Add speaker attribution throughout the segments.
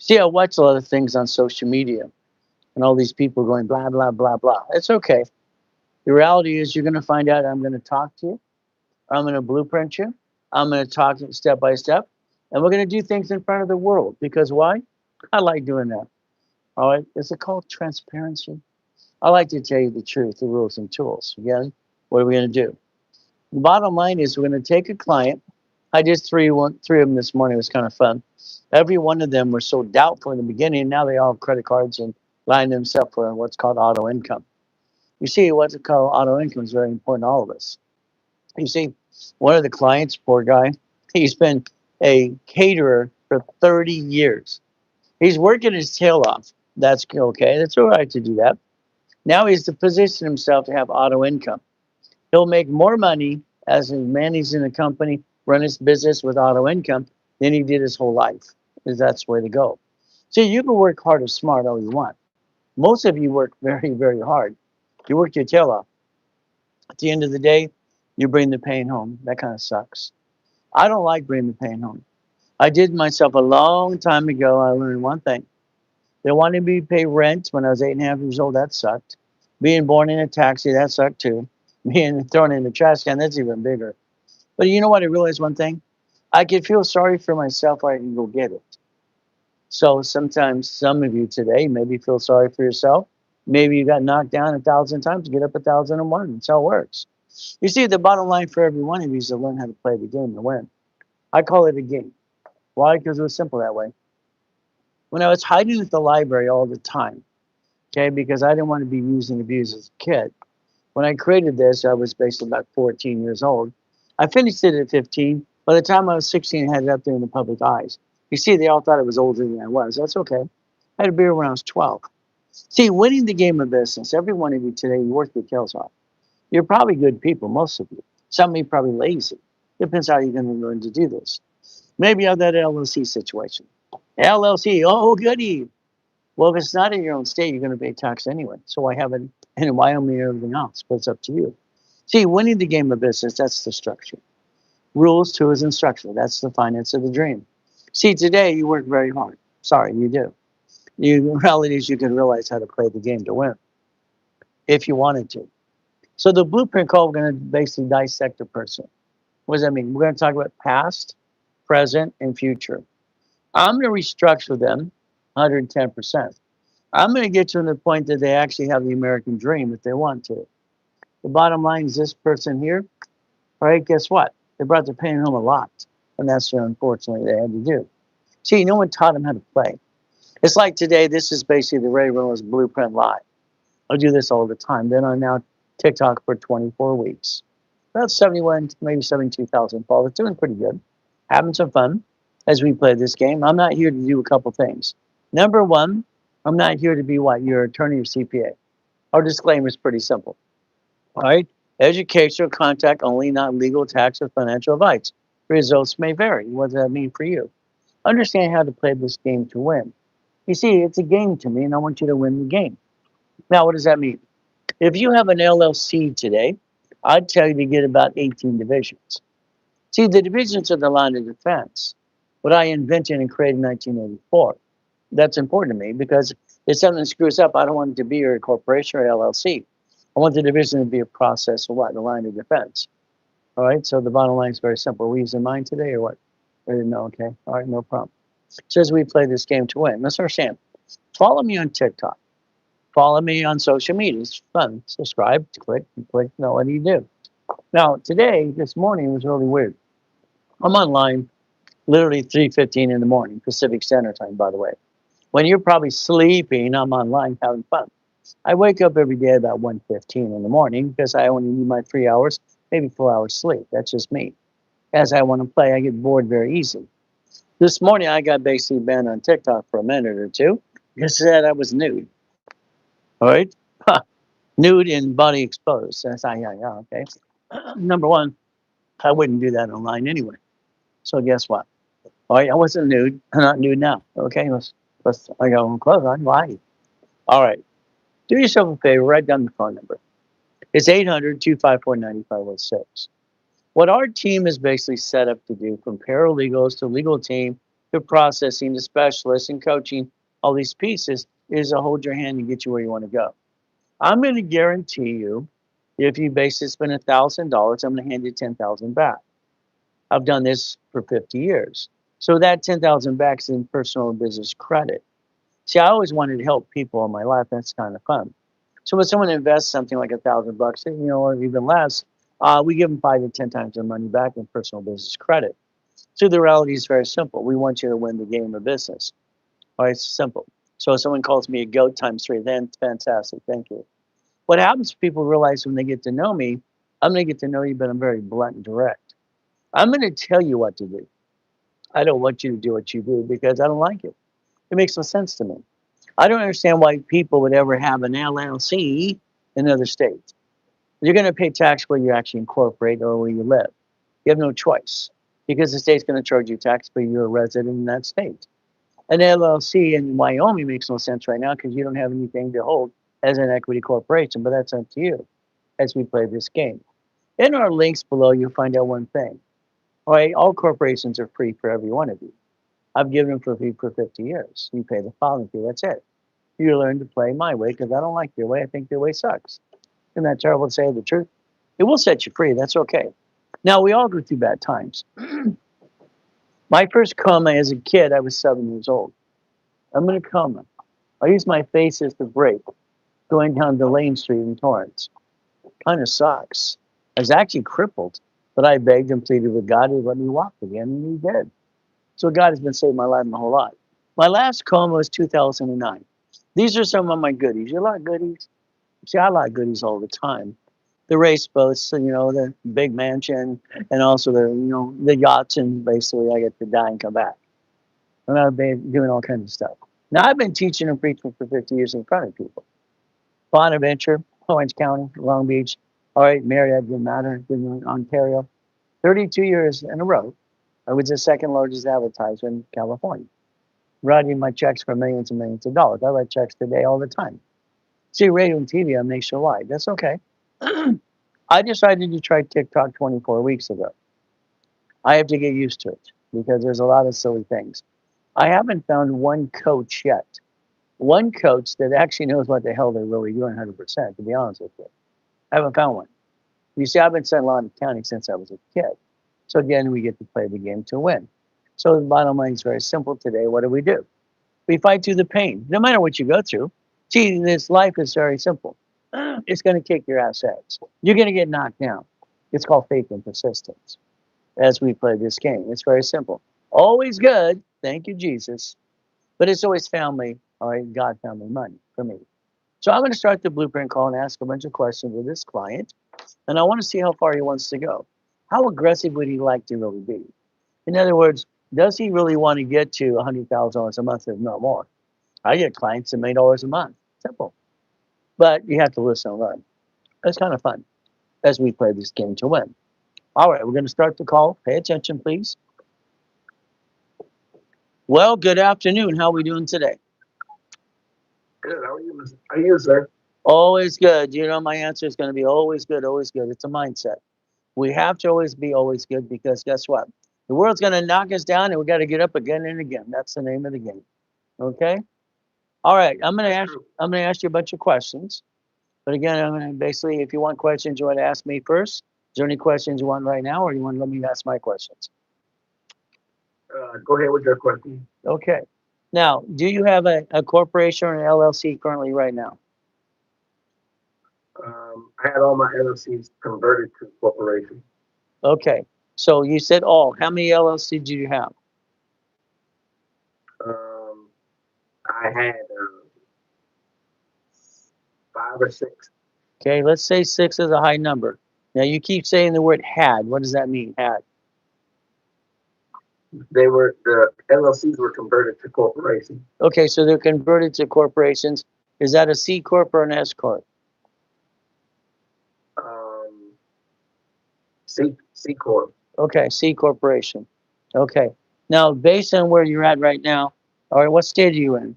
Speaker 1: See, I watch a lot of things on social media and all these people going blah, blah, blah, blah. It's okay. The reality is you're going to find out I'm going to talk to you. I'm going to blueprint you. I'm going to talk step by step. And we're going to do things in front of the world. Because why? I like doing that. All right. Is it called transparency? I like to tell you the truth, the rules and tools. Again, what are we going to do? The bottom line is we're going to take a client. I did three of them this morning. It was kind of fun. Every one of them were so doubtful in the beginning. And now they all have credit cards and line themselves for what's called auto income. You see, what's called auto income is very important to all of us. You see, one of the clients, poor guy, he's been a caterer for 30 years. He's working his tail off. That's okay. That's all right to do that. Now he's to position himself to have auto income. He'll make more money as a man he's in a company, run his business with auto income than he did his whole life. Because that's the way to go. See, you can work hard or smart all you want. Most of you work very, very hard. You work your tail off. At the end of the day, you bring the pain home. That kind of sucks. I don't like bringing the pain home. I did myself a long time ago. I learned one thing. They wanted me to pay rent when I was 8.5 years old. That sucked. Being born in a taxi, that sucked too. Being thrown in the trash can, that's even bigger. But you know what? I realized one thing. I could feel sorry for myself or I can go get it. So sometimes some of you today maybe feel sorry for yourself. Maybe you got knocked down 1,000 times, get up 1,001. That's how it works. You see, the bottom line for every one of you is to learn how to play the game to win. I call it a game. Why? Because it was simple that way. When I was hiding at the library all the time, okay, because I didn't want to be used and abused as a kid. When I created this, I was basically about 14 years old. I finished it at 15. By the time I was 16, I had it up there in the public eyes. You see, they all thought I was older than I was. That's okay. I had a beer when I was 12. See, winning the game of business, every one of you today, you work your tails off. You're probably good people, most of you. Some of you probably lazy. Depends how you're going to learn to do this. Maybe you have that LLC situation. LLC, oh, goody. Well, if it's not in your own state, you're going to pay tax anyway. So I have it in Wyoming and everything else, but it's up to you. See, winning the game of business, that's the structure. Rules, tools, and structure. That's the finance of the dream. See, today you work very hard. Sorry, you do. The reality is you can realize how to play the game to win if you wanted to. So the blueprint call, we're going to basically dissect a person. What does that mean? We're going to talk about past, present, and future. I'm going to restructure them 110%. I'm going to get to the point that they actually have the American dream if they want to. The bottom line is this person here, all right, guess what? They brought their pain home a lot. And that's what unfortunately they had to do. See, no one taught them how to play. It's like today, this is basically the Reynolds Blueprint Live. I do this all the time. Been on now TikTok for 24 weeks. About 71, maybe 72,000 followers. Doing pretty good. Having some fun as we play this game. I'm not here to do a couple things. Number one, I'm not here to be what? Your attorney or CPA. Our disclaimer is pretty simple. All right? Educational contact only, not legal, tax, or financial advice. Results may vary. What does that mean for you? Understand how to play this game to win. You see, it's a game to me, and I want you to win the game. Now, what does that mean? If you have an LLC today, I'd tell you to get about 18 divisions. See, the divisions are the line of defense. What I invented and created in 1984. That's important to me because if something screws up, I don't want it to be a corporation or LLC. I want the division to be a process of what? The line of defense. All right, so the bottom line is very simple. Are we using mine today or what? No, okay. All right, no problem. Says we play this game to win. Let's understand. Follow me on TikTok. Follow me on social media. It's fun. Subscribe, click, no, what do you do? Now, today, this morning was really weird. I'm online literally 3:15 in the morning, Pacific Standard Time, by the way. When you're probably sleeping, I'm online having fun. I wake up every day about 1:15 in the morning because I only need my 3 hours, maybe 4 hours sleep. That's just me. As I want to play, I get bored very easily. This morning, I got basically banned on TikTok for a minute or two because it said I was nude. All right? Nude and body exposed. That's yeah, okay. Number one, I wouldn't do that online anyway. So guess what? All right, I wasn't nude. I'm not nude now. Okay, let's I got on clothes on. Why? All right. Do yourself a favor, write down the phone number. It's 800-254-9506. What our team is basically set up to do, from paralegals to legal team the processing, the specialists, and coaching, all these pieces is to hold your hand and get you where you want to go. I'm going to guarantee you, if you basically spend $1,000, I'm going to hand you 10,000 back. I've done this for 50 years. So that 10,000 back is in personal and business credit. See, I always wanted to help people in my life. That's kind of fun. So when someone invests something like $1,000, or even less, we give them 5 to 10 times their money back in personal business credit. So the reality is very simple. We want you to win the game of business. All right, it's simple. So if someone calls me a goat times three, then fantastic. Thank you. What happens? People realize when they get to know me, I'm going to get to know you, but I'm very blunt and direct. I'm going to tell you what to do. I don't want you to do what you do because I don't like it. It makes no sense to me. I don't understand why people would ever have an LLC in another state. You're going to pay tax where you actually incorporate or where you live. You have no choice because the state's going to charge you tax, but you're a resident in that state. An LLC in Wyoming makes no sense right now because you don't have anything to hold as an equity corporation, but that's up to you as we play this game. In our links below, you'll find out one thing. All right, all corporations are free for every one of you. I've given them for free for 50 years. You pay the filing fee, that's it. You learn to play my way because I don't like your way. I think your way sucks. Isn't that terrible to say the truth? It will set you free. That's okay. Now, we all go through bad times. My first coma as a kid, I was 7 years old. I'm in a coma. I used my face as the brake going down Delane Street in Torrance. Kind of sucks. I was actually crippled, but I begged and pleaded with God to let me walk again, and He did. So God has been saving my life my whole life. My last coma was 2009. These are some of my goodies. You like goodies? See, I like goodies all the time. The race boats, the big mansion, and also the yachts, and basically I get to die and come back. And I've been doing all kinds of stuff. Now, I've been teaching and preaching for 50 years in front of people. Bonaventure, Orange County, Long Beach, all right, Marietta, didn't matter, Ontario. 32 years in a row, I was the second largest advertiser in California, writing my checks for millions and millions of dollars. I write checks today all the time. See, radio and TV, I'm nationwide. That's okay. I decided to try TikTok 24 weeks ago. I have to get used to it because there's a lot of silly things. I haven't found one coach yet. One coach that actually knows what the hell they're really doing 100%, to be honest with you. I haven't found one. You see, I've been sent a lot of county since I was a kid. So again, we get to play the game to win. So the bottom line is very simple today. What do? We fight through the pain, no matter what you go through. See, this life is very simple. It's going to kick your assets. You're going to get knocked down. It's called faith and persistence as we play this game. It's very simple. Always good. Thank you, Jesus. But it's always family. All right, God, family, money for me. So I'm going to start the blueprint call and ask a bunch of questions with this client. And I want to see how far he wants to go. How aggressive would he like to really be? In other words, does he really want to get to $100,000 a month, if not more? I get clients that make dollars a month. Simple. But you have to listen and learn. It's kind of fun as we play this game to win. All right, we're going to start the call. Pay attention, please. Well, good afternoon. How are we doing today?
Speaker 2: Good. How are you, Mr.? How are you, sir?
Speaker 1: Always good. You know, my answer is going to be always good, always good. It's a mindset. We have to always be always good because guess what? The world's going to knock us down and we got to get up again and again. That's the name of the game. Okay? All right. I'm going to ask you a bunch of questions. But again, I'm going to basically, if you want questions, you want to ask me first. Is there any questions you want right now, or you want to let me ask my questions?
Speaker 2: Go ahead with your question.
Speaker 1: Okay. Now, do you have a corporation or an LLC currently right now?
Speaker 2: I had all my LLCs converted to corporation.
Speaker 1: Okay. So you said all. How many LLCs do you have?
Speaker 2: I had 5 or 6.
Speaker 1: Okay. Let's say 6 is a high number. Now, you keep saying the word had. What does that mean, had?
Speaker 2: The LLCs were converted to corporation.
Speaker 1: Okay. So they're converted to corporations. Is that a C Corp or an S Corp?
Speaker 2: C Corp.
Speaker 1: Okay. C Corporation. Okay. Now, based on where you're at right now, all right, what state are you in?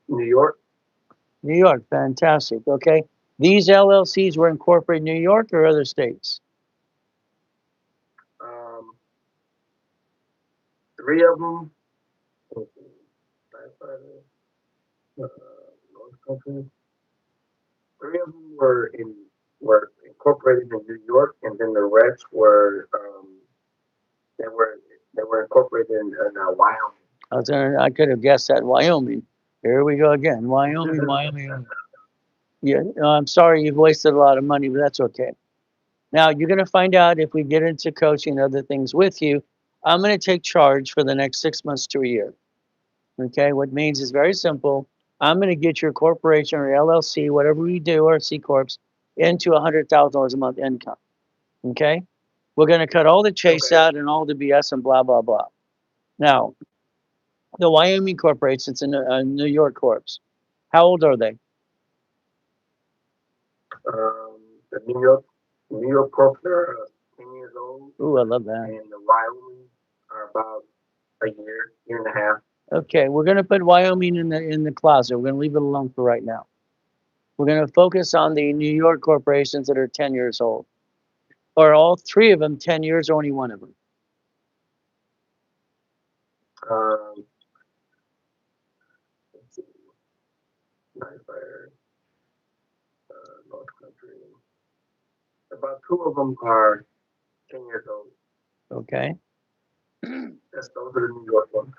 Speaker 2: New York.
Speaker 1: New York. Fantastic. Okay. These LLCs were incorporated in New York or other states?
Speaker 2: three of them. Let's see, North Country. Three of them were incorporated in New York, and then the rest were they were they were incorporated in Wyoming.
Speaker 1: I could have guessed that. Wyoming. Here we go again. Wyoming, Wyoming. Yeah, I'm sorry you've wasted a lot of money, but that's okay. Now you're going to find out if we get into coaching and other things with you. I'm going to take charge for the next 6 months to a year. Okay, what means is very simple. I'm going to get your corporation or LLC, whatever we do, or C corps, into $100,000 a month income. Okay, we're going to cut all the chase out and all the BS and blah blah blah. Now, the Wyoming corporation, it's a New York corpse. How old are they?
Speaker 2: The New York Corps are 10 years old.
Speaker 1: Ooh, I love that.
Speaker 2: And the Wyoming are about a year and a half.
Speaker 1: Okay, we're going to put Wyoming in the closet. We're going to leave it alone for right now. We're going to focus on the New York corporations that are 10 years old. Are all three of them 10 years or only one of them?
Speaker 2: Let's see. Night Fire, North Country. About two of them are 10 years old.
Speaker 1: Okay.
Speaker 2: Those are the New York ones.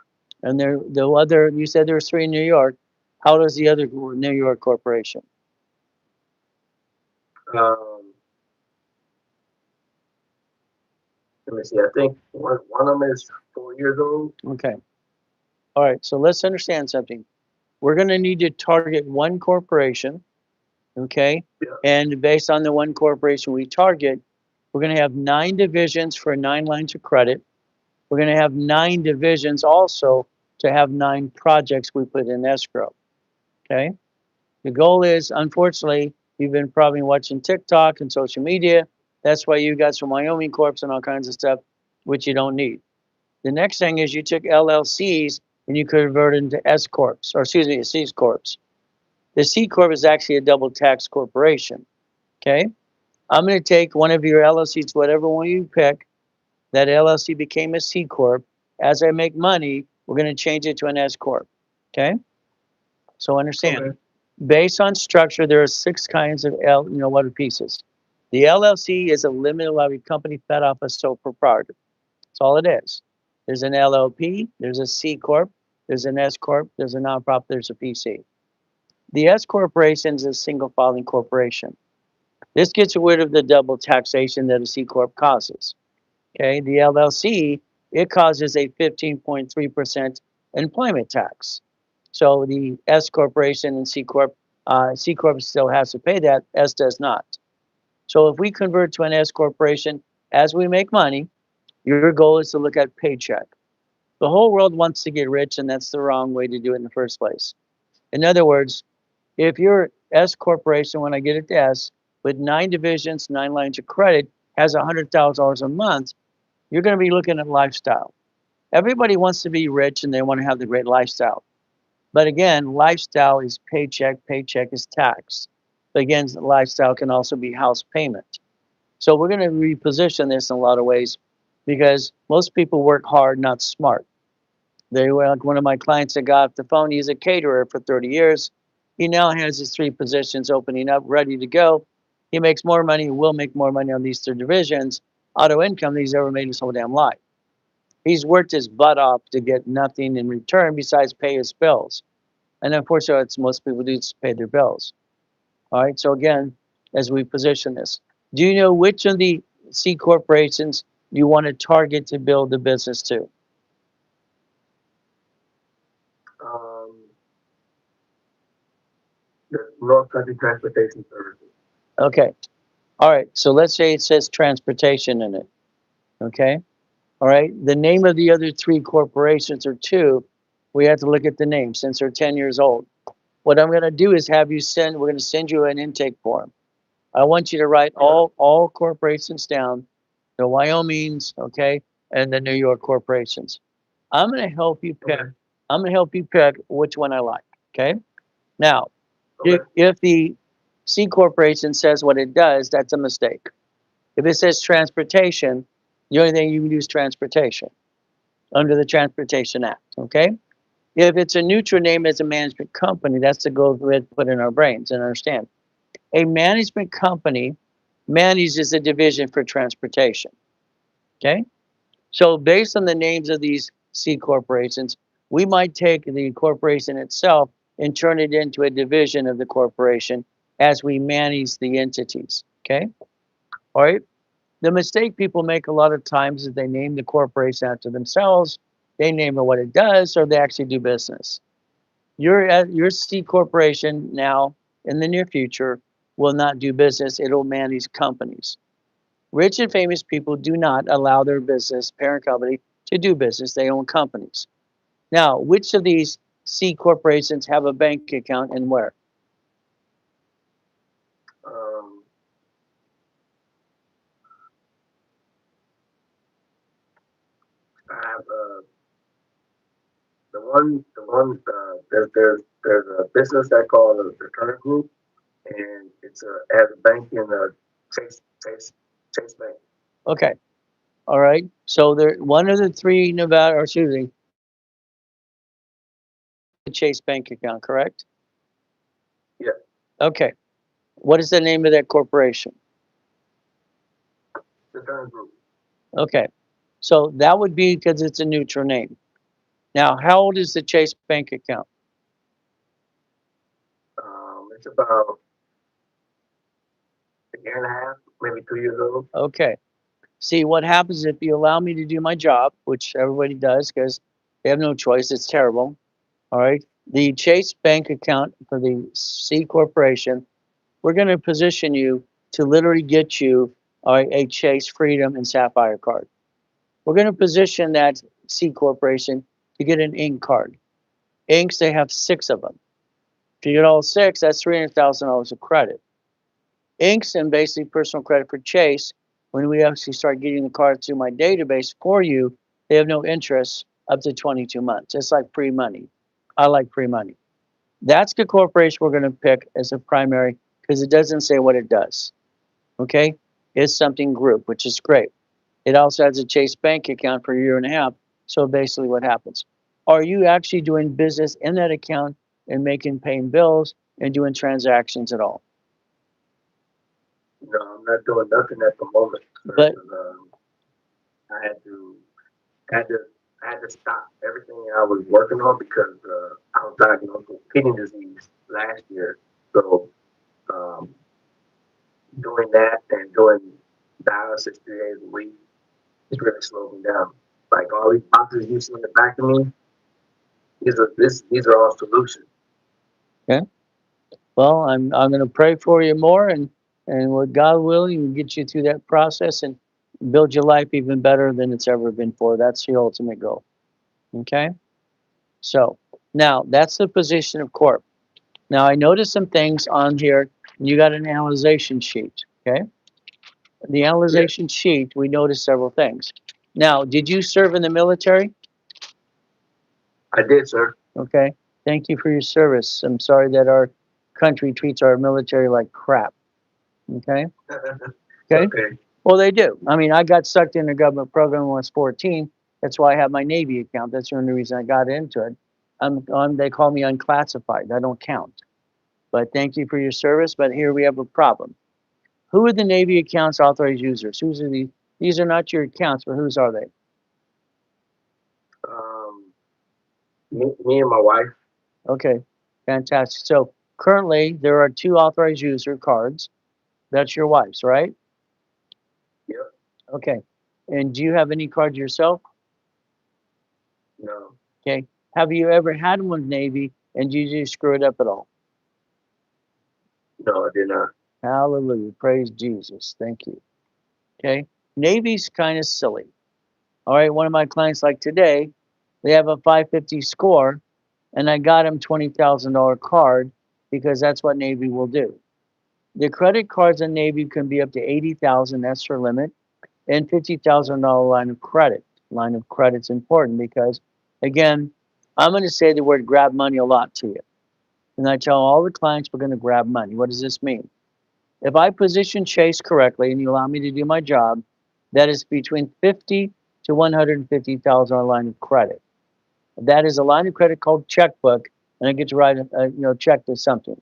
Speaker 1: And the other, you said there's three in New York. How does the other New York corporation?
Speaker 2: Let me see. I think one of them is 4 years old.
Speaker 1: Okay. All right. So let's understand something. We're going to need to target one corporation. Okay. Yeah. And based on the one corporation we target, we're going to have 9 divisions for 9 lines of credit. We're going to have 9 divisions also to have 9 projects we put in escrow. Okay. The goal is, unfortunately, you've been probably watching TikTok and social media. That's why you got some Wyoming Corps and all kinds of stuff, which you don't need. The next thing is you took LLCs and you converted into S Corps, or excuse me, C Corps. The C Corp is actually a double tax corporation. Okay. I'm going to take one of your LLCs, whatever one you pick. That LLC became a C Corp. As I make money, we're going to change it to an S Corp. Okay. So understand. Okay. Based on structure, there are 6 kinds of what pieces. The LLC is a limited liability company fed off a sole proprietor. That's all it is. There's an LLP, there's a C Corp, there's an S Corp, there's a nonprofit, there's a PC. The S Corporation is a single filing corporation. This gets rid of the double taxation that a C Corp causes. Okay, the LLC, it causes a 15.3% employment tax. So the S Corporation and C Corp still has to pay that, S does not. So if we convert to an S Corporation, as we make money, your goal is to look at paycheck. The whole world wants to get rich, and that's the wrong way to do it in the first place. In other words, if your S Corporation, when I get it to S, with 9 divisions, 9 lines of credit, has $100,000 a month, you're going to be looking at lifestyle. Everybody wants to be rich, and they want to have the great lifestyle. But again, lifestyle is paycheck, paycheck is tax. But again, lifestyle can also be house payment. So we're going to reposition this in a lot of ways because most people work hard, not smart. They were like one of my clients that got off the phone. He's a caterer for 30 years. He now has his 3 positions opening up, ready to go. He makes more money, will make more money on these 3 divisions, auto income, than he's ever made his whole damn life. He's worked his butt off to get nothing in return besides pay his bills. And unfortunately, it's most people do is pay their bills. All right. So again, as we position this, do you know which of the C corporations you want to target to build the business to?
Speaker 2: The North Country Transportation Services.
Speaker 1: Okay. All right. So let's say it says transportation in it. Okay. All right. The name of the other 3 corporations or 2, we have to look at the name since they're 10 years old. What I'm going to do is we're going to send you an intake form. I want you to write all corporations down, the Wyomings, okay, and the New York corporations. I'm going to help you pick. Okay. I'm going to help you pick which one I like. Okay. Now, if the C corporation says what it does, that's a mistake. If it says transportation, the only thing you can do is transportation. under the Transportation Act. Okay. If it's a neutral name as a management company, that's the goal we had to put in our brains and understand. A management company manages a division for transportation. Okay. So based on the names of these C corporations, we might take the corporation itself and turn it into a division of the corporation as we manage the entities. Okay. All right. The mistake people make a lot of times is they name the corporation after themselves. They name it what it does, or they actually do business. Your C corporation now in the near future will not do business. It'll manage companies. Rich and famous people do not allow their business parent company to do business. They own companies. Now, which of these C corporations have a bank account and where?
Speaker 2: Um, I have there's a business that called the Turner Group, and it's a has a bank in Chase Bank.
Speaker 1: Okay. All right. So there, one of the three Nevada, or excuse me, the Chase bank account, correct?
Speaker 2: Yeah,
Speaker 1: Okay. What is the name of that corporation?
Speaker 2: the Turner Group.
Speaker 1: Okay. So that would be because it's a neutral name. Now, how old is the Chase bank account?
Speaker 2: It's about a year and a half, maybe 2 years old.
Speaker 1: Okay. See, what happens if you allow me to do my job, which everybody does because they have no choice. It's terrible. All right. The Chase bank account for the C corporation, we're going to position you to literally get you all right, a Chase Freedom and Sapphire card. We're going to position that C corporation to get an Inc card. Inks, they have 6 of them. If you get all 6, that's $300,000 of credit. Inks and basically personal credit for Chase, when we actually start getting the cards through my database for you, they have no interest up to 22 months. It's like free money. I like free money. That's the corporation we're going to pick as a primary because it doesn't say what it does. Okay? It's something group, which is great. It also has a Chase bank account for a year and a half. So basically, what happens? Are you actually doing business in that account and making paying bills and doing transactions at all?
Speaker 2: No, I'm not doing nothing at the moment.
Speaker 1: But
Speaker 2: I had to I had to stop everything I was working on because I was diagnosed with kidney disease last year. So um, doing that and doing dialysis 3 days a week, it's really slowed me down. Like all these boxes you see in the back of me, these are all solutions.
Speaker 1: okay, well, I'm going to pray for you more, and with God willing, we'll get you through that process and build your life even better than it's ever been for. That's the ultimate goal. Okay, so now that's the position of corp. Now I noticed some things on here. You got an analyzation sheet. Okay, the
Speaker 2: Yeah,
Speaker 1: analyzation sheet, we noticed several things. Now, did you serve in the military?
Speaker 2: I did, sir.
Speaker 1: Okay, thank you for your service. I'm sorry that our country treats our military like crap. Okay, okay.
Speaker 2: Okay.
Speaker 1: Well, they do. I mean, I got sucked in a government program when I was 14. That's why I have my Navy account. That's the only reason I got into it. They call me unclassified. I don't count. But thank you for your service. But here we have a problem. Who are the Navy accounts authorized users? Who's are these? These are not your accounts, but whose are they?
Speaker 2: Um, me and my wife.
Speaker 1: Okay, fantastic. So currently there are 2 authorized user cards. That's your wife's, right?
Speaker 2: Yep.
Speaker 1: Okay. And do you have any cards yourself?
Speaker 2: No.
Speaker 1: Okay. Have you ever had one with Navy and did you screw it up at all?
Speaker 2: No, I did not.
Speaker 1: Hallelujah. Praise Jesus. Thank you. Okay. Navy's kind of silly. All right. One of my clients, like today, they have a 550 score, and I got him $20,000 card because that's what Navy will do. The credit cards in Navy can be up to 80,000. That's their limit, and $50,000 line of credit. Line of credit's important because, again, I'm going to say the word grab money a lot to you. And I tell all the clients we're going to grab money. What does this mean? If I position Chase correctly and you allow me to do my job, that is between 50 to 150,000 on a line of credit. That is a line of credit called checkbook, and I get to write a check to something.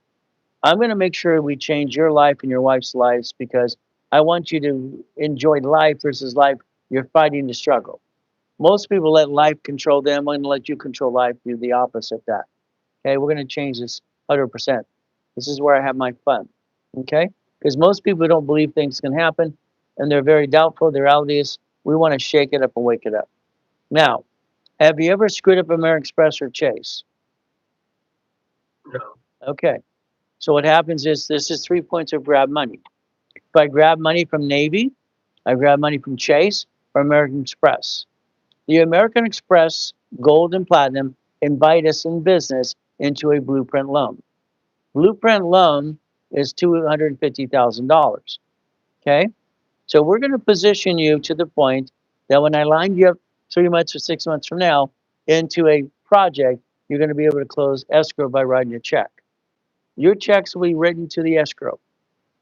Speaker 1: I'm going to make sure we change your life and your wife's lives because I want you to enjoy life versus life. You're fighting the struggle. Most people let life control them. I'm going to let you control life. Do the opposite of that. Okay, we're going to change this 100%. This is where I have my fun. Okay, because most people don't believe things can happen, and they're very doubtful. The reality is, we want to shake it up and wake it up. Now, have you ever screwed up American Express or Chase?
Speaker 2: No.
Speaker 1: Okay, so what happens is this is 3 points of grab money. If I grab money from Navy, I grab money from Chase or American Express. The American Express Gold and Platinum invite us in business into a blueprint loan. Blueprint loan is $250,000. Okay, so we're going to position you to the point that when I line you up 3 months or 6 months from now into a project, you're going to be able to close escrow by writing a check. Your checks will be written to the escrow.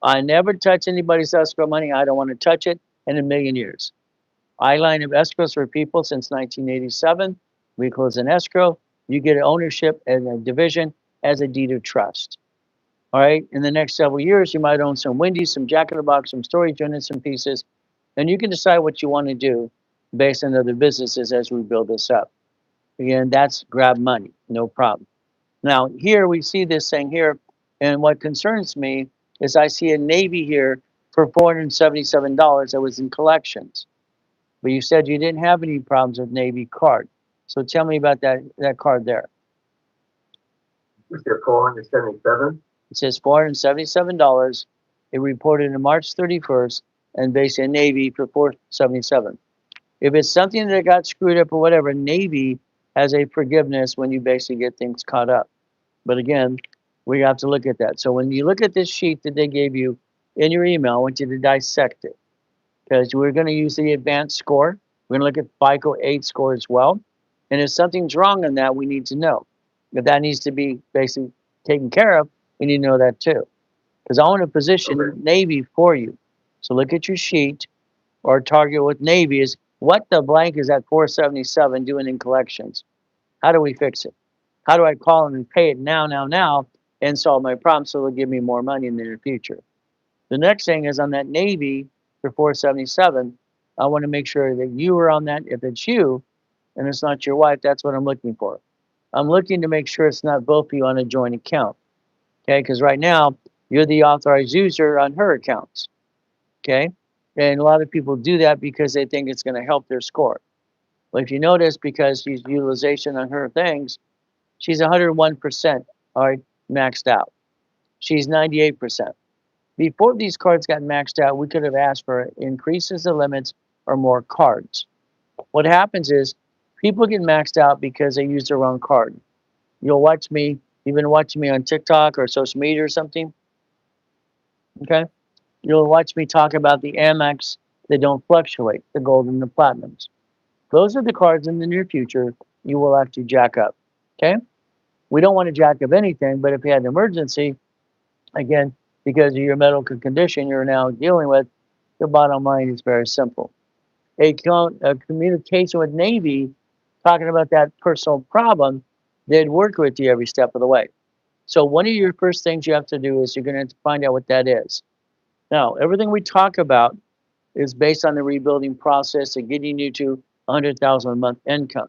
Speaker 1: I never touch anybody's escrow money. I don't want to touch it in a million years. I line up escrows for people since 1987. We close an escrow. You get ownership and a division as a deed of trust. All right. In the next several years, you might own some Wendy's, some Jack in the Box, some storage units, some pieces, and you can decide what you want to do based on other businesses as we build this up. Again, that's grab money, no problem. Now, here we see this thing here, and what concerns me is I see a Navy here for $477 that was in collections. But you said you didn't have any problems with Navy card. So tell me about that card there.
Speaker 2: You said 477?
Speaker 1: It says $477. It reported on March 31st and based in Navy for 477. If it's something that got screwed up or whatever, Navy has a forgiveness when you basically get things caught up. But again, we have to look at that. So when you look at this sheet that they gave you in your email, I want you to dissect it because we're going to use the advanced score. We're going to look at FICO 8 score as well. And if something's wrong on that, we need to know. If that needs to be basically taken care of, we need to know that too. Because I want to position
Speaker 2: Okay.
Speaker 1: Navy for you. So look at your sheet. Our target with Navy is what the blank is at 477 doing in collections? How do we fix it? How do I call them and pay it now, and solve my problem so they'll give me more money in the near future? The next thing is on that Navy for 477, I want to make sure that you are on that. If it's you and it's not your wife, that's what I'm looking for. I'm looking to make sure it's not both of you on a joint account. Okay, because right now you're the authorized user on her accounts. Okay, and a lot of people do that because they think it's going to help their score. But if you notice, because she's utilization on her things, she's 101%, all right, maxed out. She's 98%. Before these cards got maxed out, we could have asked for increases the limits or more cards. What happens is people get maxed out because they use the wrong card. You'll watch me, you've been watching me on TikTok or social media or something, okay? You'll watch me talk about the Amex that don't fluctuate, the gold and the platinums. Those are the cards in the near future you will have to jack up, okay? We don't want to jack up anything, but if you had an emergency, again, because of your medical condition you're now dealing with, the bottom line is very simple. A communication with Navy, talking about that personal problem, they'd work with you every step of the way. So one of your first things you have to do is you're going to have to find out what that is. Now, everything we talk about is based on the rebuilding process of getting you to 100,000 a month income.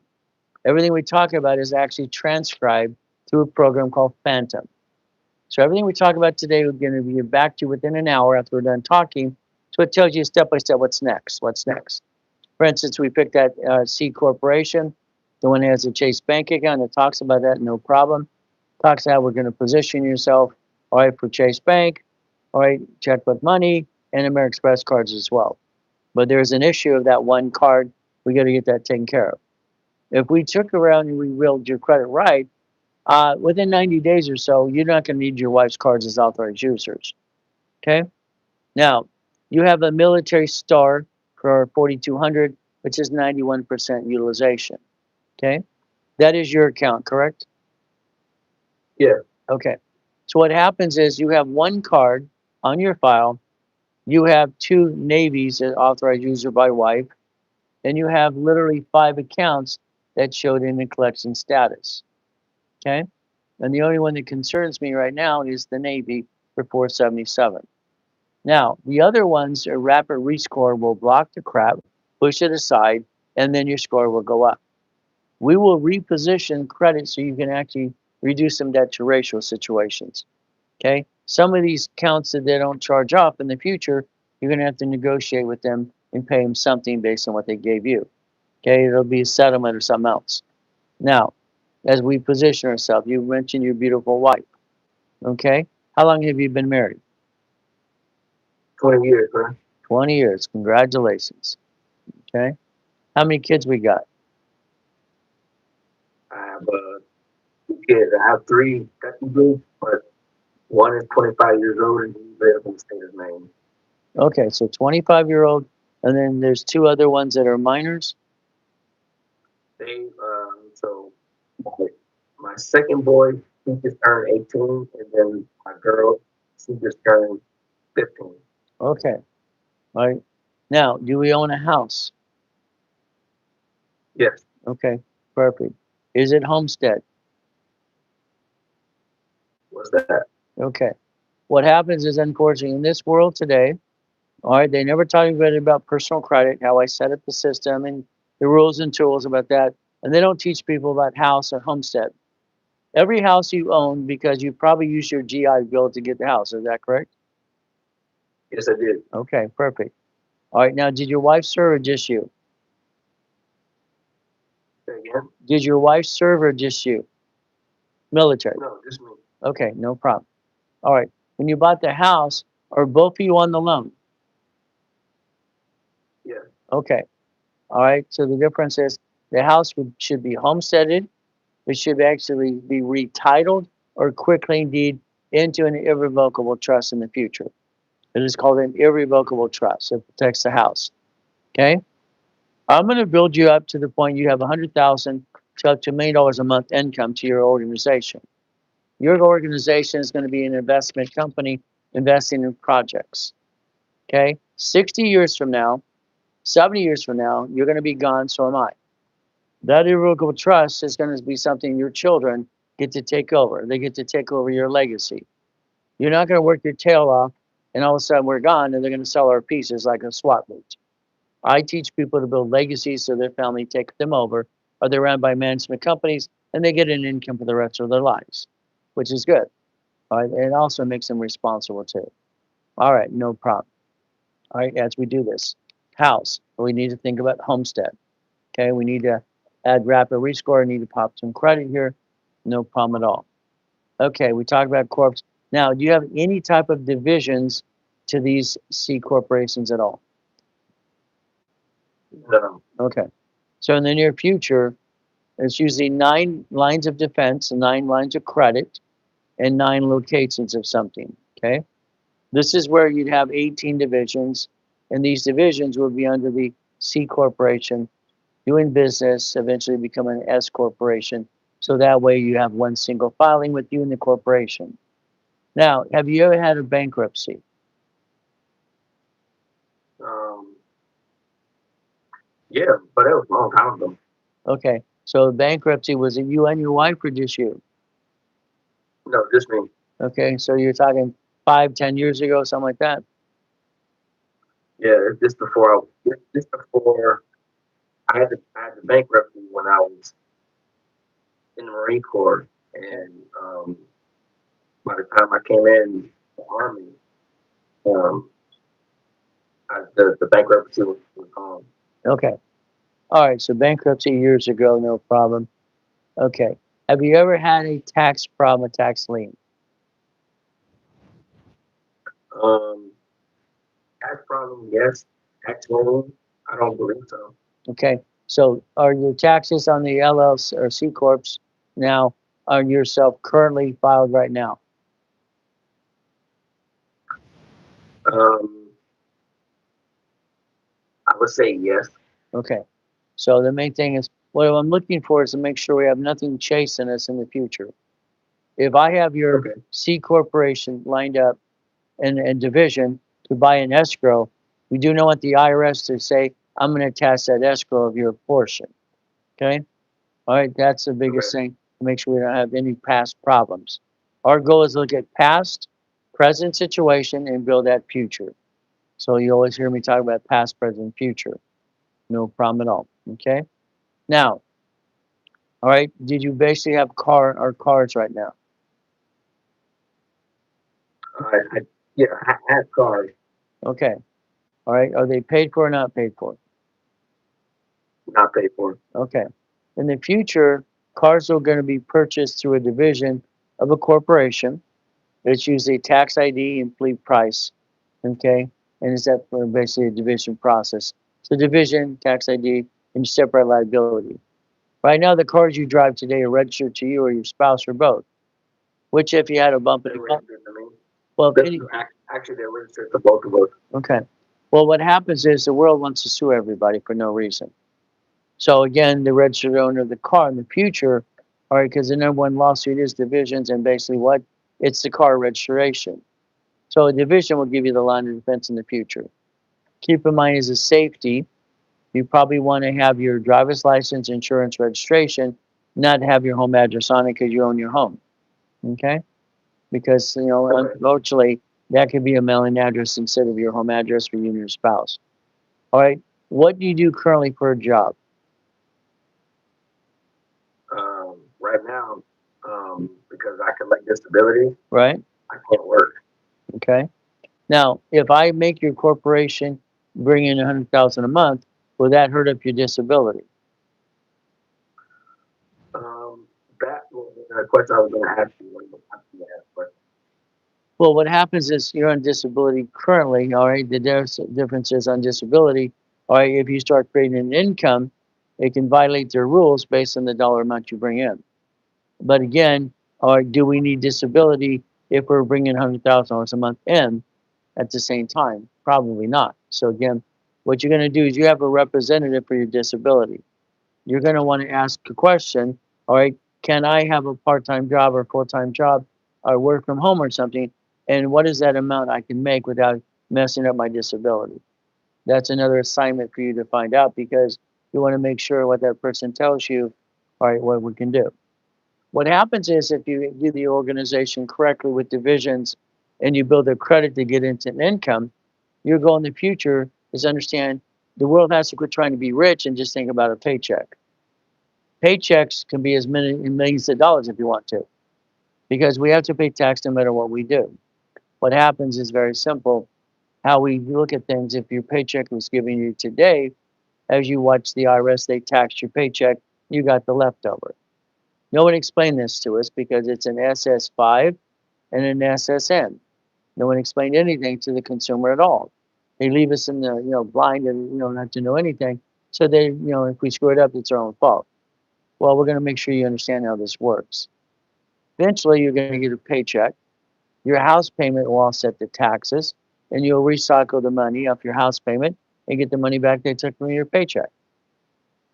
Speaker 1: Everything we talk about is actually transcribed through a program called Phantom. So everything we talk about today, we're going to be back to you within an hour after we're done talking. So it tells you step by step what's next. What's next? For instance, we picked that C Corporation, the one that has a Chase bank account. It talks about that, no problem. Talks about we're going to position yourself, all right, for Chase Bank, all right, check with money, and American Express cards as well. But there's an issue of that one card. We got to get that taken care of. If we took around and we reeled your credit right, within 90 days or so, you're not going to need your wife's cards as authorized users. Okay? Now, you have a military star for 4,200, which is 91% utilization. Okay? That is your account, correct?
Speaker 2: Yeah.
Speaker 1: Okay. So what happens is you have one card on your file. You have two navies as authorized user by wife. then you have literally 5 accounts that showed in the collection status. Okay? And the only one that concerns me right now is the Navy for 477. Now, the other ones, a rapid rescore will block the crap, push it aside, and then your score will go up. We will reposition credit so you can actually reduce some debt to ratio situations. Okay? Some of these accounts that they don't charge off in the future, you're going to have to negotiate with them and pay them something based on what they gave you. Okay? It'll be a settlement or something else. Now, as we position ourselves, you mentioned your beautiful wife. Okay? How long have you been married?
Speaker 2: 20 years, man.
Speaker 1: 20 years. Congratulations. Okay? How many kids we got?
Speaker 2: I have 2 kids. I have 3 technically, but one is 25 years old and he lives in the state of Maine.
Speaker 1: Okay, so 25-year-old, and then there's 2 other ones that are minors.
Speaker 2: They so my second boy, he just turned 18, and then my girl, she just turned 15.
Speaker 1: Okay. All right. Now, do we own a house?
Speaker 2: Yes.
Speaker 1: Okay, perfect. Is it homestead?
Speaker 2: What's that?
Speaker 1: Okay. What happens is, unfortunately, in this world today, all right, they never taught anybody about personal credit, how I set up the system and the rules and tools about that. And they don't teach people about house or homestead. Every house you own, because you probably use your GI Bill to get the house. Is that correct?
Speaker 2: Yes, I did.
Speaker 1: Okay, perfect. All right, now, did your wife serve or just you?
Speaker 2: Say again?
Speaker 1: Did your wife serve or just you? Military.
Speaker 2: No, just me.
Speaker 1: Okay, no problem. All right. When you bought the house, are both of you on the loan?
Speaker 2: Yes.
Speaker 1: Okay. All right. So the difference is the house should be homesteaded. It should actually be retitled or quitclaim deed into an irrevocable trust in the future. It is called an irrevocable trust. It protects the house. Okay. I'm going to build you up to the point you have 100,000 to up to $1 million a month income to your organization. Your organization is going to be an investment company investing in projects. Okay. 60 years from now, 70 years from now, you're going to be gone, so am I. That irrevocable trust is going to be something your children get to take over. They get to take over your legacy. You're not going to work your tail off and all of a sudden we're gone and they're going to sell our pieces like a SWAT meet. I teach people to build legacies so their family takes them over, or they're run by management companies and they get an income for the rest of their lives, which is good. All right. And it also makes them responsible too. All right. No problem. All right. As we do this, house, we need to think about homestead. Okay. We need to add rapid rescore. I need to pop some credit here. No problem at all. Okay. We talked about corps. Now, do you have any type of divisions to these C corporations at all?
Speaker 2: No.
Speaker 1: Okay. So in the near future, it's usually 9 lines of defense, 9 lines of credit, and 9 locations of something. Okay. This is where you'd have 18 divisions, and these divisions will be under the C corporation, doing business, eventually become an S corporation. So that way you have one single filing with you and the corporation. Now, have you ever had a bankruptcy?
Speaker 2: Um, yeah, but that was a long time ago.
Speaker 1: Okay. So bankruptcy, was it you and your wife or just you?
Speaker 2: No, just me.
Speaker 1: Okay. So you're talking 5, 10 years ago, something like that?
Speaker 2: Yeah, it's just before I had the bankruptcy when I was in the Marine Corps, and by the time I came in the Army, um, the bankruptcy was gone.
Speaker 1: Okay. All right. So bankruptcy years ago, no problem. Okay. Have you ever had a tax problem, a tax lien?
Speaker 2: Um, Tax problem, yes. Tax loan, I don't believe so.
Speaker 1: Okay. So are your taxes on the LLC or C Corps now on yourself currently filed right now?
Speaker 2: Um, I would say yes.
Speaker 1: Okay. So the main thing is what I'm looking for is to make sure we have nothing chasing us in the future. If I have your
Speaker 2: Okay.
Speaker 1: C corporation lined up and division to buy an escrow, we do know what the IRS to say, I'm going to attach that escrow of your portion. Okay. All right. That's the biggest
Speaker 2: Okay.
Speaker 1: thing to make sure we don't have any past problems. Our goal is to look at past, present situation and build that future. So you always hear me talk about past, present, future. No problem at all. Okay. Now, all right. Did you basically have cards right now?
Speaker 2: I yeah, I had cars,
Speaker 1: Okay. All right. Are they paid for or not paid for?
Speaker 2: not paid for.
Speaker 1: Okay. In the future, cars are going to be purchased through a division of a corporation. It's usually tax ID and fleet price. Okay. And it's that for basically a division process. So division, tax ID, and separate liability. Right now, the cars you drive today are registered to you or your spouse or both. Which, if you had a bump in
Speaker 2: They're
Speaker 1: the car,
Speaker 2: registered to me.
Speaker 1: well, if any,
Speaker 2: Actually, they're registered to both of us.
Speaker 1: okay. Well, what happens is the world wants to sue everybody for no reason. So again, the registered owner of the car in the future, all right, because the number one lawsuit is divisions, and basically what? It's the car registration. So a division will give you the line of defense in the future. Keep in mind, as a safety, you probably want to have your driver's license, insurance, registration, not have your home address on it because you own your home. Okay? Because
Speaker 2: Okay.
Speaker 1: unfortunately, that could be a mailing address instead of your home address for you and your spouse. All right. What do you do currently for a job?
Speaker 2: Right now, because I collect disability,
Speaker 1: Right?
Speaker 2: I can't work.
Speaker 1: Okay. Now, if I make your corporation bring in 100,000 a month, will that hurt up your disability?
Speaker 2: That was a question I was going to ask you when you asked me that, but
Speaker 1: Well, what happens is you're on disability currently. All right. The difference is on disability. All right. If you start creating an income, it can violate their rules based on the dollar amount you bring in. But again, all right, do we need disability if we're bringing $100,000 a month in at the same time? Probably not. So again, what you're going to do is you have a representative for your disability. You're going to want to ask a question. All right, can I have a part-time job or full-time job or work from home or something? And what is that amount I can make without messing up my disability? That's another assignment for you to find out because you want to make sure what that person tells you, all right, what we can do. What happens is if you do the organization correctly with divisions and you build a credit to get into an income, your goal in the future is understand the world has to quit trying to be rich and just think about a paycheck. Paychecks can be as many millions of dollars if you want to, because we have to pay tax no matter what we do. What happens is very simple. How we look at things, if your paycheck was given you today, as you watch the IRS, they tax your paycheck, you got the leftover. No one explained this to us because it's an SS5 and an SSN. No one explained anything to the consumer at all. They leave us in the blind and not to know anything. So they if we screw it up, it's our own fault. Well, we're going to make sure you understand how this works. Eventually, you're going to get a paycheck. Your house payment will offset the taxes, and you'll recycle the money off your house payment and get the money back they took from your paycheck.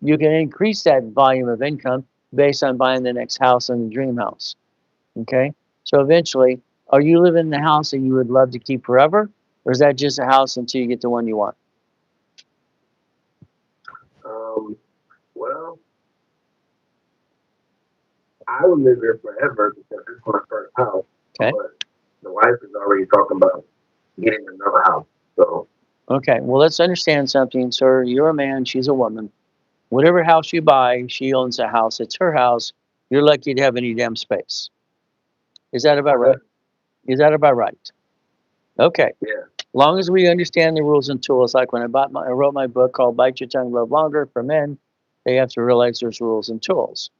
Speaker 1: You can increase that volume of income based on buying the next house and the dream house. Okay. So eventually, are you living in the house that you would love to keep forever? Or is that just a house until you get the one you want?
Speaker 2: um, well, I would live here forever because this is my first house.
Speaker 1: Okay.
Speaker 2: But the wife is already talking about getting another house. So
Speaker 1: Okay. Well, let's understand something, sir. You're a man, she's a woman. Whatever house you buy, she owns a house. It's her house. You're lucky to have any damn space. Is that about right?
Speaker 2: okay,
Speaker 1: Is that about right? Okay.
Speaker 2: yeah,
Speaker 1: Long as we understand the rules and tools, like when I wrote my book called Bite Your Tongue, Love Longer for men, they have to realize there's rules and tools.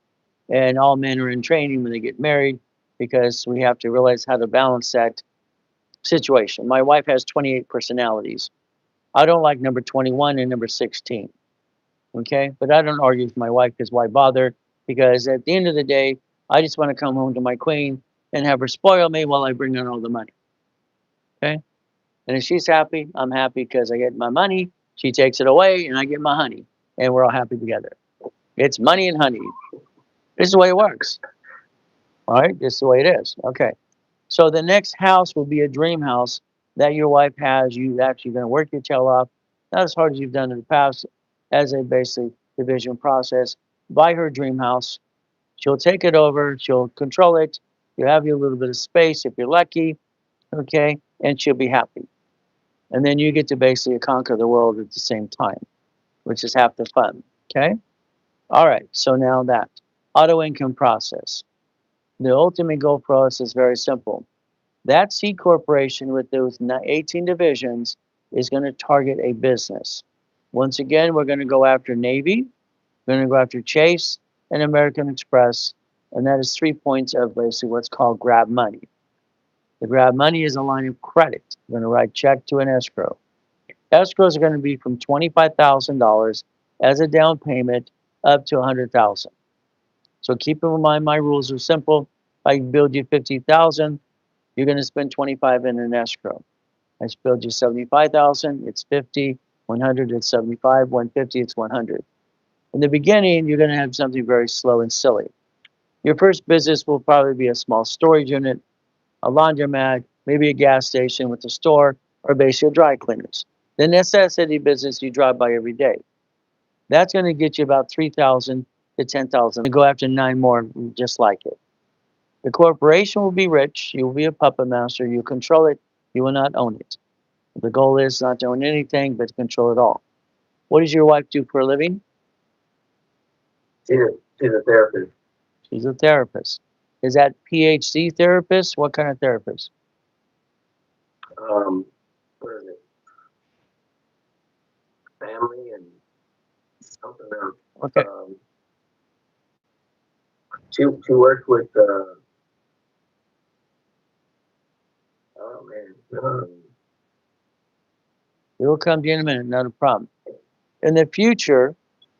Speaker 1: And all men are in training when they get married because we have to realize how to balance that situation. My wife has 28 personalities. I don't like number 21 and number 16. Okay. But I don't argue with my wife because why bother? Because at the end of the day, I just want to come home to my queen and have her spoil me while I bring in all the money. Okay. And if she's happy, I'm happy because I get my money, she takes it away, and I get my honey. And we're all happy together. It's money and honey. This is the way it works. All right. This is the way it is. Okay. So the next house will be a dream house that your wife has. You actually going to work your tail off, not as hard as you've done in the past. as a basic division process. Buy her dream house. She'll take it over. She'll control it. You have your little bit of space if you're lucky, okay, and she'll be happy. And then you get to basically conquer the world at the same time, which is half the fun, okay? All right, so now that auto income process. The ultimate goal for us is very simple. That C corporation with those 18 divisions is going to target a business. Once again, we're going to go after Navy, we're going to go after Chase and American Express, and that is 3 points of basically what's called grab money. The grab money is a line of credit. We're going to write check to an escrow. Escrows are going to be from $25,000 as a down payment up to $100,000. So keep in mind, my rules are simple. I build you 50,000, you're going to spend 25 in an escrow. I build you 75,000, it's 50, 100, it's 75, 150, it's 100. In the beginning, you're going to have something very slow and silly. Your first business will probably be a small storage unit, a laundromat, maybe a gas station with a store, or basically dry cleaners. The necessity business you drive by every day. That's going to get you about 3,000 to 10,000. To go after 9 more just like it. The corporation will be rich. You will be a puppet master. You control it. You will not own it. The goal is not to own anything, but to control it all. What does your wife do for a living?
Speaker 2: She's a therapist.
Speaker 1: She's a therapist. Is that PhD therapist? What kind of therapist?
Speaker 2: What is it? Family and something else.
Speaker 1: Okay.
Speaker 2: She works with oh man.
Speaker 1: We will come to you in a minute, not a problem. In the future,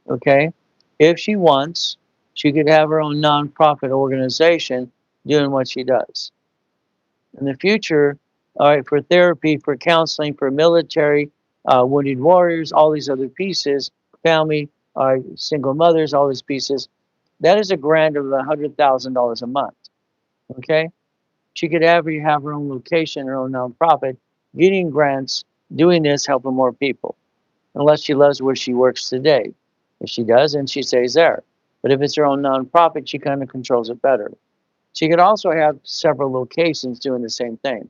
Speaker 1: okay, if she wants, she could have her own nonprofit organization doing what she does. In the future, all right, for therapy, for counseling, for military, wounded warriors, all these other pieces, family, single mothers, all these pieces, that is a grant of $100,000 a month. Okay, she could have her own location, her own nonprofit, getting grants, doing this, helping more people. Unless she loves where she works today. If she does, then she stays there. But if it's her own nonprofit, she kind of controls it better. She could also have several locations doing the same thing.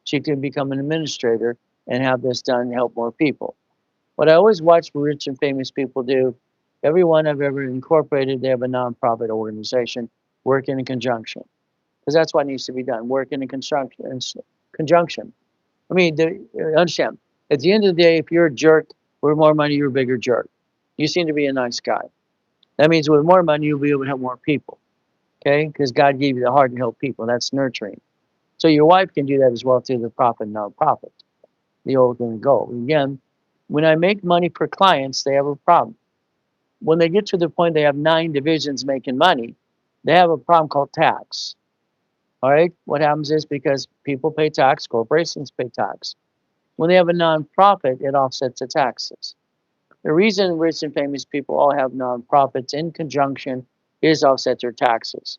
Speaker 1: She could become an administrator and have this done and help more people. What I always watch rich and famous people do, everyone I've ever incorporated, they have a nonprofit organization working in conjunction. Because that's what needs to be done, working in conjunction. I mean, understand, at the end of the day, if you're a jerk, with more money, you're a bigger jerk. You seem to be a nice guy. That means with more money, you'll be able to help more people. Okay? Because God gave you the heart to help people. That's nurturing. So your wife can do that as well through the profit and nonprofit. The ultimate goal. Again, when I make money for clients, they have a problem. When they get to the point they have 9 divisions making money, they have a problem called tax. All right? What happens is because people pay tax, corporations pay tax. When they have a nonprofit, it offsets the taxes. The reason rich and famous people all have nonprofits in conjunction is offset their taxes.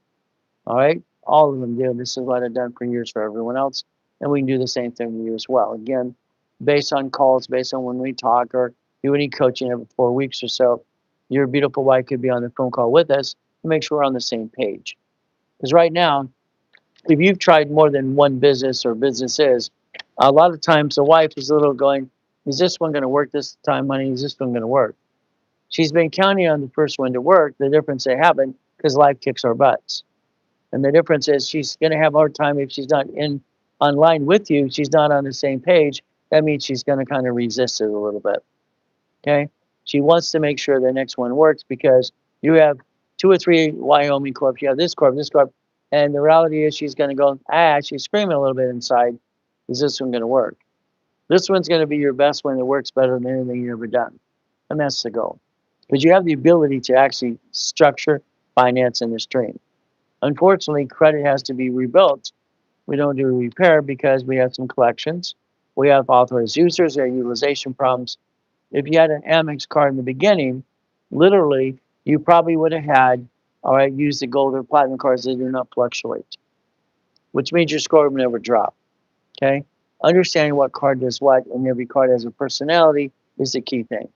Speaker 1: All right? All of them do. This is what I've done for years for everyone else. And we can do the same thing with you as well. Again, based on calls, based on when we talk or do any coaching every 4 weeks or so, your beautiful wife could be on the phone call with us to make sure we're on the same page. Because right now, if you've tried more than one business or businesses, a lot of times the wife is a little going, is this one going to work this time, honey? Is this one going to work? She's been counting on the first one to work. The difference they haven't because life kicks our butts. And the difference is she's going to have a hard time if she's not in online with you. She's not on the same page. That means she's going to kind of resist it a little bit. Okay. She wants to make sure the next one works because you have 2 or 3 Wyoming corps. You have this corp, this corp. And the reality is she's going to go, she's screaming a little bit inside. Is this one going to work? This one's going to be your best one that works better than anything you've ever done. And that's the goal. Because you have the ability to actually structure, finance, and the stream. Unfortunately, credit has to be rebuilt. We don't do repair because we have some collections. We have authorized users, there are utilization problems. If you had an Amex card in the beginning, literally, you probably would have had, all right, use the gold or platinum cards that do not fluctuate, which means your score will never drop. Okay? Understanding what card does what and every card has a personality is the key thing.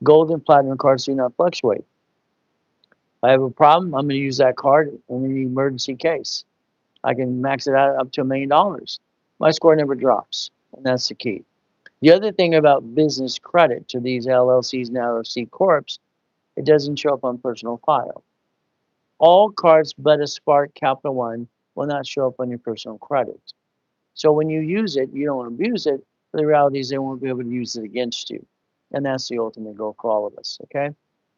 Speaker 1: Gold and platinum cards do not fluctuate. If I have a problem, I'm going to use that card in an emergency case. I can max it out up to $1 million. My score never drops, and that's the key. The other thing about business credit to these LLCs and LLC corps, it doesn't show up on personal file. All cards but a Spark Capital One will not show up on your personal credit. So when you use it, you don't abuse it. But the reality is they won't be able to use it against you. And that's the ultimate goal for all of us, okay?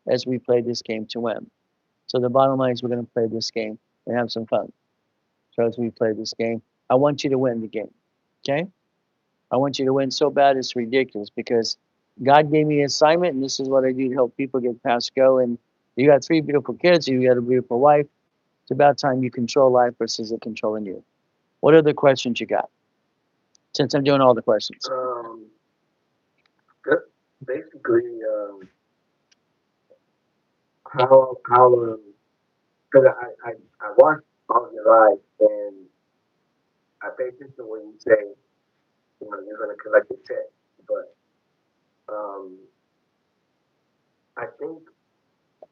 Speaker 1: As we play this game to win. So the bottom line is we're going to play this game and have some fun. So as we play this game, I want you to win the game, okay? I want you to win so bad it's ridiculous because God gave me an assignment, and this is what I do to help people get past go. And you got 3 beautiful kids, you got a beautiful wife. It's about time you control life versus it controlling you. What other questions you got? Since I'm doing all the questions.
Speaker 2: Just basically, how because I watched all your live and I pay attention when you say you're going to collect a check, but um, I think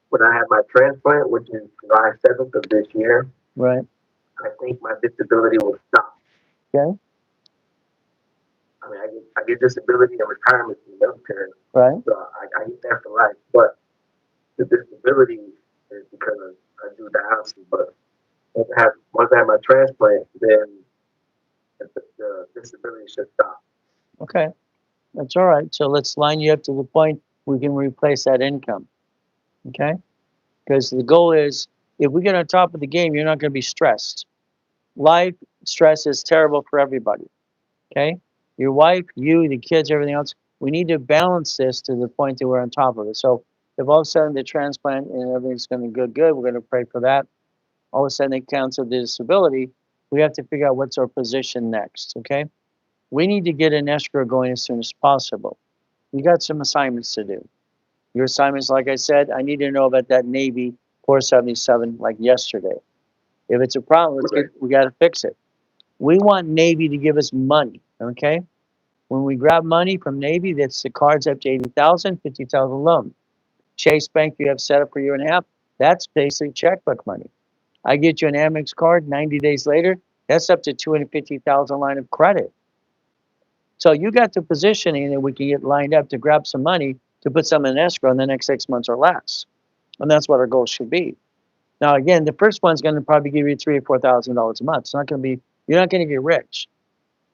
Speaker 2: when I had my transplant, which is July 7th of this year,
Speaker 1: Right.
Speaker 2: I think my disability will stop.
Speaker 1: Okay.
Speaker 2: I mean, I get disability and retirement from the military,
Speaker 1: Right.
Speaker 2: so I get that for life. But the disability is because I do dialysis. But once I have my transplant, then the disability should stop.
Speaker 1: Okay. That's all right. So let's line you up to the point we can replace that income. Okay. Because the goal is if we get on top of the game, you're not going to be stressed. Life stress is terrible for everybody. Okay. Your wife, you, the kids, everything else. We need to balance this to the point that we're on top of it. So if all of a sudden the transplant and everything's going to go good, we're going to pray for that. All of a sudden they cancel the disability. We have to figure out what's our position next. Okay. We need to get an escrow going as soon as possible. You got some assignments to do. Your assignments, like I said, I need to know about that Navy 477 like yesterday. If it's a problem, we got to fix it. We want Navy to give us money, okay? When we grab money from Navy, that's the cards up to 80,000, 50,000 loan. Chase Bank you have set up for a year and a half, that's basically checkbook money. I get you an Amex card 90 days later, that's up to 250,000 line of credit. So you got the positioning that we can get lined up to grab some money to put some in escrow in the next 6 months or less. And that's what our goal should be. Now, again, the first one's going to probably give you $3,000 or $4,000 a month. It's not going to be, you're not going to get rich.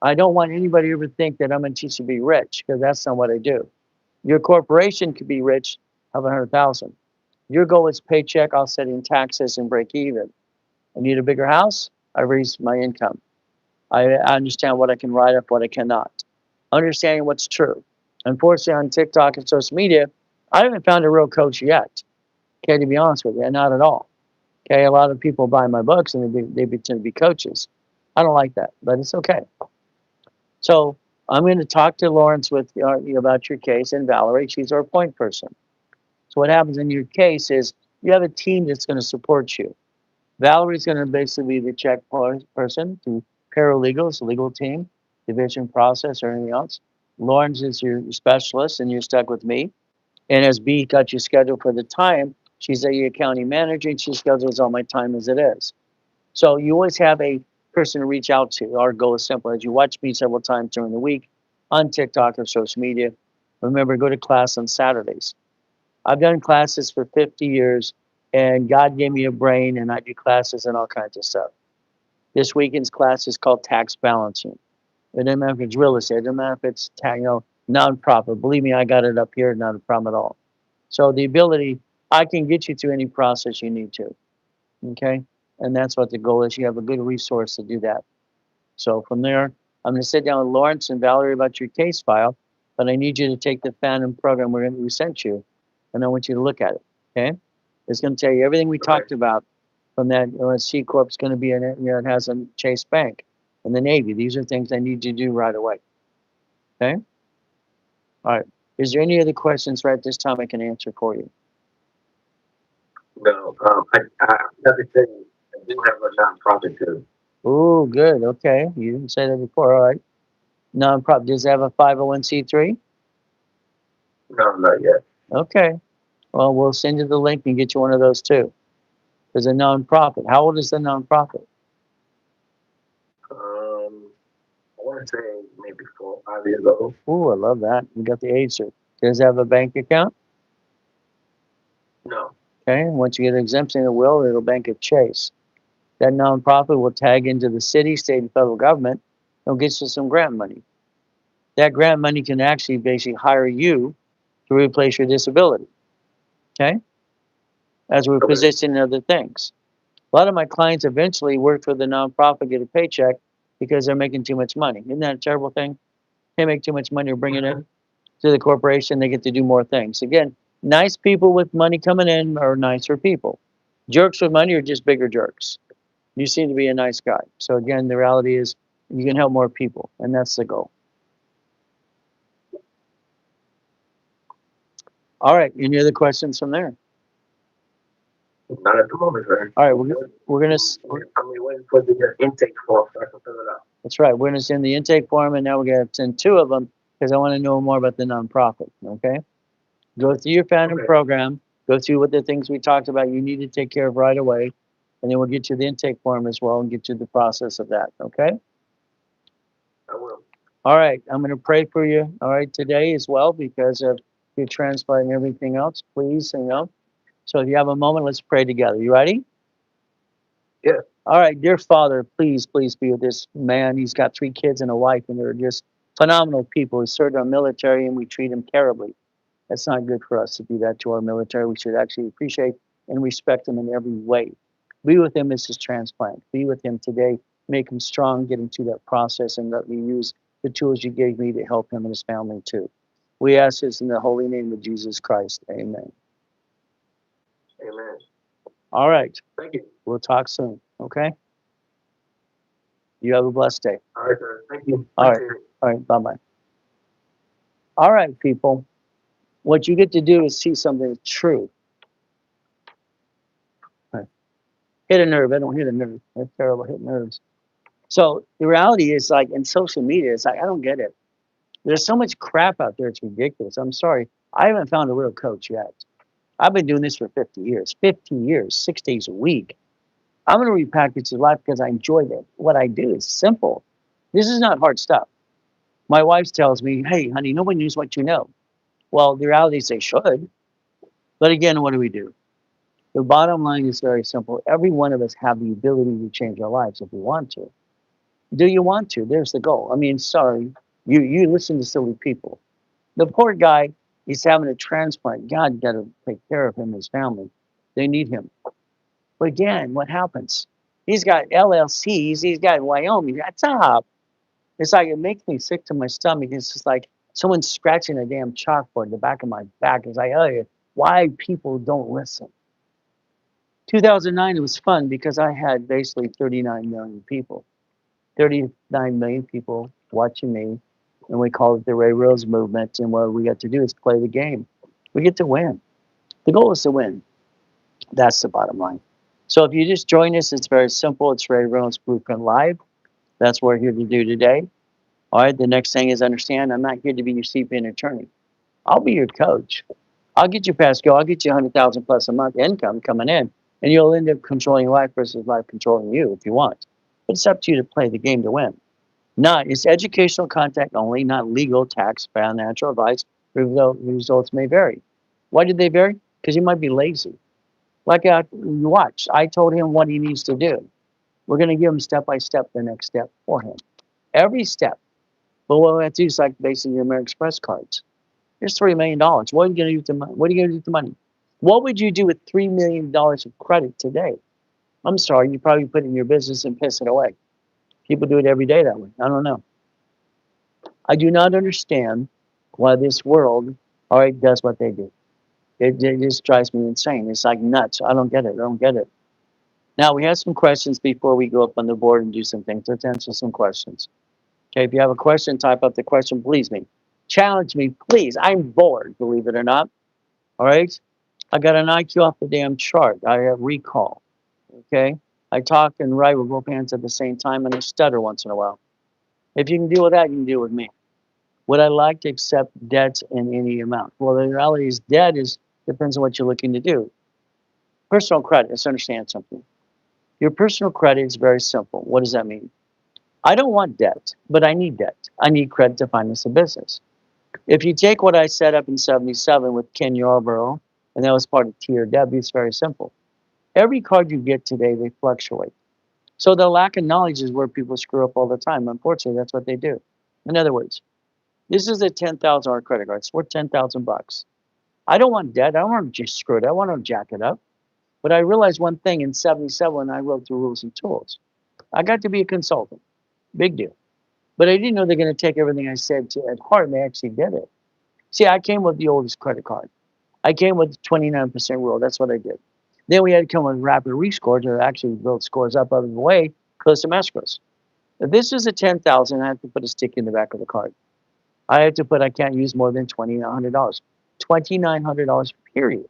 Speaker 1: I don't want anybody to ever think that I'm going to teach you to be rich because that's not what I do. Your corporation could be rich, have 100,000. Your goal is paycheck, offsetting taxes, and break even. I need a bigger house. I raise my income. I understand what I can write up, what I cannot. Understanding what's true. Unfortunately, on TikTok and social media, I haven't found a real coach yet. Okay, to be honest with you, not at all. Okay, a lot of people buy my books and they pretend to be coaches. I don't like that, but it's okay. So I'm going to talk to Lawrence with about your case and Valerie. She's our point person. So what happens in your case is you have a team that's going to support you. Valerie's going to basically be the check person to paralegals, legal team, division process, or anything else. Lawrence is your specialist, and you're stuck with me. And as B got you scheduled for the time, she's a accounting manager, and she schedules all my time as it is. So you always have a person to reach out to. Our goal is simple. As you watch me several times during the week on TikTok or social media, remember, go to class on Saturdays. I've done classes for 50 years, and God gave me a brain, and I do classes and all kinds of stuff. This weekend's class is called tax balancing. It doesn't matter if it's real estate, it doesn't matter if it's nonprofit. Believe me, I got it up here, not a problem at all. So the ability, I can get you to any process you need to. Okay? And that's what the goal is. You have a good resource to do that. So from there, I'm going to sit down with Lawrence and Valerie about your case file, but I need you to take the Phantom program we sent you, and I want you to look at it. Okay? It's going to tell you everything we talked about from that. C Corp is going to be in it. It has a Chase Bank and the Navy. These are things I need you to do right away. Okay? All right. Is there any other questions right this time I can answer for you?
Speaker 2: No, I have to tell you, I do have a nonprofit too.
Speaker 1: Oh, good. Okay. You didn't say that before. All right. Nonprofit. Does it have a 501c3?
Speaker 2: No, not yet.
Speaker 1: Okay. Well, we'll send you the link and get you one of those too. There's a nonprofit. How old is the nonprofit?
Speaker 2: I want to say maybe 4 or 5 years old.
Speaker 1: Ooh, I love that. You got the age, sir. Does it have a bank account?
Speaker 2: No.
Speaker 1: Okay. Once you get an exemption, it will. It'll bank at Chase. That nonprofit will tag into the city, state, and federal government. It'll get you some grant money. That grant money can actually basically hire you to replace your disability. Okay. As we're
Speaker 2: Okay.
Speaker 1: positioning other things. A lot of my clients eventually work for the nonprofit, get a paycheck because they're making too much money. Isn't that a terrible thing? They make too much money to bring it in to the corporation. They get to do more things. Again, nice people with money coming in are nicer people. Jerks with money are just bigger jerks. You seem to be a nice guy. So again, the reality is you can help more people, and that's the goal. All right. Any other questions from there?
Speaker 2: Not at the moment, sir.
Speaker 1: All right. We're gonna.
Speaker 2: I'm waiting for the intake form so I can fill it out.
Speaker 1: That's right. We're gonna send the intake form, and now we're gonna send two of them because I want to know more about the nonprofit. Okay. Go through your founding
Speaker 2: Okay.
Speaker 1: program. Go through what the things we talked about you need to take care of right away, and then we'll get you the intake form as well and get you the process of that. Okay.
Speaker 2: I will.
Speaker 1: All right. I'm going to pray for you. All right, today as well because of your transplant and everything else. Please, So if you have a moment, let's pray together. You ready?
Speaker 2: Yeah.
Speaker 1: All right, dear Father, please be with this man. He's got 3 kids and a wife, and they're just phenomenal people. He served our military, and we treat him terribly. That's not good for us to do that to our military. We should actually appreciate and respect him in every way. Be with him as his transplant. Be with him today. Make him strong, get him to that process, and let me use the tools you gave me to help him and his family too. We ask this in the holy name of Jesus Christ. Amen.
Speaker 2: Amen.
Speaker 1: All right.
Speaker 2: Thank you.
Speaker 1: We'll talk soon. Okay. You have a blessed day.
Speaker 2: All right, sir. Thank you.
Speaker 1: All right.
Speaker 2: Appreciate it.
Speaker 1: All right. Bye bye. All right, people. What you get to do is see something that's true. All right. Hit a nerve. I don't hit a nerve. That's terrible. Hit nerves. So the reality is like in social media, it's like I don't get it. There's so much crap out there, it's ridiculous. I'm sorry. I haven't found a real coach yet. I've been doing this for 50 years. 50 years, 6 days a week. I'm gonna repackage your life because I enjoy it. What I do is simple. This is not hard stuff. My wife tells me, hey, honey, nobody knows what you know. Well, the reality is they should. But again, what do we do? The bottom line is very simple. Every one of us have the ability to change our lives if we want to. Do you want to? There's the goal. I mean, sorry, you listen to silly people. The poor guy is having a transplant. God got to take care of him and his family. They need him. But again, what happens? He's got LLCs. He's got Wyoming. That's up. It's like it makes me sick to my stomach. It's just like someone scratching a damn chalkboard in the back of my back. It's like, oh, why people don't listen. 2009, it was fun because I had basically 39 million people. 39 million people watching me, and we call it the Reynolds movement. And what we got to do is play the game. We get to win. The goal is to win. That's the bottom line. So if you just join us, it's very simple. It's Reynolds Blueprint Live. That's what we're here to do today. All right. The next thing is understand I'm not here to be your CPA attorney. I'll be your coach. I'll get you past go. I'll get you 100,000 plus a month income coming in, and you'll end up controlling life versus life controlling you if you want. But it's up to you to play the game to win. Not, it's educational content only, not legal, tax, financial advice. Results may vary. Why did they vary? Because you might be lazy. Like you watch, I told him what he needs to do. We're going to give him step by step the next step for him. Every step. But what we have to do is like basically your American Express cards. Here's $3 million. What are you going to do with the money? What are you going to do with the money? What would you do with $3 million of credit today? I'm sorry, you probably put it in your business and piss it away. People do it every day that way. I don't know. I do not understand why this world, all right, does what they do. It just drives me insane. It's like nuts. I don't get it. I don't get it. Now, we have some questions before we go up on the board and do some things. Let's answer some questions. Okay, if you have a question, type up the question, please me. Challenge me, please. I'm bored, believe it or not. All right? I got an IQ off the damn chart. I have recall. Okay? I talk and write with both hands at the same time and I stutter once in a while. If you can deal with that, you can deal with me. Would I like to accept debts in any amount? Well, the reality is debt is depends on what you're looking to do. Personal credit, let's understand something. Your personal credit is very simple. What does that mean? I don't want debt, but I need debt. I need credit to finance a business. If you take what I set up in 77 with Ken Yarborough, and that was part of Tier W, it's very simple. Every card you get today, they fluctuate. So the lack of knowledge is where people screw up all the time. Unfortunately, that's what they do. In other words, this is a $10,000 credit card. It's worth 10,000 bucks. I don't want debt. I don't want to just screw it. I want to jack it up. But I realized one thing in 77 when I wrote the rules and tools. I got to be a consultant. Big deal. But I didn't know they're going to take everything I said at heart, and they actually did it. See, I came with the oldest credit card. I came with the 29% rule. That's what I did. Then we had to come with rapid rescore to actually build scores up out of the way, close to escrows. If this is a 10,000, I have to put a stick in the back of the card. I have to put I can't use more than $2,900. $2,900 period.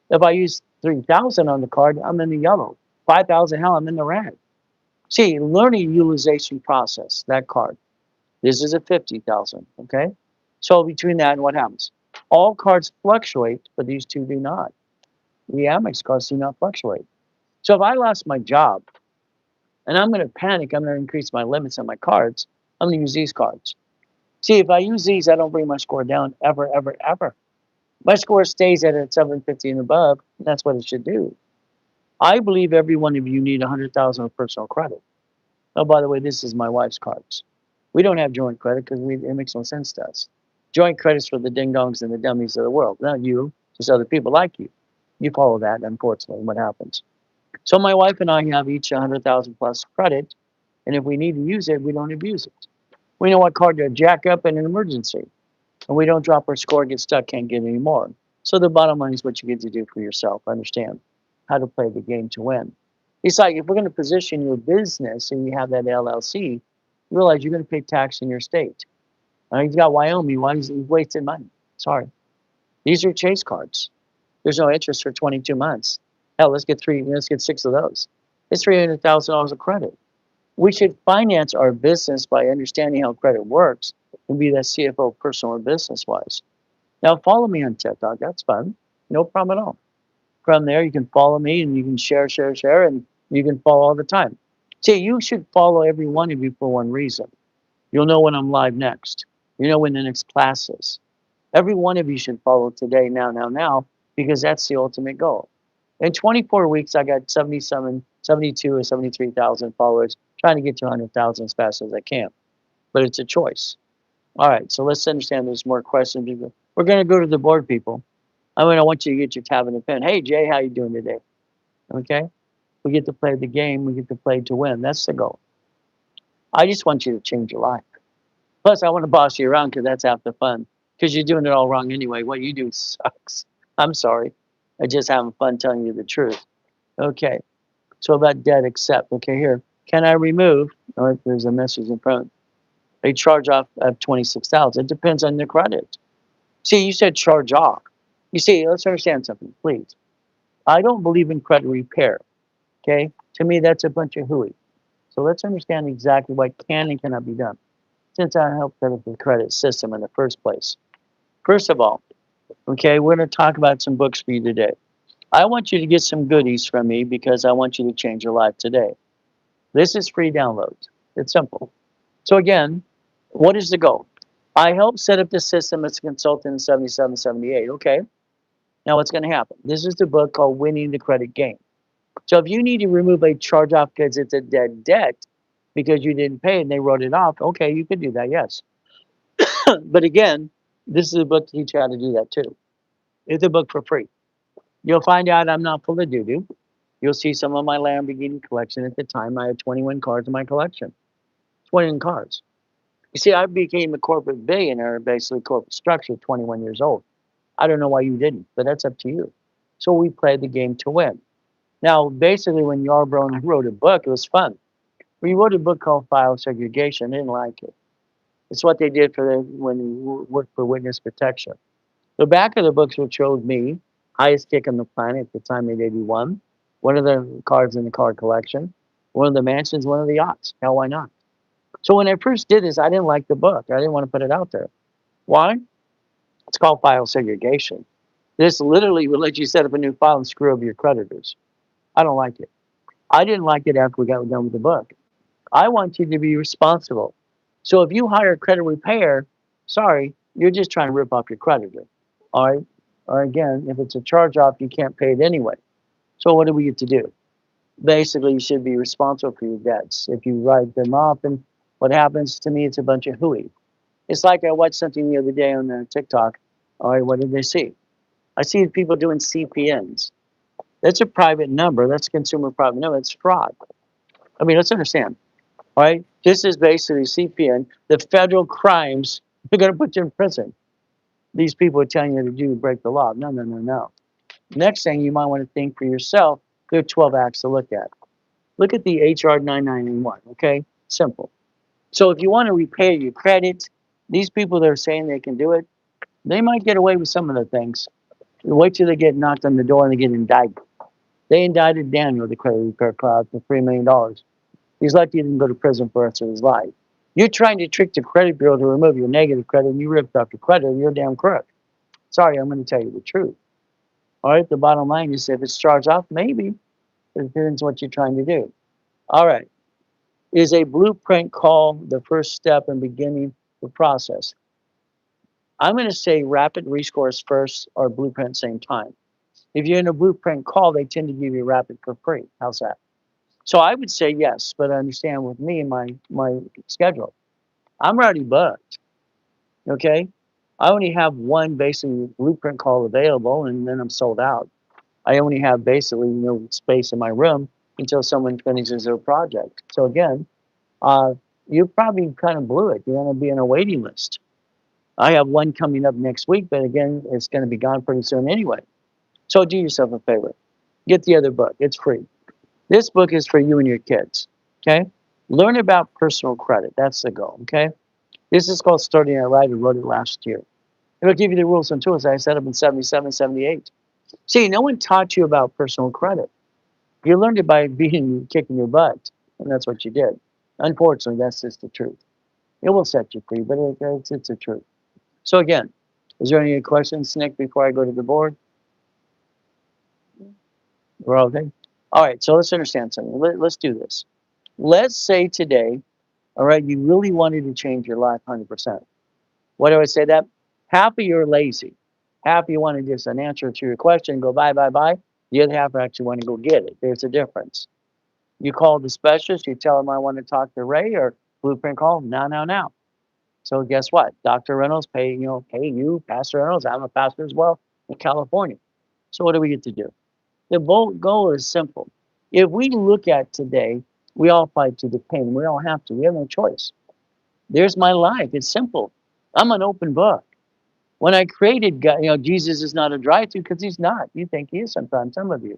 Speaker 1: If I use 3,000 on the card, I'm in the yellow. 5,000, hell, I'm in the red. See, learning utilization process, that card. This is a 50,000, okay? So between that and what happens? All cards fluctuate, but these two do not. The Amex cards do not fluctuate. So if I lost my job and I'm going to panic, I'm going to increase my limits on my cards, I'm going to use these cards. See, if I use these, I don't bring my score down ever, ever, ever. My score stays at 750 and above. And that's what it should do. I believe every one of you need 100,000 of personal credit. Oh, by the way, this is my wife's cards. We don't have joint credit because it makes no sense to us. Joint credit's for the ding dongs and the dummies of the world, not you, just other people like you. You follow that, unfortunately, what happens. So my wife and I have each 100,000 plus credit, and if we need to use it, we don't abuse it. We know what card to jack up in an emergency, and we don't drop our score, get stuck, can't get any more. So the bottom line is what you get to do for yourself. Understand how to play the game to win. It's like if we're going to position your business and you have that LLC, realize you're going to pay tax in your state. He's got Wyoming. Why is he wasting money? Sorry. These are chase cards. There's no interest for 22 months. Hell, let's get six of those. It's $300,000 of credit. We should finance our business by understanding how credit works and be that CFO personal or business wise. Now follow me on TikTok. That's fun. No problem at all. From there, you can follow me and you can share, and you can follow all the time. See, you should follow every one of you for one reason. You'll know when I'm live next. You know when the next class is. Every one of you should follow today, now, because that's the ultimate goal. In 24 weeks, I got 77, 72 or 73,000 followers, trying to get to 100,000 as fast as I can. But it's a choice. All right, so let's understand there's more questions. We're going to go to the board, people. I want you to get your tab and a pen. Hey, Jay, how you doing today? Okay? We get to play the game. We get to play to win. That's the goal. I just want you to change your life. Plus, I want to boss you around because that's half the fun. Because you're doing it all wrong anyway. What you do sucks. I'm sorry. I just having fun telling you the truth. Okay. So about debt accept. Okay, here. Can I remove? Oh, there's a message in front. A charge off of 26,000. It depends on the credit. See, you said charge off. You see, let's understand something, please. I don't believe in credit repair. Okay? To me, that's a bunch of hooey. So let's understand exactly what can and cannot be done since I helped set up the credit system in the first place. First of all, okay, we're going to talk about some books for you today. I want you to get some goodies from me because I want you to change your life today. This is free download. It's simple. So again, what is the goal? I helped set up the system as a consultant in 77, 78. Okay. Now what's going to happen? This is the book called Winning the Credit Game. So if you need to remove a charge off because it's a dead debt because you didn't pay and they wrote it off, okay, you could do that, yes. But again, this is a book to teach you how to do that too. It's a book for free. You'll find out I'm not full of doo-doo. You'll see some of my Lamborghini collection. At the time, I had 21 cars in my collection. 21 cars. You see, I became a corporate billionaire, basically corporate structure, at 21 years old. I don't know why you didn't, but that's up to you. So we played the game to win. Now, basically, when Yarbrough wrote a book, it was fun. We wrote a book called File Segregation. I didn't like it. It's what they did when we worked for witness protection. The back of the books which showed me, highest kick on the planet at the time at 81, one of the cars in the car collection, one of the mansions, one of the yachts. Hell, why not? So when I first did this, I didn't like the book. I didn't want to put it out there. Why? It's called file segregation. This literally will let you set up a new file and screw over your creditors. I don't like it. I didn't like it after we got done with the book. I want you to be responsible. So if you hire a credit repair, sorry, you're just trying to rip off your creditor. All right. Or again, if it's a charge off, you can't pay it anyway. So what do we get to do? Basically, you should be responsible for your debts. If you write them off, and what happens to me, it's a bunch of hooey. It's like I watched something the other day on TikTok. All right, what did they see? I see people doing CPNs. That's a private number. That's a consumer private number. It's fraud. I mean, let's understand. All right, this is basically CPN. The federal crimes, they're going to put you in prison. These people are telling you to do break the law. No, no, no, no. Next thing you might want to think for yourself, there are 12 acts to look at. Look at the HR 9991, okay? Simple. So if you want to repay your credit, these people that are saying they can do it, they might get away with some of the things. Wait till they get knocked on the door and they get indicted. They indicted Daniel, the credit repair cloud, for $3 million. He's lucky he didn't go to prison for the rest of his life. You're trying to trick the credit bureau to remove your negative credit, and you ripped off your credit, you're a damn crook. Sorry, I'm going to tell you the truth. All right, the bottom line is if it's charged off, maybe. It depends what you're trying to do. All right. Is a blueprint call the first step in beginning the process? I'm going to say rapid rescourse first or blueprint same time. If you're in a blueprint call, they tend to give you rapid for free. How's that? So I would say yes, but I understand with me and my schedule, I'm already booked. Okay, I only have one basically blueprint call available, and then I'm sold out. I only have basically no space in my room until someone finishes their project. So again, uh, you probably kind of blew it. You're going to be on a waiting list. I have one coming up next week, but again, it's going to be gone pretty soon anyway. So do yourself a favor. Get the other book. It's free. This book is for you and your kids. Okay? Learn about personal credit. That's the goal. Okay? This is called Starting Out Right. I wrote it last year. It'll give you the rules and tools I set up in 77, 78. See, no one taught you about personal credit. You learned it by being kicking your butt, and that's what you did. Unfortunately, that's just the truth. It will set you free, but it's the truth. So again, is there any questions, Nick, before I go to the board? We're all okay? All right, so let's understand something. Let's do this. Let's say today, all right, you really wanted to change your life 100%. What do I say that? Half of you are lazy. Half of you want to just an answer to your question, go bye, bye, bye. The other half actually want to go get it. There's a difference. You call the specialist, you tell them I want to talk to Ray or Blueprint Call, now, now, now. So guess what? Dr. Reynolds pay you, Pastor Reynolds. I'm a pastor as well in California. So what do we get to do? The goal is simple. If we look at today, we all fight to the pain. We all have to. We have no choice. There's my life. It's simple. I'm an open book. When I created God, Jesus is not a drive-through because he's not. You think he is sometimes, some of you.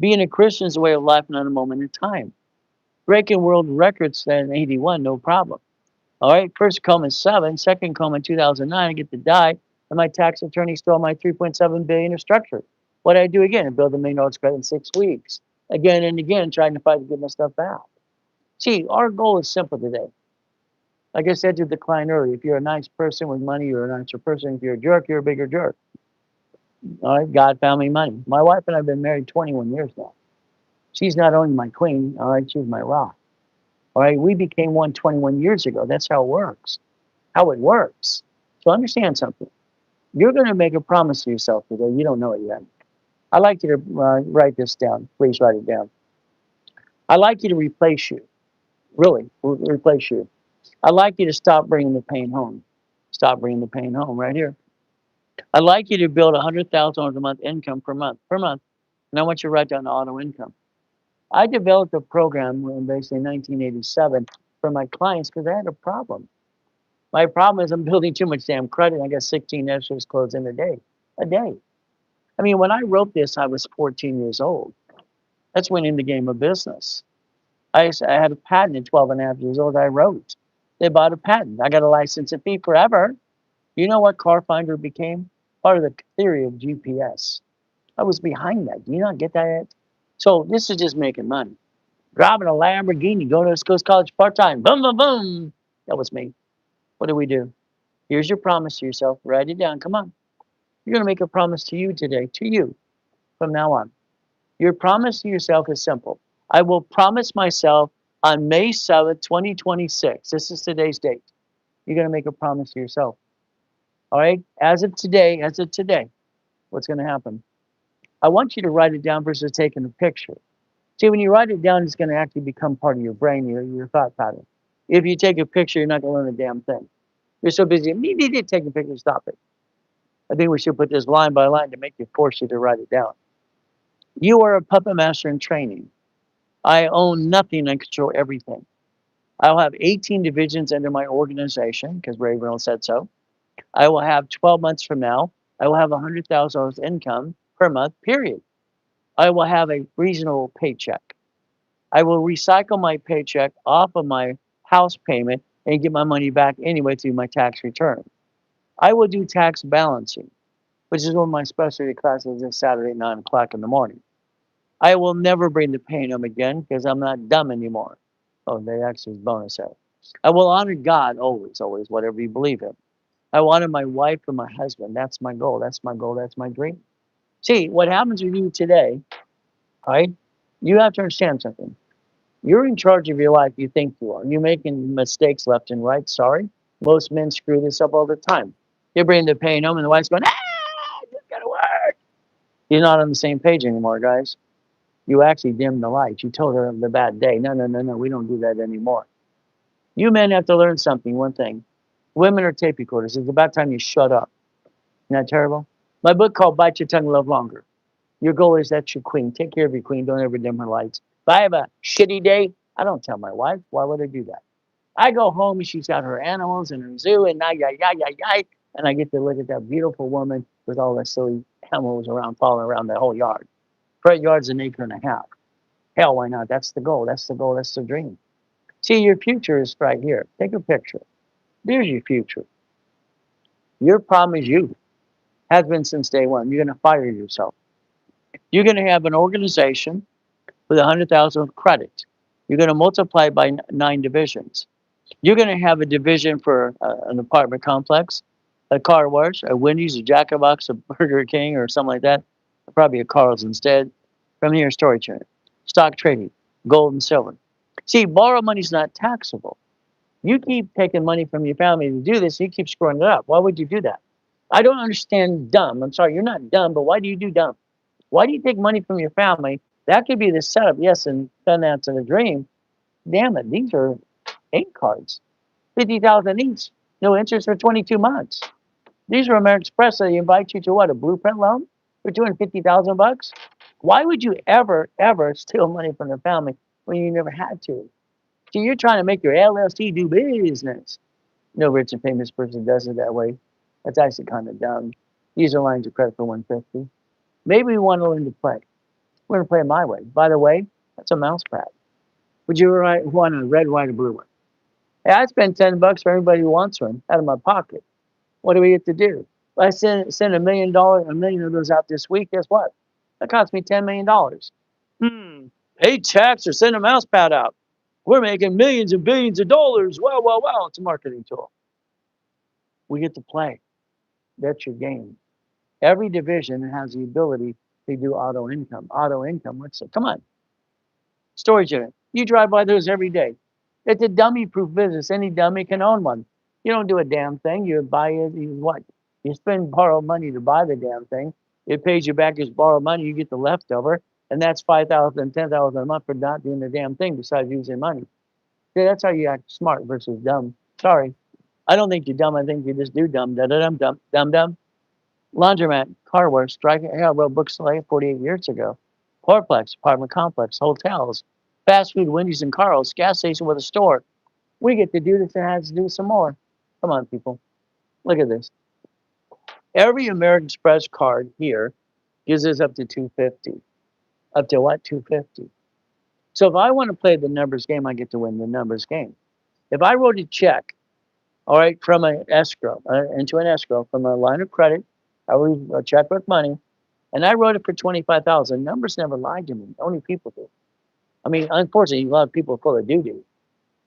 Speaker 1: Being a Christian is a way of life, not a moment in time. Breaking world records in 81, no problem. All right, first coma 7, second coma in 2009, I get to die, and my tax attorney stole my 3.7 billion of structure. What did I do again? I built $1 million credit in 6 weeks. Again and again, trying to fight to get my stuff back. See, our goal is simple today. Like I said to the client earlier, if you're a nice person with money, you're a nicer person. If you're a jerk, you're a bigger jerk. All right, God, family, money. My wife and I have been married 21 years now. She's not only my queen, all right, she's my rock. All right, we became one 21 years ago. That's how it works. How it works. So understand something. You're going to make a promise to yourself today. You don't know it yet. I'd like you to write this down. Please write it down. I'd like you to replace you. Really, replace you. I'd like you to stop bringing the pain home. Stop bringing the pain home right here. I'd like you to build $100,000 a month income per month. And I want you to write down auto income. I developed a program in basically 1987 for my clients because I had a problem. My problem is I'm building too much damn credit. I got 16 extras closed in a day. A day. I mean, when I wrote this, I was 14 years old. That's when in the game of business. I had a patent at 12 and a half years old. I wrote. They bought a patent. I got a license at fee forever. You know what Car Finder became? Part of the theory of GPS. I was behind that. Do you not get that yet? So this is just making money. Driving a Lamborghini, going to East Coast College part-time. Boom, boom, boom. That was me. What do we do? Here's your promise to yourself. Write it down. Come on. You're going to make a promise to you today, to you, from now on. Your promise to yourself is simple. I will promise myself on May 7th, 2026. This is today's date. You're going to make a promise to yourself. All right? As of today, what's going to happen? I want you to write it down versus taking a picture. See, when you write it down, it's going to actually become part of your brain, your thought pattern. If you take a picture, you're not going to learn a damn thing. You're so busy. Me, take a picture. Stop it. I think we should put this line by line to make you force you to write it down. You are a puppet master in training. I own nothing and control everything. I'll have 18 divisions under my organization because Ray Reynolds said so. I will have 12 months from now, I will have $100,000 income per month, period. I will have a reasonable paycheck. I will recycle my paycheck off of my house payment and get my money back anyway through my tax return. I will do tax balancing, which is one of my specialty classes this Saturday at 9 o'clock in the morning. I will never bring the pain home again because I'm not dumb anymore. Oh, they actually is bonus there. I will honor God always, always, whatever you believe in. I will honor my wife and my husband. That's my goal. That's my goal. That's my dream. See, what happens with you today, right? You have to understand something. You're in charge of your life, you think you are. You're making mistakes left and right. Sorry. Most men screw this up all the time. They bring the pain home and the wife's going, it's gotta work. You're not on the same page anymore, guys. You actually dimmed the lights. You told her the bad day. No, no, no, no. We don't do that anymore. You men have to learn something, one thing. Women are tape recorders. It's about time you shut up. Isn't that terrible? My book called Bite Your Tongue, Love Longer. Your goal is that's your queen. Take care of your queen. Don't ever dim her lights. If I have a shitty day, I don't tell my wife. Why would I do that? I go home and she's got her animals in her zoo and and I get to look at that beautiful woman with all the silly animals around, falling around the whole yard. Front yard's an acre and a half. Hell, why not? That's the goal. That's the goal. That's the dream. See, your future is right here. Take a picture. There's your future. Your problem is you. Has been since day one. You're going to fire yourself. You're going to have an organization with 100,000 of credit. You're going to multiply by 9 divisions. You're going to have a division for an apartment complex, a car wash, a Wendy's, a Jack in the Box, a Burger King, or something like that. Probably a Carl's instead. From here, storage unit, stock trading, gold and silver. See, borrowed money is not taxable. You keep taking money from your family to do this, you keep screwing it up. Why would you do that? I don't understand dumb. I'm sorry, you're not dumb, but why do you do dumb? Why do you take money from your family? That could be the setup, yes, and finance and a dream. Damn it, these are 8 cards, 50,000 each, no interest for 22 months. These are American Express. They invite you to what, a blueprint loan for $250,000? Why would you ever steal money from the family when you never had to? See, you're trying to make your LLC do business. No rich and famous person does it that way. That's actually kind of dumb. These are lines of credit for 150. Maybe we want to learn to play. We're going to play it my way. By the way, that's a mouse pad. Would you want a red, white, or blue one? Hey, I spend $10 for everybody who wants one out of my pocket. What do we get to do? If I send $1 million, a million of those out this week, guess what? That cost me $10 million. Pay tax or send a mouse pad out. We're making millions and billions of dollars. Wow, wow, wow. It's a marketing tool. We get to play. That's your game. Every division has the ability to do auto income. Auto income, what's it? Come on. Storage unit. You drive by those every day. It's a dummy-proof business. Any dummy can own one. You don't do a damn thing. You buy it. You what? You spend borrowed money to buy the damn thing. It pays you back as borrowed money. You get the leftover, and that's $5,000, $10,000 a month for not doing the damn thing besides using money. See, that's how you act smart versus dumb. Sorry, I don't think you're dumb. I think you just do dumb. Da da dum dum dum dum. Laundromat, car wash, striking. I wrote books like 48 years ago. Fourplex, apartment complex, hotels, fast food, Wendy's and Carl's, gas station with a store. We get to do this and has to do some more. Come on, people. Look at this. Every American Express card here gives us up to 250. Up to what? 250. So if I want to play the numbers game, I get to win the numbers game. If I wrote a check, all right, from an escrow, into an escrow, from a line of credit, I would a check with money, and I wrote it for 25,000. Numbers never lied to me. Only people do. I mean, unfortunately, a lot of people are full of doo-doo.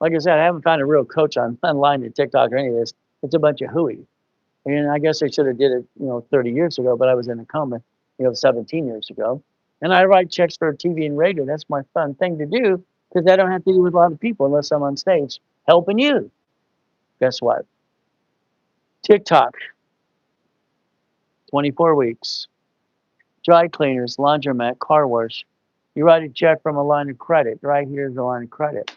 Speaker 1: Like I said, I haven't found a real coach online or TikTok or any of this. It's a bunch of hooey. And I guess I should have did it, 30 years ago, but I was in a coma, 17 years ago. And I write checks for TV and radio. That's my fun thing to do because I don't have to deal with a lot of people unless I'm on stage helping you. Guess what? TikTok, 24 weeks. Dry cleaners, laundromat, car wash. You write a check from a line of credit. Right here's the line of credit.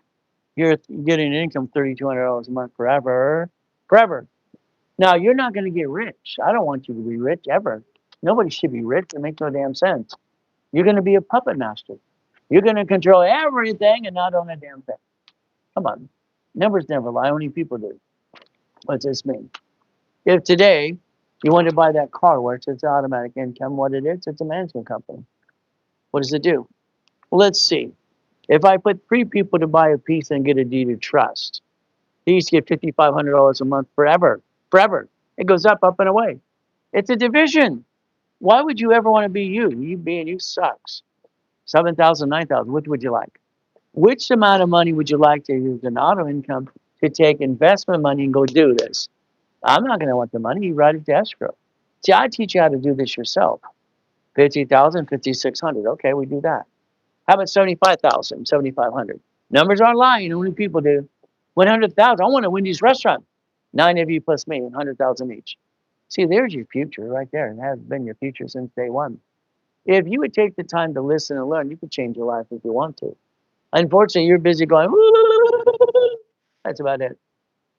Speaker 1: You're getting an income $3,200 a month forever. Forever. Now, you're not going to get rich. I don't want you to be rich ever. Nobody should be rich. It makes no damn sense. You're going to be a puppet master. You're going to control everything and not own a damn thing. Come on. Numbers never lie. Only people do. What's this mean? If today you want to buy that car where it's automatic income, what it is, it's a management company. What does it do? Let's see. If I put 3 people to buy a piece and get a deed of trust, these get $5,500 a month forever. Forever. It goes up, and away. It's a division. Why would you ever want to be you? You being you sucks. 7,000, 9,000. Which would you like? Which amount of money would you like to use an auto income to take investment money and go do this? I'm not going to want the money. You write it to escrow. See, I teach you how to do this yourself. 50,000, 5,600. Okay, we do that. How about 75,000, 7,500? Numbers aren't lying. Only people do. 100,000. I want a Wendy's restaurant. 9 of you plus me, 100,000 each. See, there's your future right there. It has been your future since day one. If you would take the time to listen and learn, you could change your life if you want to. Unfortunately, you're busy going, that's about it.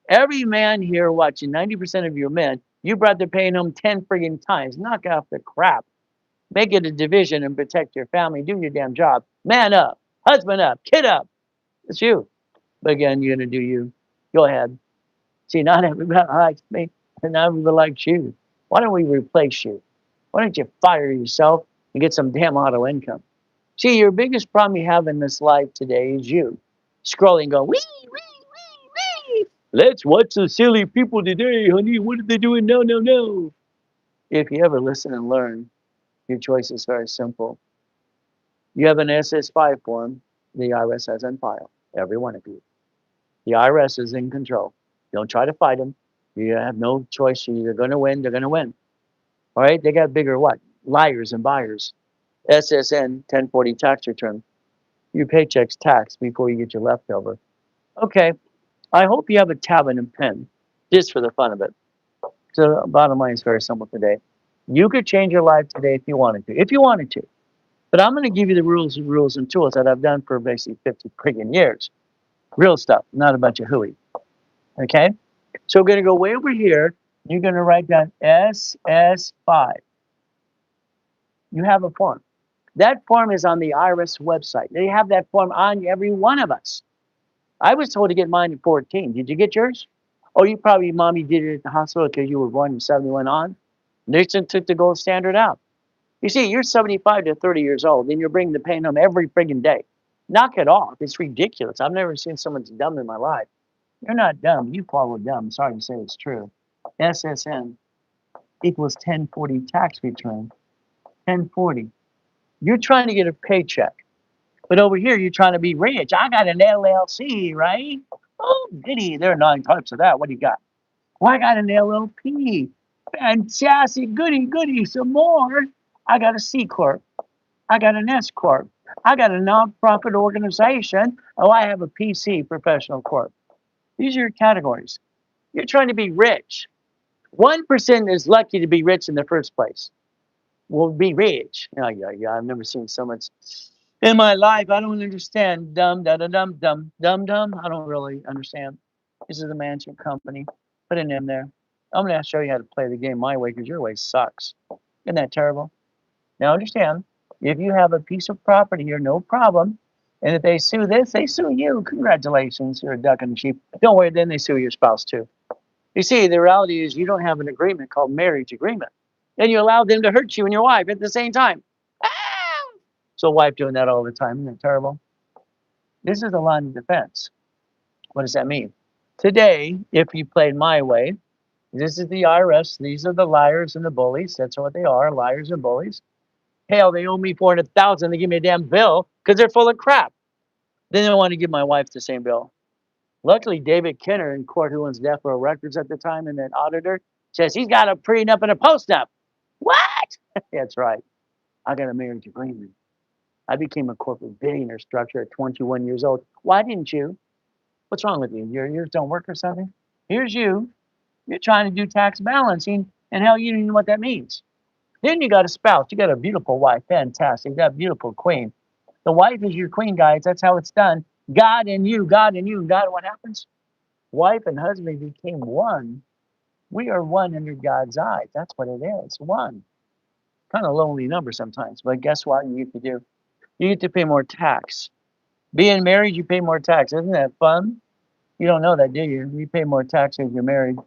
Speaker 1: Every man here watching, 90% of your men, you brought the paying home 10 friggin' times. Knock off the crap. Make it a division and protect your family. Do your damn job. Man up. Husband up. Kid up. It's you. But again, you're going to do you. Go ahead. See, not everybody likes me, and not everybody likes you. Why don't we replace you? Why don't you fire yourself and get some damn auto income? See, your biggest problem you have in this life today is you. Scrolling, going, wee, wee, wee, wee. Let's watch the silly people today, honey. What are they doing? No, no, no. If you ever listen and learn, your choice is very simple. You have an SS5 form the IRS has on file, every one of you. The IRS is in control. Don't try to fight them. You have no choice. You're either going to win, they're going to win. All right? They got bigger what? Liars and buyers. SSN 1040 tax return. Your paycheck's taxed before you get your leftover. Okay. I hope you have a tab and a pen, just for the fun of it. So the bottom line is very simple today. You could change your life today if you wanted to. If you wanted to. But I'm going to give you the rules and tools that I've done for basically 50 friggin' years. Real stuff, not a bunch of hooey. Okay? So we're going to go way over here. You're going to write down SS5. You have a form. That form is on the IRS website. They have that form on every one of us. I was told to get mine at 14. Did you get yours? Oh, you probably, mommy did it at the hospital because you were born in 71 on. Nixon took the gold standard out. You see, you're 75 to 30 years old, and you're bringing the pain home every friggin' day. Knock it off. It's ridiculous. I've never seen someone as dumb in my life. You're not dumb. You follow dumb. Sorry to say it's true. SSN equals 1040 tax return. 1040. You're trying to get a paycheck. But over here, you're trying to be rich. I got an LLC, right? Oh, goody. There are 9 types of that. What do you got? Well, I got an LLP. Fantastic. Goody, goody. Some more. I got a C Corp. I got an S Corp. I got a nonprofit organization. Oh, I have a PC, Professional Corp. These are your categories. You're trying to be rich. 1% is lucky to be rich in the first place. Will be rich. Yeah. I've never seen so much in my life. I don't understand. Dumb, da da dum, dumb, dumb, dumb. I don't really understand. This is a management company. Put an M there. I'm going to show you how to play the game my way because your way sucks. Isn't that terrible? Now understand, if you have a piece of property here, no problem. And if they sue this, they sue you. Congratulations, you're a duck and a sheep. Don't worry, then they sue your spouse too. You see, the reality is you don't have an agreement called marriage agreement. And you allow them to hurt you and your wife at the same time. Ah! So wife doing that all the time, isn't that terrible? This is a line of defense. What does that mean? Today, if you played my way, this is the IRS. These are the liars and the bullies. That's what they are, liars and bullies. Hell, they owe me 400,000. They give me a damn bill because they're full of crap. Then I want to give my wife the same bill. Luckily, David Kenner in court, who owns Death Row Records at the time, and then auditor, says he's got a prenup and a postnup. What? That's right. I got a marriage agreement. I became a corporate billionaire structure at 21 years old. Why didn't you? What's wrong with you? Your ears don't work or something? Here's you. You're trying to do tax balancing, and hell, you don't even know what that means. Then you got a spouse. You got a beautiful wife. Fantastic. You got a beautiful queen. The wife is your queen, guys. That's how it's done. God and you, God and you, God. What happens? Wife and husband became one. We are one under God's eyes. That's what it is. One. Kind of lonely number sometimes, but guess what you get to do? You get to pay more tax. Being married, you pay more tax. Isn't that fun? You don't know that, do you? You pay more tax if you're married.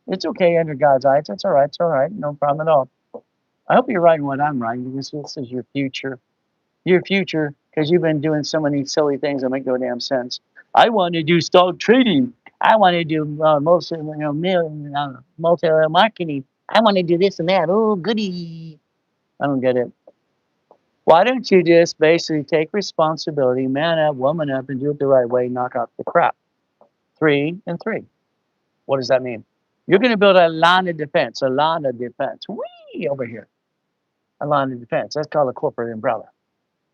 Speaker 1: It's okay under God's eyes. It's all right. It's all right. No problem at all. I hope you're writing what I'm writing because this is your future. Your future, because you've been doing so many silly things that make no damn sense. I want to do stock trading. I want to do multi marketing. I want to do this and that. Oh, goody. I don't get it. Why don't you just basically take responsibility, man up, woman up, and do it the right way, knock off the crap? 3 and 3. What does that mean? You're going to build a line of defense, a line of defense. Whee, over here. A line of defense. That's called a corporate umbrella.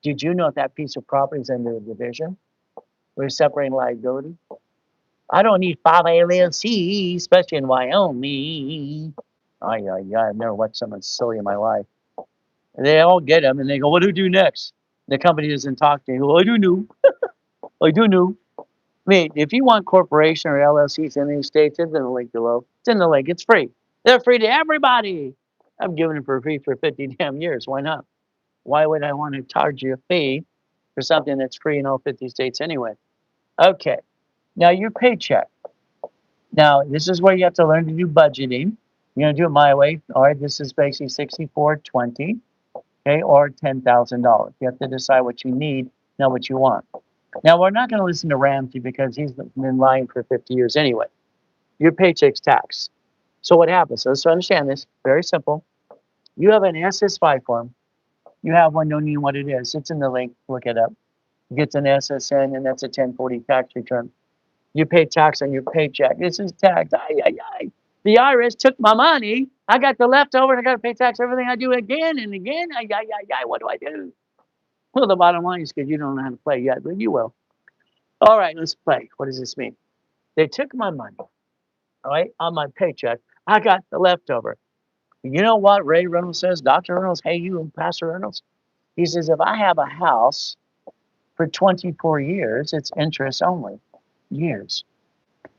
Speaker 1: Did you know that piece of property is under a division? We're separating liability. I don't need 5 LLCs, especially in Wyoming. I've never watched someone silly in my life. They all get them and they go, what do we do next? The company doesn't talk to you. Well, I do know. I do know. I mean, if you want corporation or LLCs in any states, it's in the link below. It's in the link. It's free. They're free to everybody. I've given it for free for 50 damn years. Why not? Why would I want to charge you a fee for something that's free in all 50 states anyway? Okay. Now, your paycheck. Now, this is where you have to learn to do budgeting. You're going to do it my way. All right, this is basically 6420, okay, or $10,000. You have to decide what you need, not what you want. Now, we're not going to listen to Ramsey because he's been lying for 50 years anyway. Your paycheck's taxed. So what happens? So let's understand this. Very simple. You have an SS5 form. You have one, don't know what it is. It's in the link. Look it up. It gets an SSN, and that's a 1040 tax return. You pay tax on your paycheck. This is tax. Ay, ay, ay. The IRS took my money. I got the leftover, and I got to pay tax everything I do again and again. Ay, ay, ay, ay. What do I do? Well, the bottom line is because you don't know how to play yet, but you will. All right, let's play. What does this mean? They took my money, all right, on my paycheck. I got the leftover. You know what Ray Reynolds says? Dr. Reynolds, hey, you and Pastor Reynolds? He says, if I have a house for 24 years, it's interest only. Years.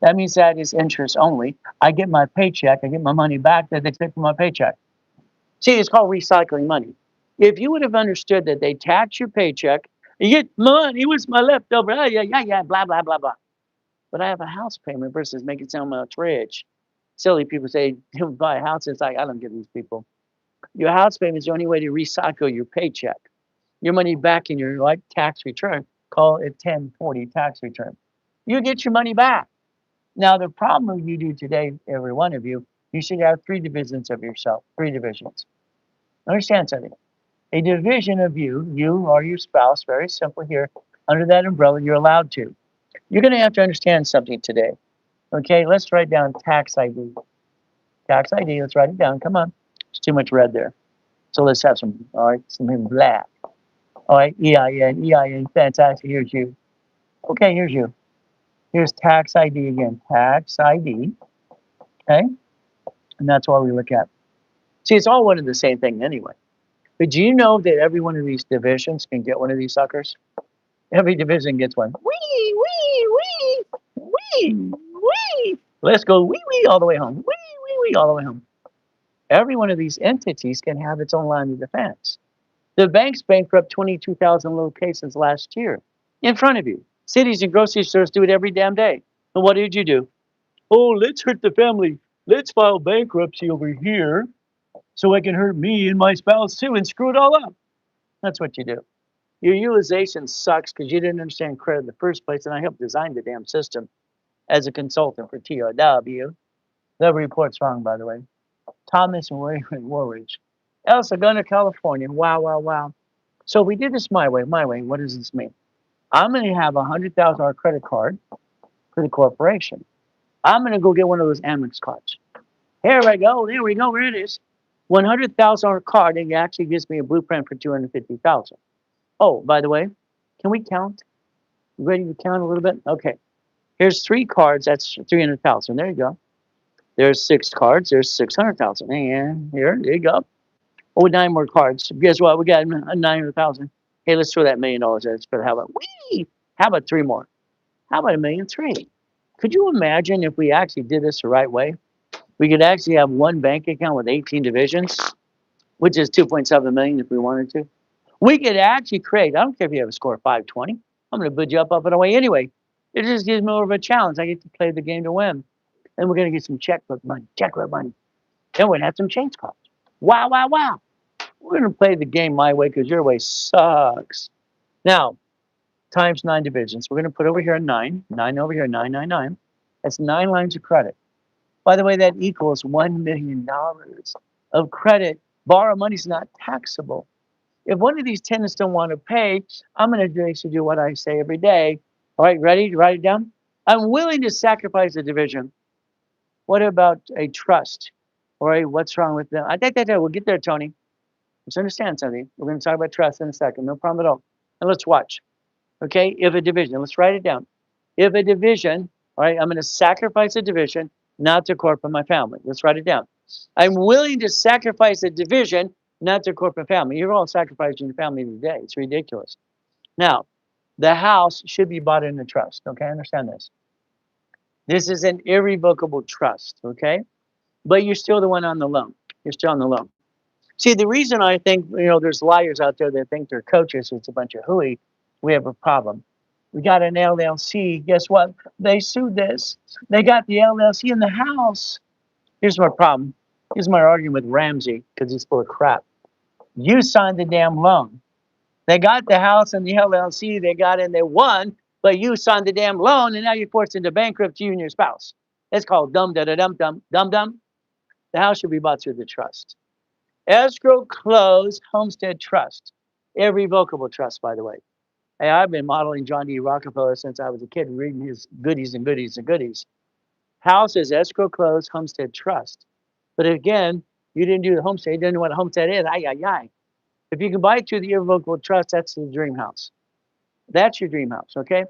Speaker 1: That means that is interest only. I get my paycheck, I get my money back that they took from my paycheck. See, it's called recycling money. If you would have understood that they tax your paycheck, you get money, what's my leftover? Oh, yeah, yeah, yeah, blah, blah, blah, blah. But I have a house payment versus make it sound much rich. Silly people say, buy a house. It's like, I don't get these people. Your house payment is the only way to recycle your paycheck. Your money back in your like tax return, call it 1040 tax return. You get your money back. Now, the problem you do today, every one of you, you should have 3 divisions of yourself, 3 divisions. Understand something. A division of you or your spouse, very simple here, under that umbrella, you're allowed to. You're going to have to understand something today. Okay, let's write down tax ID. Tax ID, let's write it down. Come on. There's too much red there. So let's have some, all right, some in black. All right, EIN, fantastic. Here's you. Okay, here's you. Here's tax ID again. Tax ID. Okay, and that's what we look at. See, it's all one and the same thing anyway. But do you know that every one of these divisions can get one of these suckers? Every division gets one. Wee, wee, wee, wee, wee. Let's go wee, wee, all the way home. Wee, wee, wee, all the way home. Every one of these entities can have its own line of defense. The banks bankrupt 22,000 locations last year in front of you. Cities and grocery stores do it every damn day. And what did you do? Oh, let's hurt the family. Let's file bankruptcy over here so it can hurt me and my spouse too and screw it all up. That's what you do. Your utilization sucks because you didn't understand credit in the first place, and I helped design the damn system as a consultant for TRW. That report's wrong, by the way. Thomas and Warridge. El Segundo, California. Wow, wow, wow. So we did this my way. My way. What does this mean? I'm going to have a $100,000 credit card. for the corporation. I'm going to go get one of those Amex cards. Here we go. There we go. Here it is. $100,000 card. And it actually gives me a blueprint for 250,000. Oh, by the way, can we count? You ready to count a little bit? Okay. Here's 3 cards. That's 300,000. There you go. There's 6 cards. There's 600,000. And here, there you go. Oh, 9 more cards. Guess what? We got 900,000. Hey, let's throw that $1,000,000 at it. But how about wee? How about 3 more? How about 1,000,003? Could you imagine if we actually did this the right way? We could actually have one bank account with 18 divisions, which is 2.7 million if we wanted to. We could actually create, I don't care if you have a score of 520. I'm going to bid you up and away anyway. It just gives me more of a challenge. I get to play the game to win. And we're going to get some checkbook money. Then we're going to have some change cards. Wow, wow, wow. We're going to play the game my way because your way sucks. Now, times 9 divisions. We're going to put over here a 9. 9 over here, 9, 9, 9. That's 9 lines of credit. By the way, that equals $1 million of credit. Borrow money is not taxable. If one of these tenants don't want to pay, I'm going to basically do what I say every day. All right, ready to write it down? I'm willing to sacrifice a division. What about a trust? All right, what's wrong with them? We'll get there, Tony. Let's understand something. We're going to talk about trust in a second. No problem at all. And let's watch. Okay, if a division, let's write it down. If a division, all right, I'm going to sacrifice a division, not to corporate my family. Let's write it down. I'm willing to sacrifice a division, not to corporate family. You're all sacrificing your family today. It's ridiculous. Now, the house should be bought in a trust. Okay, understand this. This is an irrevocable trust. Okay, but you're still the one on the loan. You're still on the loan. See, the reason I think there's liars out there that think they're coaches, it's a bunch of hooey. We have a problem. We got an LLC. Guess what? They sued this. They got the LLC in the house. Here's my problem. Here's my argument with Ramsey because he's full of crap. You signed the damn loan. They got the house and the LLC. They got in. They won, but you signed the damn loan, and now you're forced into bankruptcy, you and your spouse. It's called dumb da da dum dum dum dum. The house should be bought through the trust. Escrow close homestead trust. Irrevocable trust, by the way. Hey, I've been modeling John D. Rockefeller since I was a kid, reading his goodies and goodies and goodies. House is escrow close homestead trust. But again, you didn't do the homestead. You didn't know what a homestead is. Ay, ay, ay. If you can buy it through the irrevocable trust, that's the dream house. That's your dream house, okay?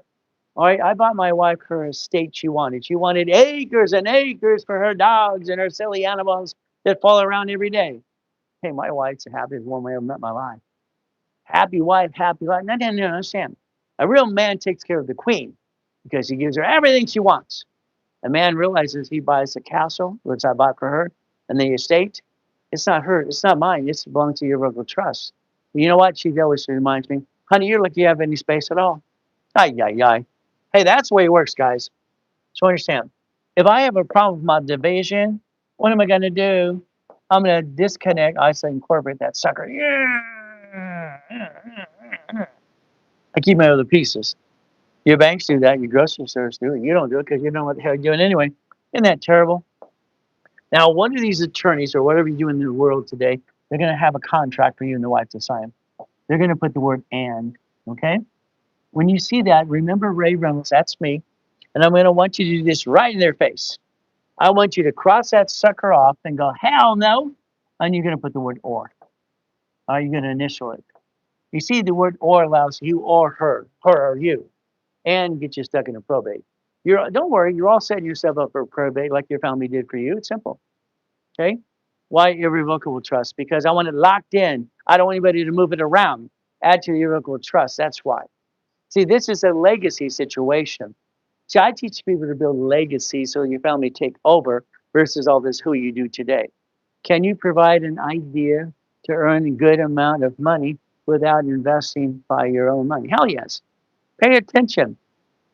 Speaker 1: All right, I bought my wife her estate she wanted. She wanted acres and acres for her dogs and her silly animals that fall around every day. Hey, my wife's the happiest woman I ever met in my life. Happy wife, happy life. No, understand. A real man takes care of the queen because he gives her everything she wants. A man realizes he buys the castle, which I bought for her, and the estate. It's not her. It's not mine. It belongs to your irrevocable trust. You know what? She always reminds me, honey, you're lucky you have any space at all. Ay, ay, ay. Hey, that's the way it works, guys. So understand. If I have a problem with my division, what am I going to do? I'm going to disconnect, isolate, incorporate that sucker. I keep my other pieces. Your banks do that. Your grocery stores do it. You don't do it because you don't know what the hell you're doing anyway. Isn't that terrible? Now, one of these attorneys or whatever you do in the world today, they're going to have a contract for you and the wife to sign. They're going to put the word "and." Okay? When you see that, remember Ray Reynolds. That's me. And I'm going to want you to do this right in their face. I want you to cross that sucker off and go, hell no. And you're going to put the word "or." You're going to initial it. You see, the word "or" allows you or her or you, and get you stuck in a probate. Don't worry, you're all setting yourself up for probate like your family did for you. It's simple. Okay? Why irrevocable trust? Because I want it locked in. I don't want anybody to move it around. Add to the irrevocable trust. That's why. See, this is a legacy situation. See, I teach people to build legacy so your family take over versus all this who you do today. Can you provide an idea to earn a good amount of money without investing by your own money? Hell yes. Pay attention.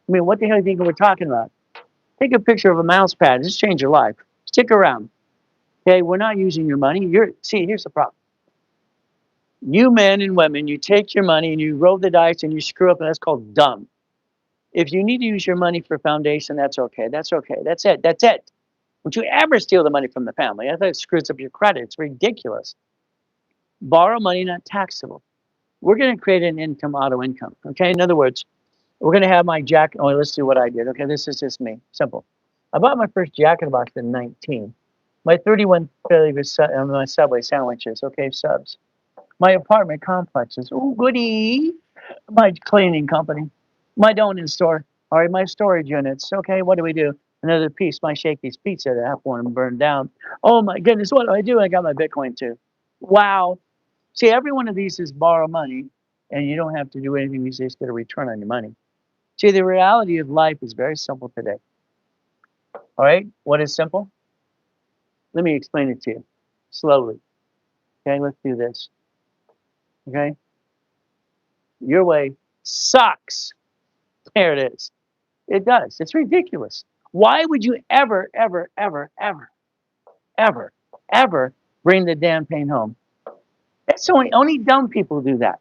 Speaker 1: I mean, what the hell do you think we're talking about? Take a picture of a mouse pad. Just change your life. Stick around. Okay, we're not using your money. See, here's the problem. You men and women, you take your money and you roll the dice and you screw up, and that's called dumb. If you need to use your money for foundation, that's okay. That's okay. That's it. That's it. Don't you ever steal the money from the family. I think it screws up your credit. It's ridiculous. Borrow money, not taxable. We're going to create an income, auto income. Okay, in other words, We're gonna have my jacket. Oh, let's do what I did. Okay, this is just me. Simple. I bought my first Jack in the Box in 19. My 31 favorite my Subway sandwiches. Okay, subs. My apartment complexes. Oh, goody. My cleaning company. My donut store. All right, my storage units. Okay, what do we do? Another piece. My Shakey's Pizza that half one burned down. Oh my goodness, what do I do? I got my Bitcoin too. Wow. See, every one of these is borrow money, and you don't have to do anything. You just get a return on your money. See, the reality of life is very simple today. All right, what is simple? Let me explain it to you slowly. Okay, let's do this. Okay, your way sucks. There it is. It does. It's ridiculous. Why would you ever, ever, ever, ever, ever, ever bring the damn pain home? It's only dumb people do that.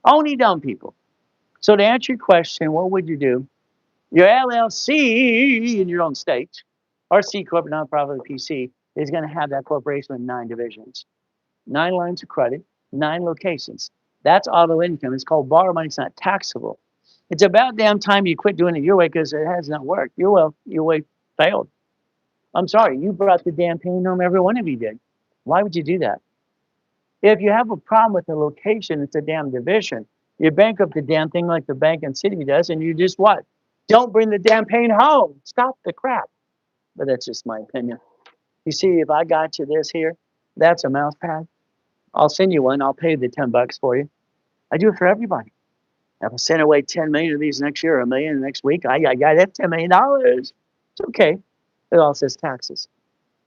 Speaker 1: Only dumb people. So to answer your question, what would you do? Your LLC in your own state, or C corp, nonprofit, or PC, is going to have that corporation with 9 divisions, 9 lines of credit, 9 locations. That's auto income. It's called borrow money. It's not taxable. It's about damn time you quit doing it your way because it has not worked. Your way failed. I'm sorry, you brought the damn pain home. Every one of you did. Why would you do that? If you have a problem with the location, it's a damn division. You bankrupt the damn thing like the bank and city does, and you just what? Don't bring the damn pain home. Stop the crap. But that's just my opinion. You see, if I got you this here, that's a mouse pad. I'll send you one. I'll pay the $10 for you. I do it for everybody. If I send away 10 million of these next year, or a million next week, I got that $10 million. It's okay. It all says taxes.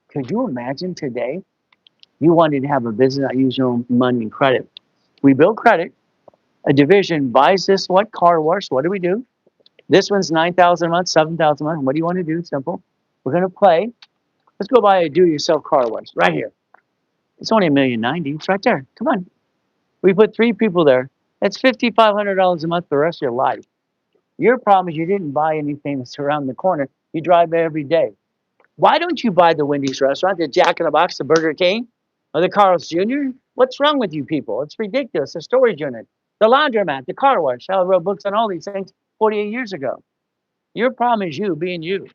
Speaker 1: Could you imagine today you wanted to have a business that use your own money and credit? We build credit. A division buys this what car wash. What do we do? This one's 9,000 a month, 7,000 a month. What do you want to do? Simple. We're gonna play. Let's go buy a do-yourself car wash right here. It's only $1,090,000. It's right there. Come on. We put 3 people there. That's $5,500 a month for the rest of your life. Your problem is you didn't buy anything that's around the corner. You drive there every day. Why don't you buy the Wendy's restaurant, the Jack in the Box, the Burger King, or the Carl's Jr.? What's wrong with you people? It's ridiculous. The storage unit, the laundromat, the car wash. I wrote books on all these things 48 years ago. Your problem is you being you.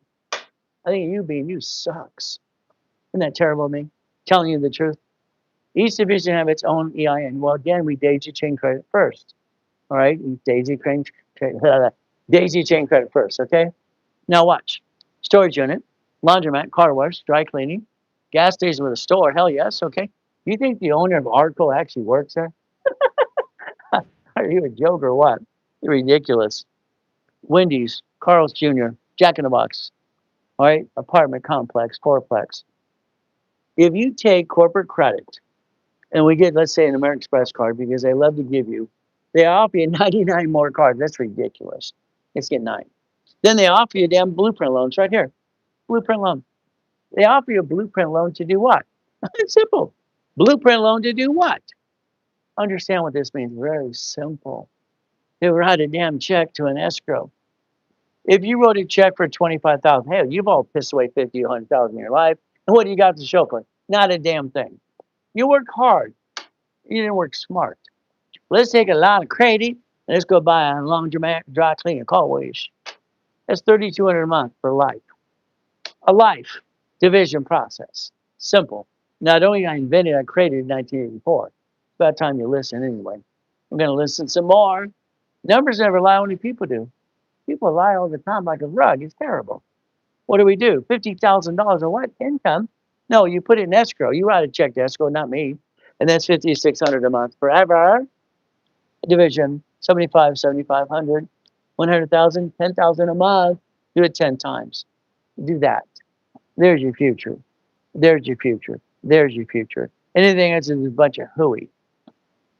Speaker 1: I think you being you sucks. Isn't that terrible of me? Telling you the truth. Each division have its own EIN. Well, again, we daisy chain credit first. All right, daisy chain, daisy chain credit first. Okay. Now watch. Storage unit, laundromat, car wash, dry cleaning, gas station with a store. Hell yes. Okay. You think the owner of Arco actually works there? Are you a joke or what? You're ridiculous. Wendy's, Carl's Jr., Jack in the Box. All right. Apartment complex, fourplex. If you take corporate credit and we get, let's say, an American Express card because they love to give you, they offer you 99 more cards. That's ridiculous. Let's get 9. Then they offer you damn blueprint loans right here. Blueprint loan. They offer you a blueprint loan to do what? It's simple. Blueprint loan to do what? Understand what this means. Very simple. They write a damn check to an escrow. If you wrote a check for 25,000, hey, you've all pissed away 50, 100,000 in your life. And what do you got to show for it? Not a damn thing. You work hard. You didn't work smart. Let's take a lot of credit. Let's go buy a laundromat, dry cleaning, car wash. That's $3,200 a month for life. A life division process. Simple. Not only I invented, I created in 1984. It's about time you listen anyway. I'm going to listen some more. Numbers never lie, only people do. People lie all the time like a rug. It's terrible. What do we do? $50,000 of what? Income? No, you put it in escrow. You write a check to escrow, not me. And that's $5,600 a month forever. Division 75, 7,500, 100,000, 10,000 a month. Do it 10 times. Do that. There's your future. There's your future. There's your future. Anything else is a bunch of hooey.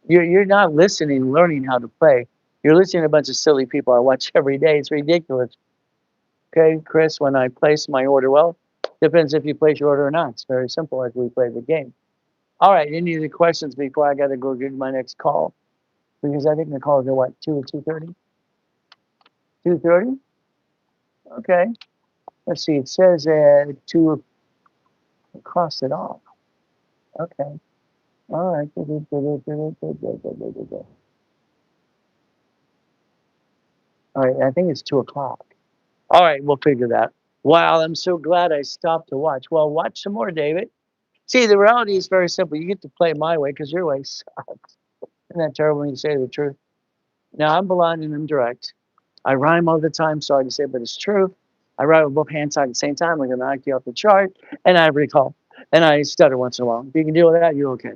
Speaker 1: You're not listening, learning how to play. You're listening to a bunch of silly people I watch every day. It's ridiculous. Okay, Chris, when I place my order, well, depends if you place your order or not. It's very simple as we play the game. All right, any other questions before I got to go get my next call? Because I think the calls are what, 2 or 2:30? 2:30? Okay. Let's see, it says 2 across it all. Okay. All right. All right, I think it's 2 o'clock. All right, we'll figure that. Wow, I'm so glad I stopped to watch. Well, watch some more, David. See, the reality is very simple. You get to play my way because your way sucks. Isn't that terrible when you say the truth? Now, I'm blunt and I'm direct. I rhyme all the time, sorry to say, but it's true. I write with both hands at the same time. I'm going to knock you off the chart, and I recall. And I stutter once in a while. If you can deal with that, you're okay.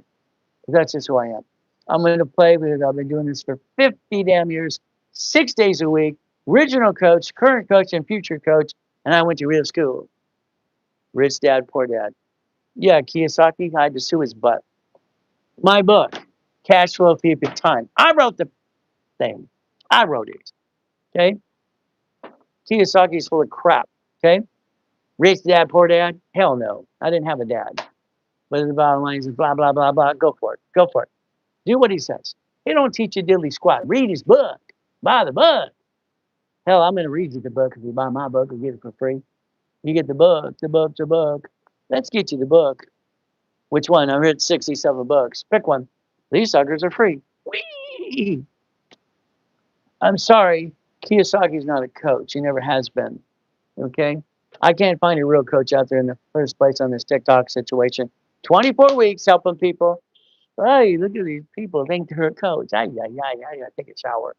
Speaker 1: That's just who I am. I'm going to play because I've been doing this for 50 damn years, 6 days a week. Original coach, current coach, and future coach. And I went to real school. Rich dad, poor dad. Yeah, Kiyosaki had to sue his butt. My book, Cash Flow Thief of Time. I wrote the thing. I wrote it. Okay. Kiyosaki's full of crap. Okay. Rich dad, poor dad. Hell no. I didn't have a dad. But the bottom line is blah, blah, blah, blah. Go for it. Go for it. Do what he says. He don't teach you diddly squat. Read his book. Buy the book. Hell, I'm going to read you the book. If you buy my book, you get it for free. You get the book, the book, the book. Let's get you the book. Which one? I read 67 books. Pick one. These suckers are free. Whee! I'm sorry. Kiyosaki's not a coach. He never has been. Okay? I can't find a real coach out there in the first place on this TikTok situation. 24 weeks helping people. Hey, look at these people think they're a coach. Ay, ay, ay, ay, ay, take a shower.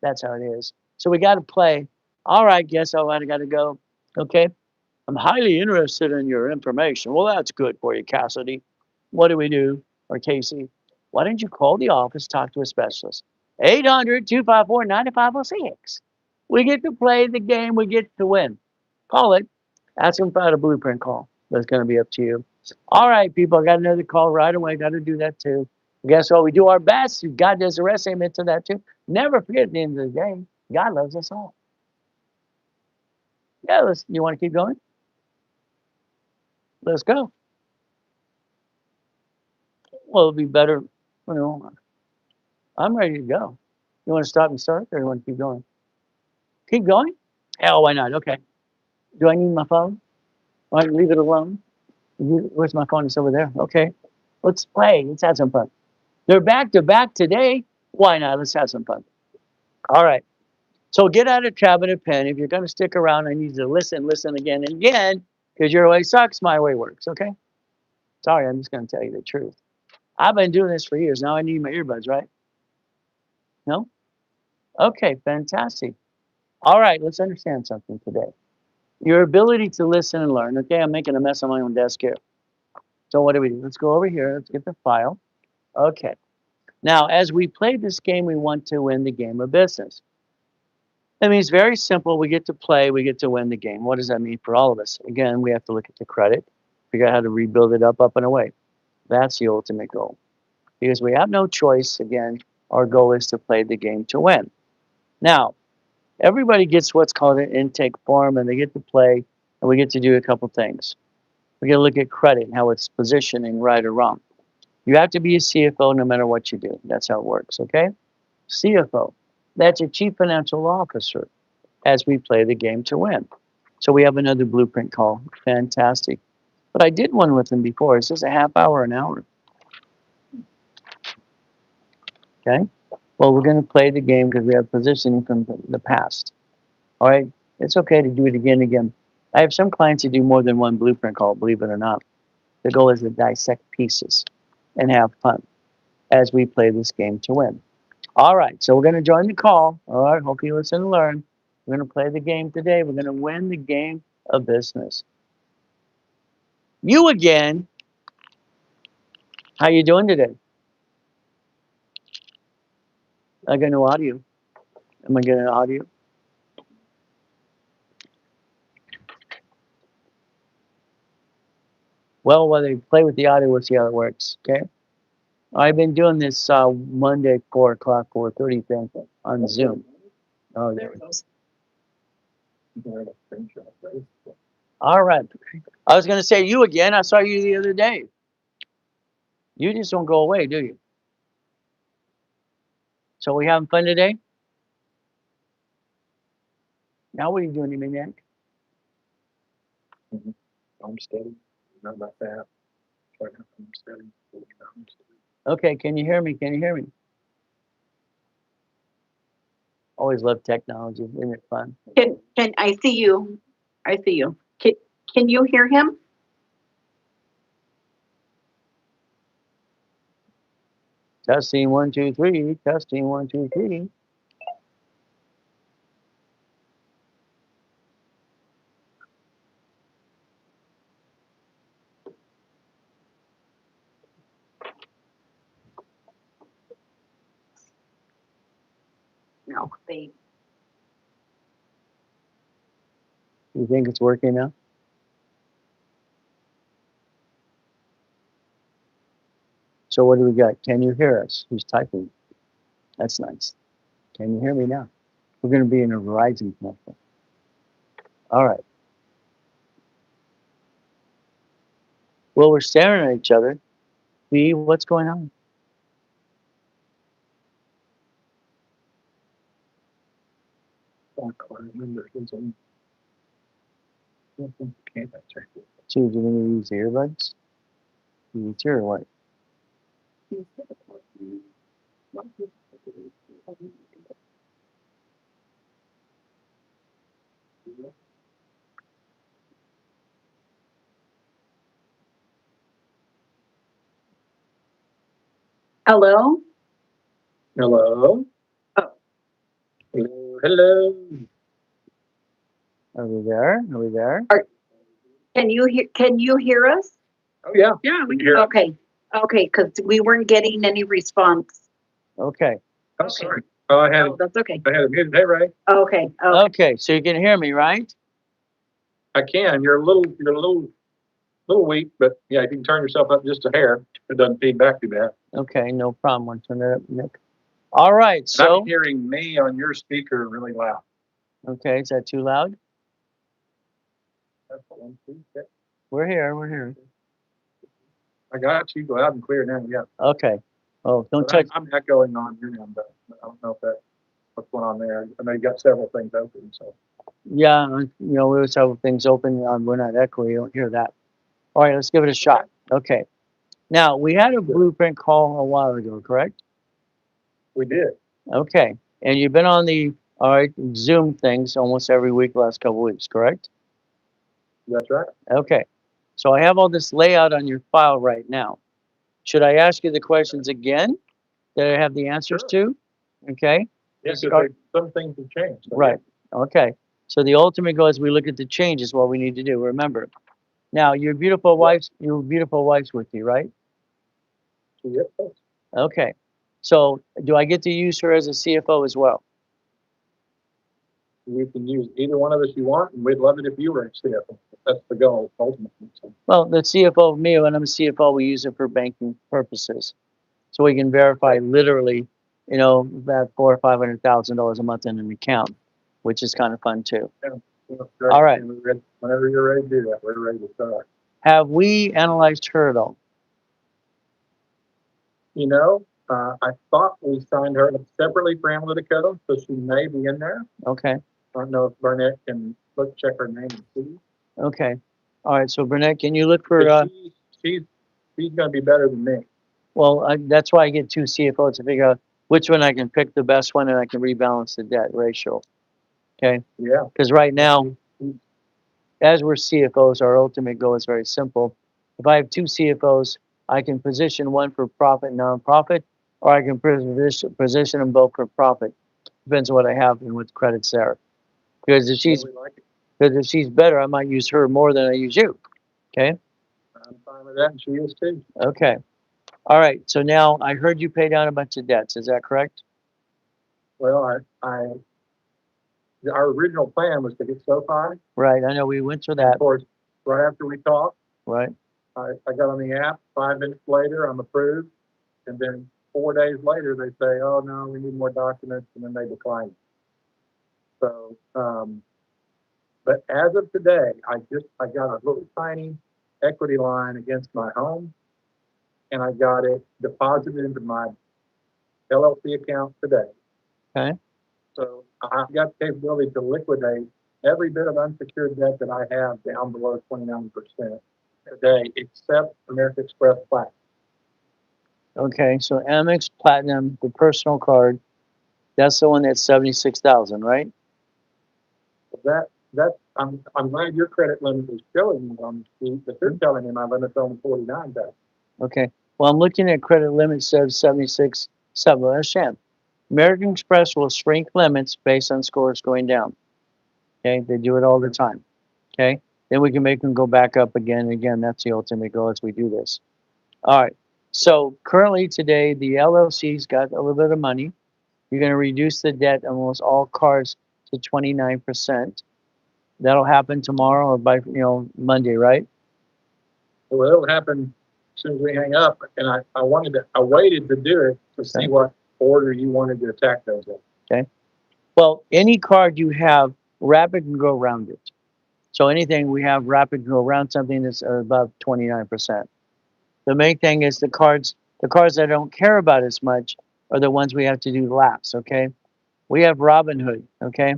Speaker 1: That's how it is. So we got to play. All right, guess I got to go. Okay. I'm highly interested in your information. Well, that's good for you, Cassidy. What do we do? Or Casey, why don't you call the office, talk to a specialist? 800-254-9506. We get to play the game. We get to win. Call it. Ask them about a blueprint call. That's going to be up to you. All right, people. I got another call right away. Got to do that too. Guess what? We do our best. God does the rest. Amen to that too. Never forget at the end of the day, God loves us all. Yeah, you want to keep going? Let's go. Well, it'll be better. You know, I'm ready to go. You want to stop and start, or you want to keep going? Keep going? Hell, why not? Okay. Do I need my phone? Why don't you leave it alone? Where's my phone? It's over there. Okay. Let's play. Let's have some fun. They're back to back today. Why not? Let's have some fun. All right. So get out a tab and a pen. If you're going to stick around, I need you to listen again and again, because your way sucks, my way works. Okay. Sorry, I'm just going to tell you the truth. I've been doing this for years. Now I need my earbuds, right? No? Okay, fantastic. All right, let's understand something today. Your ability to listen and learn. Okay, I'm making a mess on my own desk here. So what do we do? Let's go over here. Let's get the file. Okay. Now, as we play this game, we want to win the game of business. That means very simple. We get to play, we get to win the game. What does that mean for all of us? Again, we have to look at the credit, figure out how to rebuild it up and away. That's the ultimate goal. Because we have no choice, again, our goal is to play the game to win. Now, everybody gets what's called an intake form, and they get to play, and we get to do a couple things. We got to look at credit and how it's positioning, right or wrong. You have to be a CFO no matter what you do. That's how it works, okay? CFO, that's a chief financial officer as we play the game to win. So we have another blueprint call. Fantastic. But I did one with him before. Is this a half hour, an hour? Okay. Well, we're going to play the game because we have positioning from the past. All right. It's okay to do it again and again. I have some clients who do more than one blueprint call, believe it or not. The goal is to dissect pieces and have fun as we play this game to win. All right. So we're going to join the call. All right. Hope you listen and learn. We're going to play the game today. We're going to win the game of business. You again. How you doing today? I got no audio. Am I getting audio? Well, while they play with the audio, we'll see how it works. Okay. I've been doing this Monday, 4 o'clock, 4:30 thing on Zoom. Oh, there it is. All right. I was going to say you again. I saw you the other day. You just don't go away, do you? So we having fun today? Now what are you doing, you maniac?
Speaker 2: I'm steady, not my fat. I'm steady.
Speaker 1: Okay, can you hear me? Can you hear me? Always love technology. Isn't it fun?
Speaker 3: Can I see you? I see you. Can you hear him?
Speaker 1: Testing 1, 2, 3. Testing 1, 2, 3.
Speaker 3: No, they.
Speaker 1: You think it's working now? So what do we got? Can you hear us? Who's typing? That's nice. Can you hear me now? We're going to be in a Verizon commercial. All right. Well, we're staring at each other. B, what's going on? So you're going to use earbuds? You use your what?
Speaker 3: Hello.
Speaker 2: Hello.
Speaker 3: Oh.
Speaker 2: Hello.
Speaker 1: Are we there? Are we there?
Speaker 3: Can you hear? Can you hear us?
Speaker 2: Oh yeah.
Speaker 4: Yeah, we
Speaker 2: We
Speaker 4: can.
Speaker 2: hear.
Speaker 3: Okay. Okay, because we weren't getting any response.
Speaker 1: Okay.
Speaker 2: Oh, sorry. Oh, I had
Speaker 3: Oh, that's okay.
Speaker 2: a muted. Hey, Ray.
Speaker 3: Okay. Okay.
Speaker 1: Okay, so you can hear me, right?
Speaker 2: I can. You're a little weak, but yeah, if you can turn yourself up just a hair, it doesn't feed back too bad.
Speaker 1: Okay, no problem. I'll turn it up, Nick. All right,
Speaker 2: And
Speaker 1: so,
Speaker 2: I'm hearing me on your speaker really loud.
Speaker 1: okay, is that too loud?
Speaker 2: That's the one, two, okay.
Speaker 1: We're here, we're here.
Speaker 2: I got you loud and clear now. Yeah.
Speaker 1: Okay. Oh, don't
Speaker 2: But
Speaker 1: touch.
Speaker 2: I'm echoing on your end, but I don't know if that what's going on there. I know you got several things open, so.
Speaker 1: Yeah, we always have things open. We're not echoing. You don't hear that. All right, let's give it a shot. Okay. Now, we had a blueprint call a while ago, correct?
Speaker 2: We did.
Speaker 1: Okay. And you've been on the, all right, Zoom things almost every week, last couple weeks, correct?
Speaker 2: That's right.
Speaker 1: Okay. So I have all this layout on your file right now. Should I ask you the questions again that I have the answers to? Okay.
Speaker 2: Yeah,
Speaker 1: Let's
Speaker 2: because
Speaker 1: start-
Speaker 2: some things have changed. So
Speaker 1: Right. Okay. So the ultimate goal is we look at the changes, what we need to do. Remember. Now, your beautiful wife's with you, right?
Speaker 2: yeah. Yep.
Speaker 1: Okay. So do I get to use her as a CFO as well?
Speaker 2: You can use either one of us you want, and we'd love it if you were a CFO. That's the goal, ultimately. So,
Speaker 1: Well, the CFO of me, when I'm a CFO, we use it for banking purposes. So we can verify literally, about $400,000 or $500,000 a month in an account, which is kind of fun too.
Speaker 2: great.
Speaker 1: All right.
Speaker 2: And whenever you're ready to do that, we're ready to start.
Speaker 1: Have we analyzed her at all?
Speaker 2: I thought we signed her separately for Analytico, so she may be in there.
Speaker 1: Okay.
Speaker 2: I don't know if Burnett can check her name and see.
Speaker 1: Okay. All right. So Burnett, can you look for?
Speaker 2: But she's going to be better than me.
Speaker 1: Well, that's why I get two CFOs to figure out which one I can pick the best one, and I can rebalance the debt ratio. Okay.
Speaker 2: Yeah.
Speaker 1: Because right now, as we're CFOs, our ultimate goal is very simple. If I have two CFOs, I can position one for profit, nonprofit, or I can position them both for profit. Depends on what I have and what credits there. Because if she's better, I might use her more than I use you. Okay.
Speaker 2: I'm fine with that, and she is too.
Speaker 1: Okay. All right. So now I heard you pay down a bunch of debts. Is that correct?
Speaker 2: Well, our original plan was to get SoFi.
Speaker 1: Right. I know we went through
Speaker 2: Of
Speaker 1: that.
Speaker 2: course, right after we talked,
Speaker 1: Right.
Speaker 2: I got on the app. 5 minutes later, I'm approved, and then 4 days later, they say, "Oh no, we need more documents," and then they decline. So, but as of today, I got a little tiny equity line against my home, and I got it deposited into my LLC account today.
Speaker 1: Okay.
Speaker 2: So I've got the capability to liquidate every bit of unsecured debt that I have down below 29% today, except American Express Platinum.
Speaker 1: Okay. So Amex Platinum, the personal card, That's the one that's 76,000, right?
Speaker 4: I'm glad your credit limit is showing me on the sheet, but you're telling me my limit's only 49,000.
Speaker 1: Okay. Well, I'm looking at credit limit says 76, 7. Well, that's sham. American Express will shrink limits based on scores going down. Okay. They do it all the time. Okay. Then we can make them go back up again and again. That's the ultimate goal as we do this. All right. So currently today, the LLC's got a little bit of money. You're going to reduce the debt on almost all cars to 29%. That'll happen tomorrow or by Monday, right?
Speaker 4: Well, it'll happen as soon as we hang up, and I waited to do it to see
Speaker 1: Okay.
Speaker 4: what order you wanted to attack those in.
Speaker 1: Well, any card you have, Rapid can go around it. So anything we have, Rapid can go around something that's above 29%. The main thing is the cards I don't care about as much are the ones we have to do laps. Okay, we have Robinhood. Okay,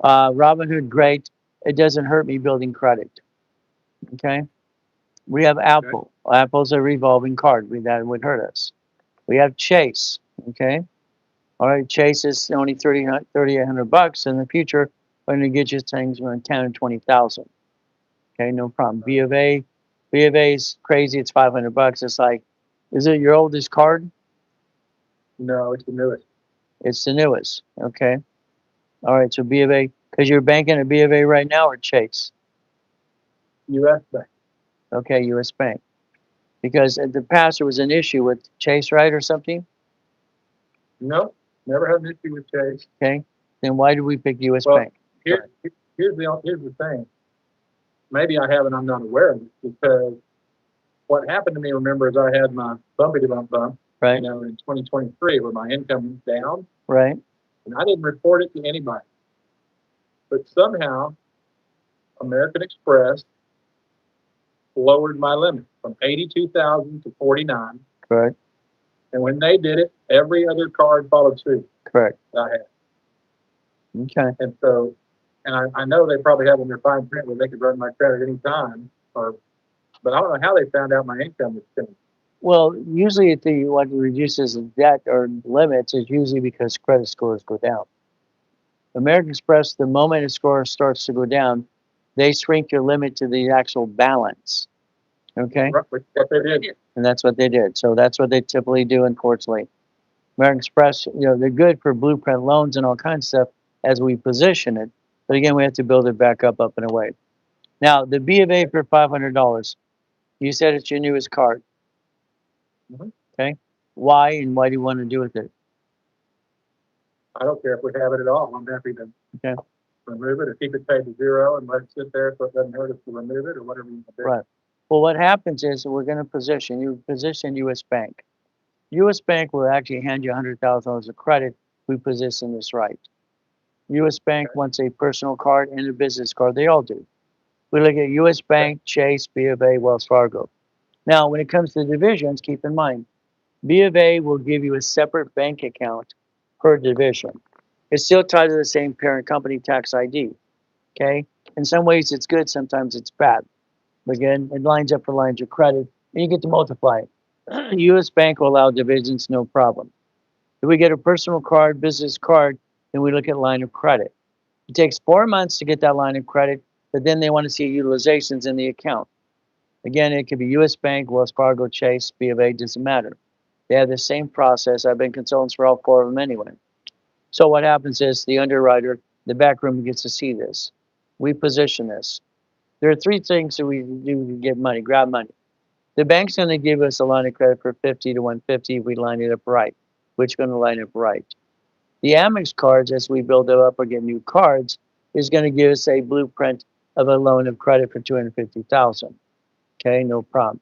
Speaker 1: Robinhood, great. It doesn't hurt me building credit. Okay, we have Apple. Apple's a revolving card. That would hurt us. We have Chase. Okay, all right. Chase is only $3,800 in the future. We're going to get you things around 10 and 20,000. Okay, no problem. B of A is crazy. It's $500. It's like, is it your oldest card?
Speaker 4: No, it's the newest.
Speaker 1: It's the newest. Okay. All right. So B of A, because you're banking at B of A right now or Chase?
Speaker 4: U.S. Bank.
Speaker 1: Okay, U.S. Bank. Because in the past there was an issue with Chase, right, or something?
Speaker 4: No, never had an issue with Chase.
Speaker 1: Okay. Then why did we pick U.S.
Speaker 4: Well,
Speaker 1: Bank?
Speaker 4: Here's the thing. Maybe I have and I'm not aware of it, because what happened to me, remember, is I had my bumpity bump,
Speaker 1: Right.
Speaker 4: in 2023, where my income was down,
Speaker 1: Right.
Speaker 4: and I didn't report it to anybody. But somehow, American Express lowered my limit from 82,000 to 49.
Speaker 1: Correct.
Speaker 4: And when they did it, every other card followed suit
Speaker 1: Correct.
Speaker 4: that I had.
Speaker 1: Okay.
Speaker 4: And so, and I know they probably have in their fine print where they could run my credit anytime, but I don't know how they found out my income was changed.
Speaker 1: Well, usually what reduces the debt or limits is usually because credit scores go down. American Express, the moment a score starts to go down, they shrink your limit to the actual balance. Okay?
Speaker 4: Roughly what they did.
Speaker 1: And that's what they did. So that's what they typically do, unfortunately. American Express, they're good for blueprint loans and all kinds of stuff as we position it. But again, we have to build it back up and away. Now, the B of A for $500, you said it's your newest card.
Speaker 4: Mhm.
Speaker 1: Okay? Why and why do you want to do with it?
Speaker 4: I don't care if we have it at all. I'm happy to
Speaker 1: Okay.
Speaker 4: remove it or keep it paid to zero and let it sit there so it doesn't hurt us to remove it or whatever you want to do.
Speaker 1: Right. Well, what happens is we're going to position U.S. Bank. U.S. Bank will actually hand you $100,000 of credit. We position this right. U.S. Bank wants a personal card and a business card. They all do. We look at U.S. Bank, Chase, B of A, Wells Fargo. Now, when it comes to divisions, keep in mind, B of A will give you a separate bank account per division. It's still tied to the same parent company tax ID. Okay? In some ways, it's good. Sometimes it's bad. But again, it lines up for lines of credit, and you get to multiply it. U.S. Bank will allow divisions, no problem. If we get a personal card, business card, then we look at line of credit. It takes 4 months to get that line of credit, but then they want to see utilizations in the account. Again, it could be U.S. Bank, Wells Fargo, Chase, B of A, doesn't matter. They have the same process. I've been consultants for all 4 of them anyway. So what happens is the underwriter, the back room gets to see this. We position this. There are 3 things that we do to get money, grab money. The bank's going to give us a line of credit for 50 to 150 if we line it up right, which is going to line up right. The Amex cards, as we build it up or get new cards, is going to give us a blueprint of a loan of credit for 250,000. Okay, no problem.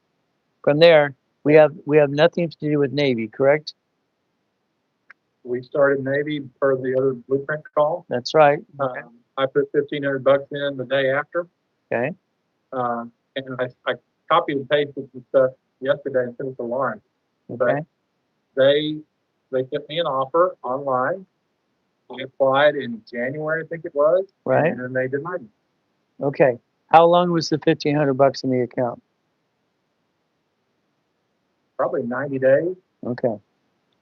Speaker 1: From there, we have nothing to do with Navy, correct?
Speaker 4: We started Navy per the other blueprint call.
Speaker 1: That's right.
Speaker 4: I put $1,500 in the day after.
Speaker 1: Okay.
Speaker 4: And I copied and pasted some stuff yesterday and sent it to Lauren.
Speaker 1: Okay.
Speaker 4: But they sent me an offer online. I applied in January, I think it was.
Speaker 1: Right.
Speaker 4: And then they denied me.
Speaker 1: Okay. How long was the $1,500 in the account?
Speaker 4: Probably 90 days.
Speaker 1: Okay.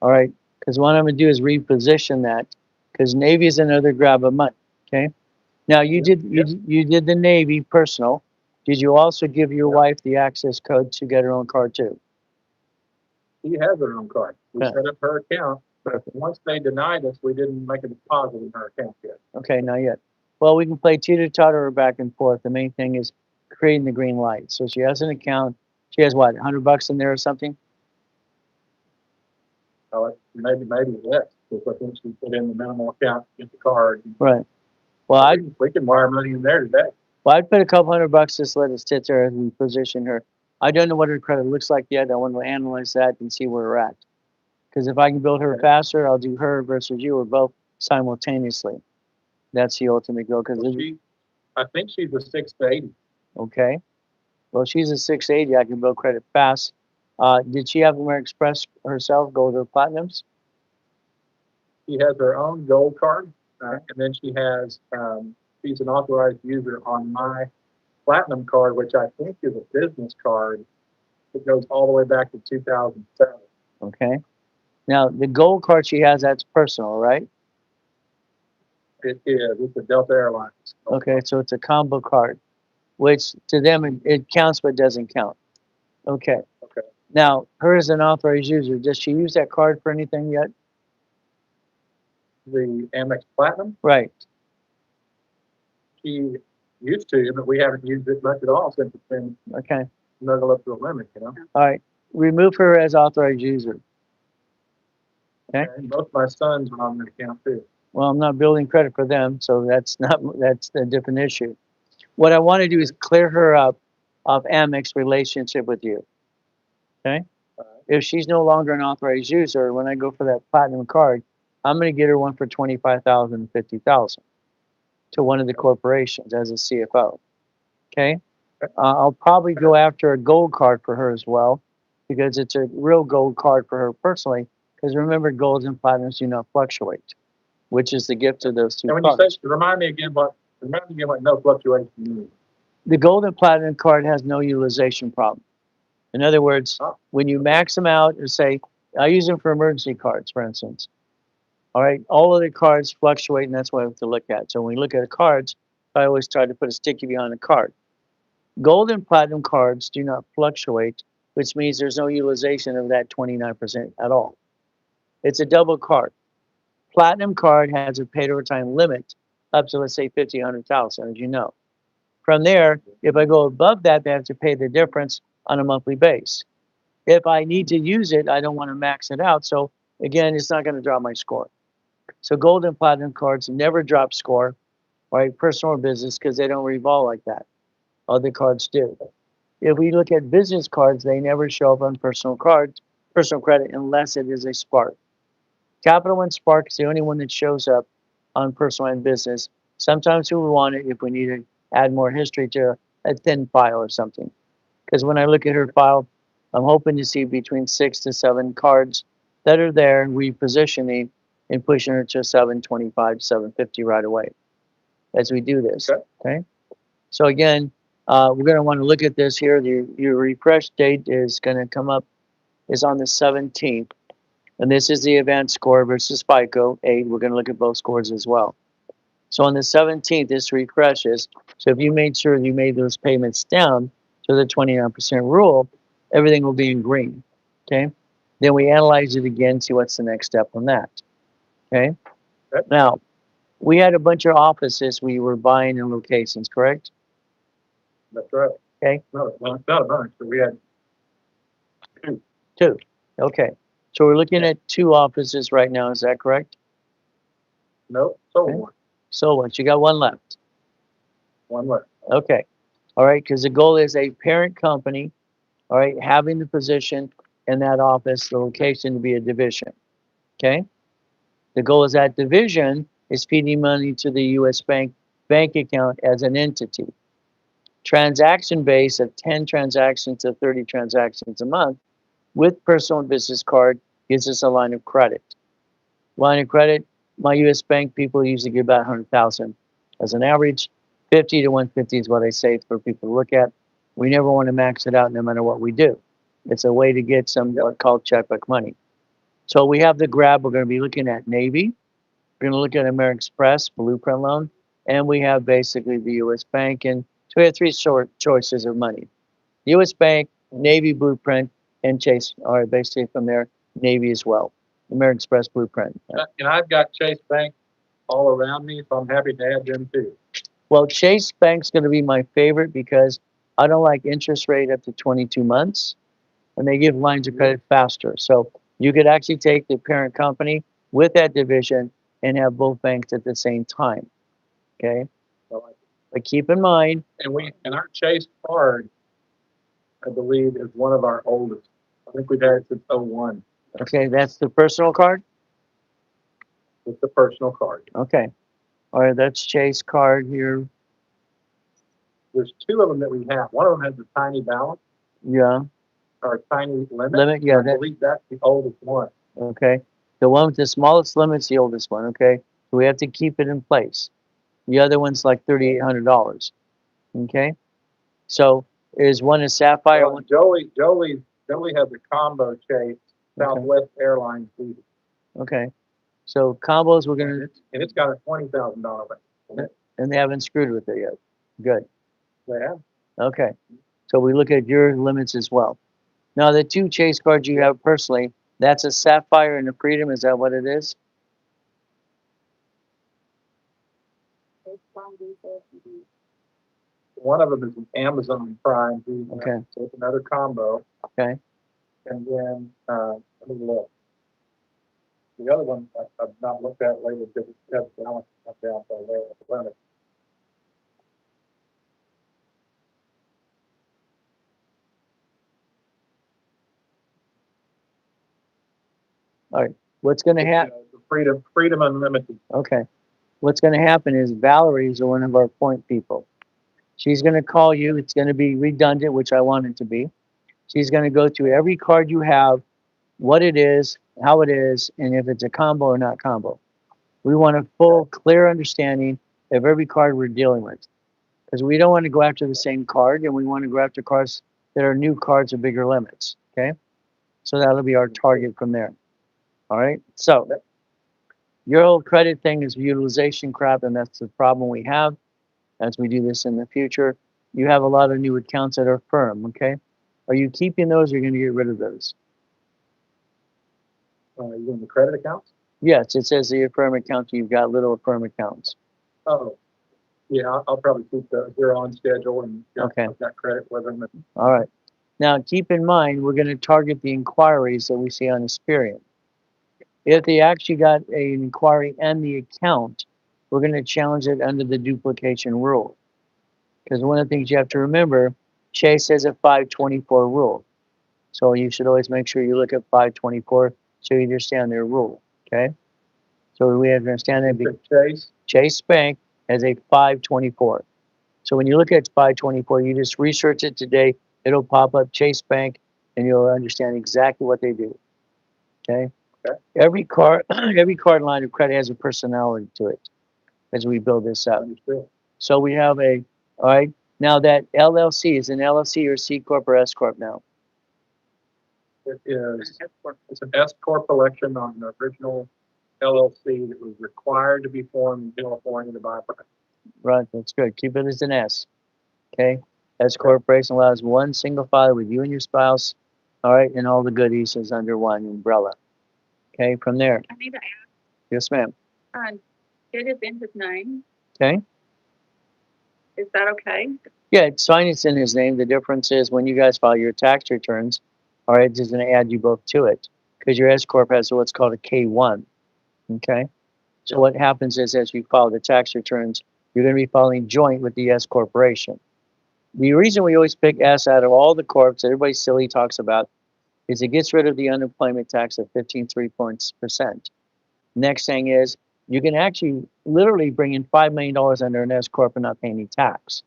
Speaker 1: All right. Because what I'm going to do is reposition that because Navy is another grab of money. Okay. Now you did the Navy personal. Did you also give your wife the access code to get her own card too?
Speaker 4: She has her own card. We
Speaker 1: Yeah.
Speaker 4: set up her account, but once they denied us, we didn't make a deposit in her account yet.
Speaker 1: Okay, not yet. Well, we can play teeter-totter or back and forth. The main thing is creating the green light. So she has an account. She has what, $100 in there or something?
Speaker 4: Maybe less, because I think she put in the minimal account, get the card.
Speaker 1: Right. Well,
Speaker 4: We can wire money in there today.
Speaker 1: I'd put a couple $100 just let it sit there as we position her. I don't know what her credit looks like yet. I want to analyze that and see where we're at. Because if I can build her faster, I'll do her versus you or both simultaneously. That's the ultimate goal. Because
Speaker 4: I think she's a 680.
Speaker 1: okay. Well, she's a 680. I can build credit fast. Did she have American Express herself, gold or platinums?
Speaker 4: She has her own gold card, and then she has, she's an authorized user on my platinum card, which I think is a business card. It goes all the way back to 2007.
Speaker 1: Okay. Now, the gold card she has, that's personal, right?
Speaker 4: It is. It's a Delta Airlines.
Speaker 1: Okay, so it's a combo card, which to them it counts but doesn't count. Okay.
Speaker 4: Okay.
Speaker 1: Now, her as an authorized user, does she use that card for anything yet?
Speaker 4: The Amex Platinum,
Speaker 1: Right.
Speaker 4: she used to, but we haven't used it much at all since it's been
Speaker 1: Okay.
Speaker 4: snuggled up to the limit, you know?
Speaker 1: All right. Remove her as authorized user. Okay.
Speaker 4: And both my sons are on the account too.
Speaker 1: Well, I'm not building credit for them, so that's a different issue. What I want to do is clear her up of Amex relationship with you. Okay. If she's no longer an authorized user, when I go for that platinum card, I'm going to get her one for 25,000, 50,000 to one of the corporations as a CFO. Okay. I'll probably go after a gold card for her as well, because it's a real gold card for her personally. Because remember, golds and platinums do not fluctuate, which is the gift of those two
Speaker 4: And when you
Speaker 1: cards.
Speaker 4: say, remind me again what no fluctuation means.
Speaker 1: The gold and platinum card has no utilization problem. In other words, when you max them out, or say, I use them for emergency cards, for instance. All right, all of the cards fluctuate, and that's what I have to look at. So when we look at the cards, I always try to put a sticky behind the card. Gold and platinum cards do not fluctuate, which means there's no utilization of that 29% at all. It's a double card. Platinum card has a paid overtime limit up to, let's say, 50, 100,000, as you know. From there, if I go above that, they have to pay the difference on a monthly base. If I need to use it, I don't want to max it out. So again, it's not going to drop my score. So gold and platinum cards never drop score, right? Personal or business, because they don't revolve like that. Other cards do. If we look at business cards, they never show up on personal cards, personal credit, unless it is a Spark. Capital One Spark is the only one that shows up on personal and business. Sometimes we want it if we need to add more history to a thin file or something. Because when I look at her file, I'm hoping to see between 6 to 7 cards that are there, repositioning and pushing her to 725, 750 right away as we do this. Okay. So again, we're going to want to look at this here. Your refresh date is going to come up is on the 17th. And this is the advanced score versus FICO 8. We're going to look at both scores as well. So on the 17th, this refreshes. So if you made sure you made those payments down to the 29% rule, everything will be in green. Okay. Then we analyze it again, see what's the next step on that. Okay. Now, we had a bunch of offices we were buying in locations, correct?
Speaker 4: That's right.
Speaker 1: Okay.
Speaker 4: No, it's not a bunch, but we had
Speaker 1: Two. Okay. So we're looking at 2 offices right now. Is that correct?
Speaker 4: nope, sold
Speaker 1: Okay.
Speaker 4: one.
Speaker 1: So once you got one left.
Speaker 4: One left.
Speaker 1: Okay. All right. Because the goal is a parent company, all right, having the position in that office, the location to be a division. Okay. The goal is that division is feeding money to the U.S. bank account as an entity. Transaction base of 10 transactions to 30 transactions a month with personal and business card gives us a line of credit. Line of credit, my U.S. bank people usually give about 100,000 as an average. 50 to 150 is what I say for people to look at. We never want to max it out no matter what we do. It's a way to get some what's called checkbook money. So we have the grab. We're going to be looking at Navy, We're going to look at American Express, Blueprint Loan, and we have basically the U.S. Bank. And so we have three short choices of money. U.S. Bank, Navy Blueprint, and Chase. All right, basically from there, Navy as well. American Express Blueprint.
Speaker 4: And I've got Chase Bank all around me, so I'm happy to add them too.
Speaker 1: Well, Chase Bank's going to be my favorite because I don't like interest rate up to 22 months, and they give lines of credit faster. So you could actually take the parent company with that division and have both banks at the same time. Okay,
Speaker 4: So
Speaker 1: but keep in mind,
Speaker 4: and our Chase card, I believe, is one of our oldest. I think we've had it since '01.
Speaker 1: okay, that's the personal card.
Speaker 4: It's the personal card.
Speaker 1: Okay, all right, that's Chase card here.
Speaker 4: There's two of them that we have. One of them has a tiny balance
Speaker 1: Yeah,
Speaker 4: or a tiny limit.
Speaker 1: limit. Yeah,
Speaker 4: I believe that's the oldest one.
Speaker 1: okay. The one with the smallest limit's the oldest one. Okay, so we have to keep it in place. The other one's like $3,800. Okay, so is one a Sapphire?
Speaker 4: Well, Jolie has a combo Chase Southwest Airlines Visa.
Speaker 1: Okay, so combos we're gonna,
Speaker 4: And it's got a $20,000 limit.
Speaker 1: and they haven't screwed with it yet. Good.
Speaker 4: They have.
Speaker 1: Okay, so we look at your limits as well. Now the two Chase cards you have personally, that's a Sapphire and a Freedom. Is that what it is?
Speaker 4: One of them is an Amazon Prime Visa.
Speaker 1: Okay.
Speaker 4: So it's another combo.
Speaker 1: Okay.
Speaker 4: And then, let me look. The other one I've not looked at lately because it has balance up down by the limit.
Speaker 1: What's gonna happen?
Speaker 4: The Freedom Unlimited.
Speaker 1: Okay. What's gonna happen is Valerie's one of our point people. She's gonna call you. It's gonna be redundant, which I want it to be. She's gonna go through every card you have, what it is, how it is, and if it's a combo or not combo. We want a full, clear understanding of every card we're dealing with. Because we don't want to go after the same card, and we want to go after cards that are new cards with bigger limits. Okay? So that'll be our target from there. All right? So your whole credit thing is utilization crap, and that's the problem we have as we do this in the future. You have a lot of new accounts that are firm, okay? Are you keeping those or are you going to get rid of those?
Speaker 4: You in the credit accounts?
Speaker 1: Yes, it says the affirm account, you've got little affirm accounts.
Speaker 4: Oh, yeah, I'll probably keep those. They're on schedule and
Speaker 1: Okay.
Speaker 4: I've got credit with them.
Speaker 1: All right. Now, keep in mind, we're going to target the inquiries that we see on Experian. If they actually got an inquiry and the account, we're going to challenge it under the duplication rule. Because one of the things you have to remember, Chase has a 524 rule. So you should always make sure you look at 524 so you understand their rule. Okay? So we have to understand that Chase Bank has a 524. So when you look at 524, you just research it today. It'll pop up Chase Bank, and you'll understand exactly what they do. Okay. Every card line of credit has a personality to it as we build this up. So we have all right. Now that LLC is an LLC or C Corp or S Corp now.
Speaker 4: It is. It's an S Corp election on the original LLC that was required to be formed in California to buy property.
Speaker 1: Right, that's good. Keep it as an S. Okay. S corporation allows one single filer with you and your spouse. All right, and all the goodies is under one umbrella. Okay, from there.
Speaker 3: I need to ask,
Speaker 1: Yes, ma'am.
Speaker 3: it is in his name.
Speaker 1: Okay.
Speaker 3: Is that okay?
Speaker 1: Yeah, it's fine. It's in his name. The difference is when you guys file your tax returns, all right, it's going to add you both to it because your S corp has what's called a K1. Okay. So what happens is as you file the tax returns, you're going to be filing joint with the S corporation. The reason we always pick S out of all the corps that everybody silly talks about is it gets rid of the unemployment tax of 15.3%. Next thing is you can actually literally bring in $5 million under an S corp and not pay any tax.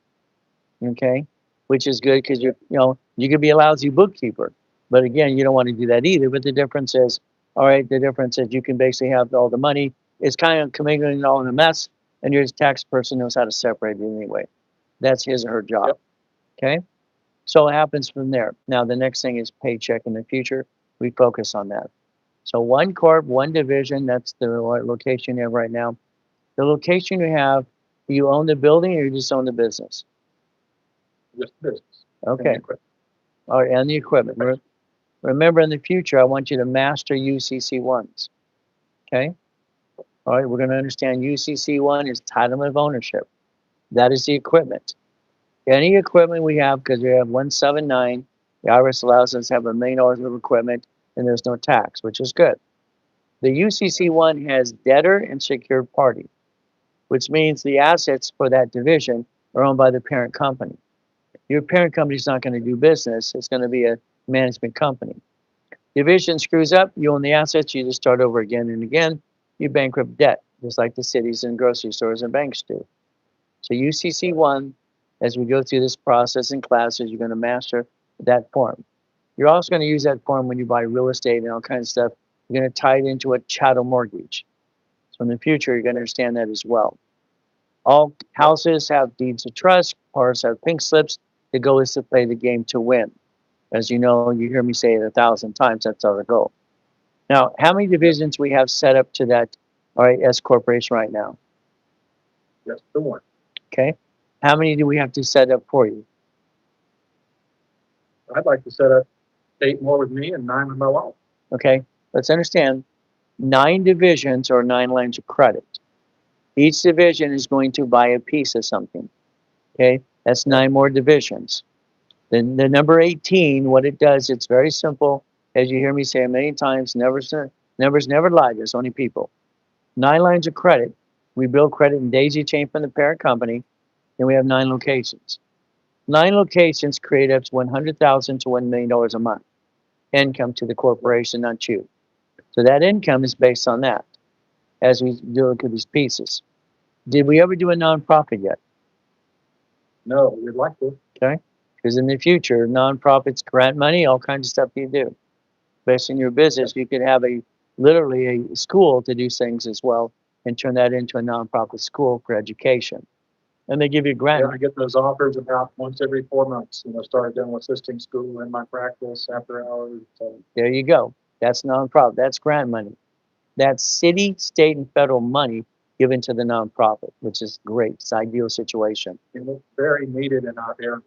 Speaker 1: Okay, which is good because you could be a lousy bookkeeper, but again, you don't want to do that either. But the difference is, all right, the difference is you can basically have all the money. It's kind of coming it all in a mess, and your tax person knows how to separate it anyway. That's his or her job.
Speaker 4: Yep.
Speaker 1: Okay, so it happens from there. Now the next thing is paycheck in the future. We focus on that. So one corp, one division, that's the location you have right now. The location you have, do you own the building or you just own the business?
Speaker 4: Just business.
Speaker 1: Okay.
Speaker 4: And
Speaker 1: All right, and the equipment. Remember, in the future, I want you to master UCC1s. Okay? All right, we're going to understand UCC1 is title of ownership. That is the equipment. Any equipment we have, because we have 179, the IRS allows us to have $1 million of equipment, and there's no tax, which is good. The UCC1 has debtor and secured party, which means the assets for that division are owned by the parent company. Your parent company is not going to do business. It's going to be a management company. Division screws up, you own the assets, you just start over again and again. You bankrupt debt, just like the cities and grocery stores and banks do. So UCC1, as we go through this process in classes, you're going to master that form. You're also going to use that form when you buy real estate and all kinds of stuff. You're going to tie it into a chattel mortgage. So in the future, you're going to understand that as well. All houses have deeds of trust, cars have pink slips. The goal is to play the game to win. As you know, you hear me say it 1,000 times, that's our goal. Now, how many divisions we have set up to that RIS corporation right now?
Speaker 4: Just the one.
Speaker 1: Okay. How many do we have to set up for you?
Speaker 4: I'd like to set up 8 more with me and 9 with my wife.
Speaker 1: Okay. Let's understand 9 divisions or 9 lines of credit. Each division is going to buy a piece of something. Okay. That's 9 more divisions. Then the number 18, what it does, it's very simple. As you hear me say a million times, numbers never lie. There's only people. 9 lines of credit. We build credit in daisy chain from the parent company, and we have 9 locations. 9 locations create up to $100,000 to $1 million a month income to the corporation, not you. So that income is based on that. As we look at these pieces, did we ever do a nonprofit yet?
Speaker 4: No, we'd like to.
Speaker 1: Okay, because in the future, nonprofits grant money, all kinds of stuff you do. Based on your business, you could have literally a school to do things as well, and turn that into a nonprofit school for education. And they give you grant.
Speaker 4: Yeah, I get those offers about once every 4 months. Started doing assisting school in my practice after hours. So.
Speaker 1: There you go. That's nonprofit. That's grant money. That's city, state, and federal money given to the nonprofit, which is great. It's an ideal situation.
Speaker 4: And it's very needed in our area.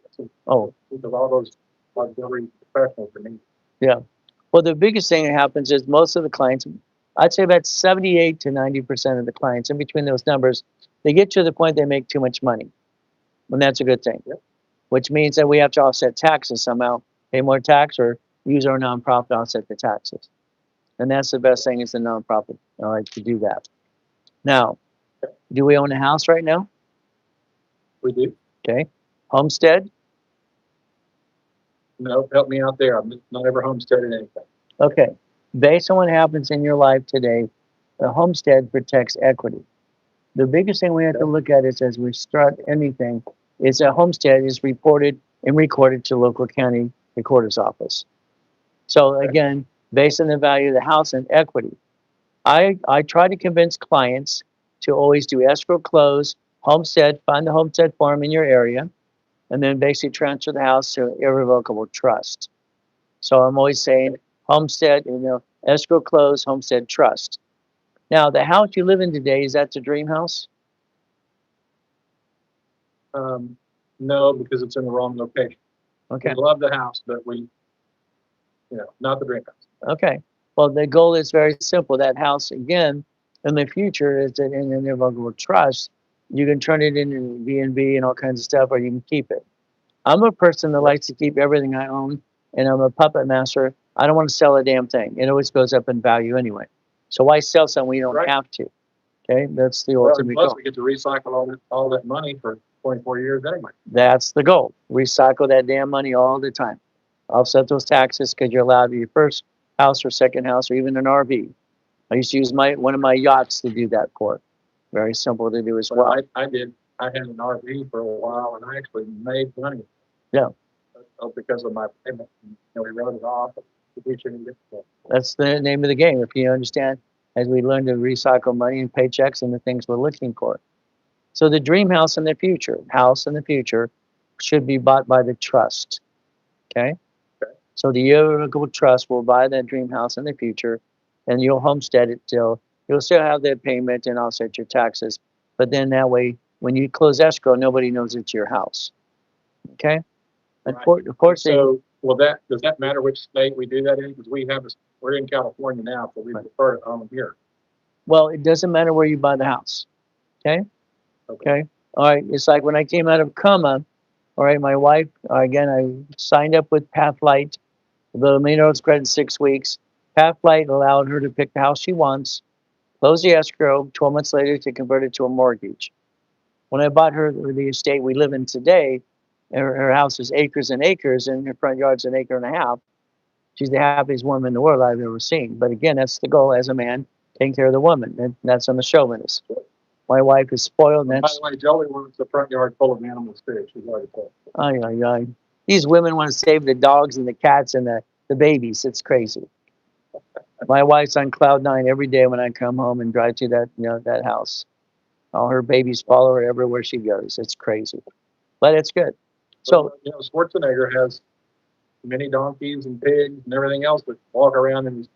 Speaker 1: Oh,
Speaker 4: Because all those auxiliary professionals are needed.
Speaker 1: yeah. Well, the biggest thing that happens is most of the clients, I'd say about 78 to 90% of the clients, in between those numbers, they get to the point they make too much money. And that's a good thing.
Speaker 4: Yep.
Speaker 1: Which means that we have to offset taxes somehow, pay more tax or use our nonprofit to offset the taxes. And that's the best thing is the nonprofit to do that. Now, do we own a house right now?
Speaker 4: We do.
Speaker 1: Okay. Homestead?
Speaker 4: No, help me out there. I'm not ever homesteaded anything.
Speaker 1: Okay. Based on what happens in your life today, the homestead protects equity. The biggest thing we have to look at is as we start anything, is a homestead is reported and recorded to local county recorder's office. So again, based on the value of the house and equity, I try to convince clients to always do escrow close, homestead, find the homestead form in your area, and then basically transfer the house to irrevocable trust. So I'm always saying homestead, escrow close, homestead trust. Now, the house you live in today, is that the dream house?
Speaker 4: No, because it's in the wrong location.
Speaker 1: Okay.
Speaker 4: We love the house, but not the dream house.
Speaker 1: Okay. Well, the goal is very simple. That house, again, in the future, is that in an irrevocable trust, you can turn it into B&B and all kinds of stuff, or you can keep it. I'm a person that likes to keep everything I own, and I'm a puppet master. I don't want to sell a damn thing. It always goes up in value anyway. So why sell something when you don't have to? Okay, that's the ultimate
Speaker 4: Plus,
Speaker 1: goal.
Speaker 4: we get to recycle all that money for 24 years anyway.
Speaker 1: That's the goal. Recycle that damn money all the time. Offset those taxes because you're allowed to your first house or second house or even an RV. I used to use one of my yachts to do that for. Very simple to do as well.
Speaker 4: I had an RV for a while, and I actually made money.
Speaker 1: Yeah.
Speaker 4: Because of my payment. We wrote it off.
Speaker 1: That's the name of the game. If you understand, as we learn to recycle money and paychecks and the things we're looking for. So the dream house in the future, should be bought by the trust. Okay? So the irrevocable trust will buy that dream house in the future. and you'll homestead it till you'll still have the payment and offset your taxes. But then that way, when you close escrow, nobody knows it's your house. Okay.
Speaker 4: Right.
Speaker 1: Unfortunately,
Speaker 4: So, does that matter which state we do that in? Because we're in California now, so we prefer to own them here.
Speaker 1: well, it doesn't matter where you buy the house. Okay. Okay. All right. It's like when I came out of coma. All right. My wife, again, I signed up with Pathlight. The main road's credit in 6 weeks. Pathlight allowed her to pick the house she wants, close the escrow, 12 months later to convert it to a mortgage. When I bought her the estate we live in today, her house is acres and acres, and her front yard's an acre and a half. She's the happiest woman in the world I've ever seen. But again, that's the goal as a man, taking care of the woman. And that's on the chauvinist. My wife is spoiled. And
Speaker 4: By
Speaker 1: that's,
Speaker 4: the way, Joey wants the front yard full of animals too. She's already told.
Speaker 1: ay, ay, ay. These women want to save the dogs and the cats and the babies. It's crazy. My wife's on cloud nine every day when I come home and drive to that house. All her babies follow her everywhere she goes. It's crazy, but it's good. So
Speaker 4: Schwarzenegger has many donkeys and pigs and everything else that walk around in his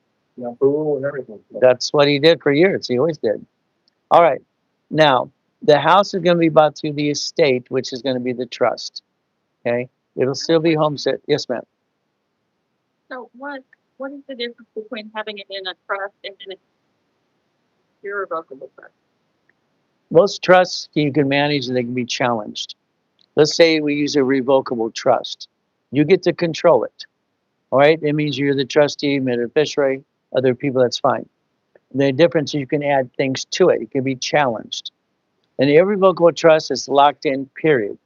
Speaker 4: pool and everything.
Speaker 1: that's what he did for years. He always did. All right. Now, the house is going to be bought through the estate, which is going to be the trust. Okay. It'll still be homestead. Yes, ma'am.
Speaker 3: So what is the difference between having it in a trust and in an irrevocable trust?
Speaker 1: Most trusts you can manage and they can be challenged. Let's say we use a revocable trust. You get to control it. All right. It means you're the trustee, beneficiary, other people, that's fine. The difference is you can add things to it. It can be challenged. An irrevocable trust is locked in, period.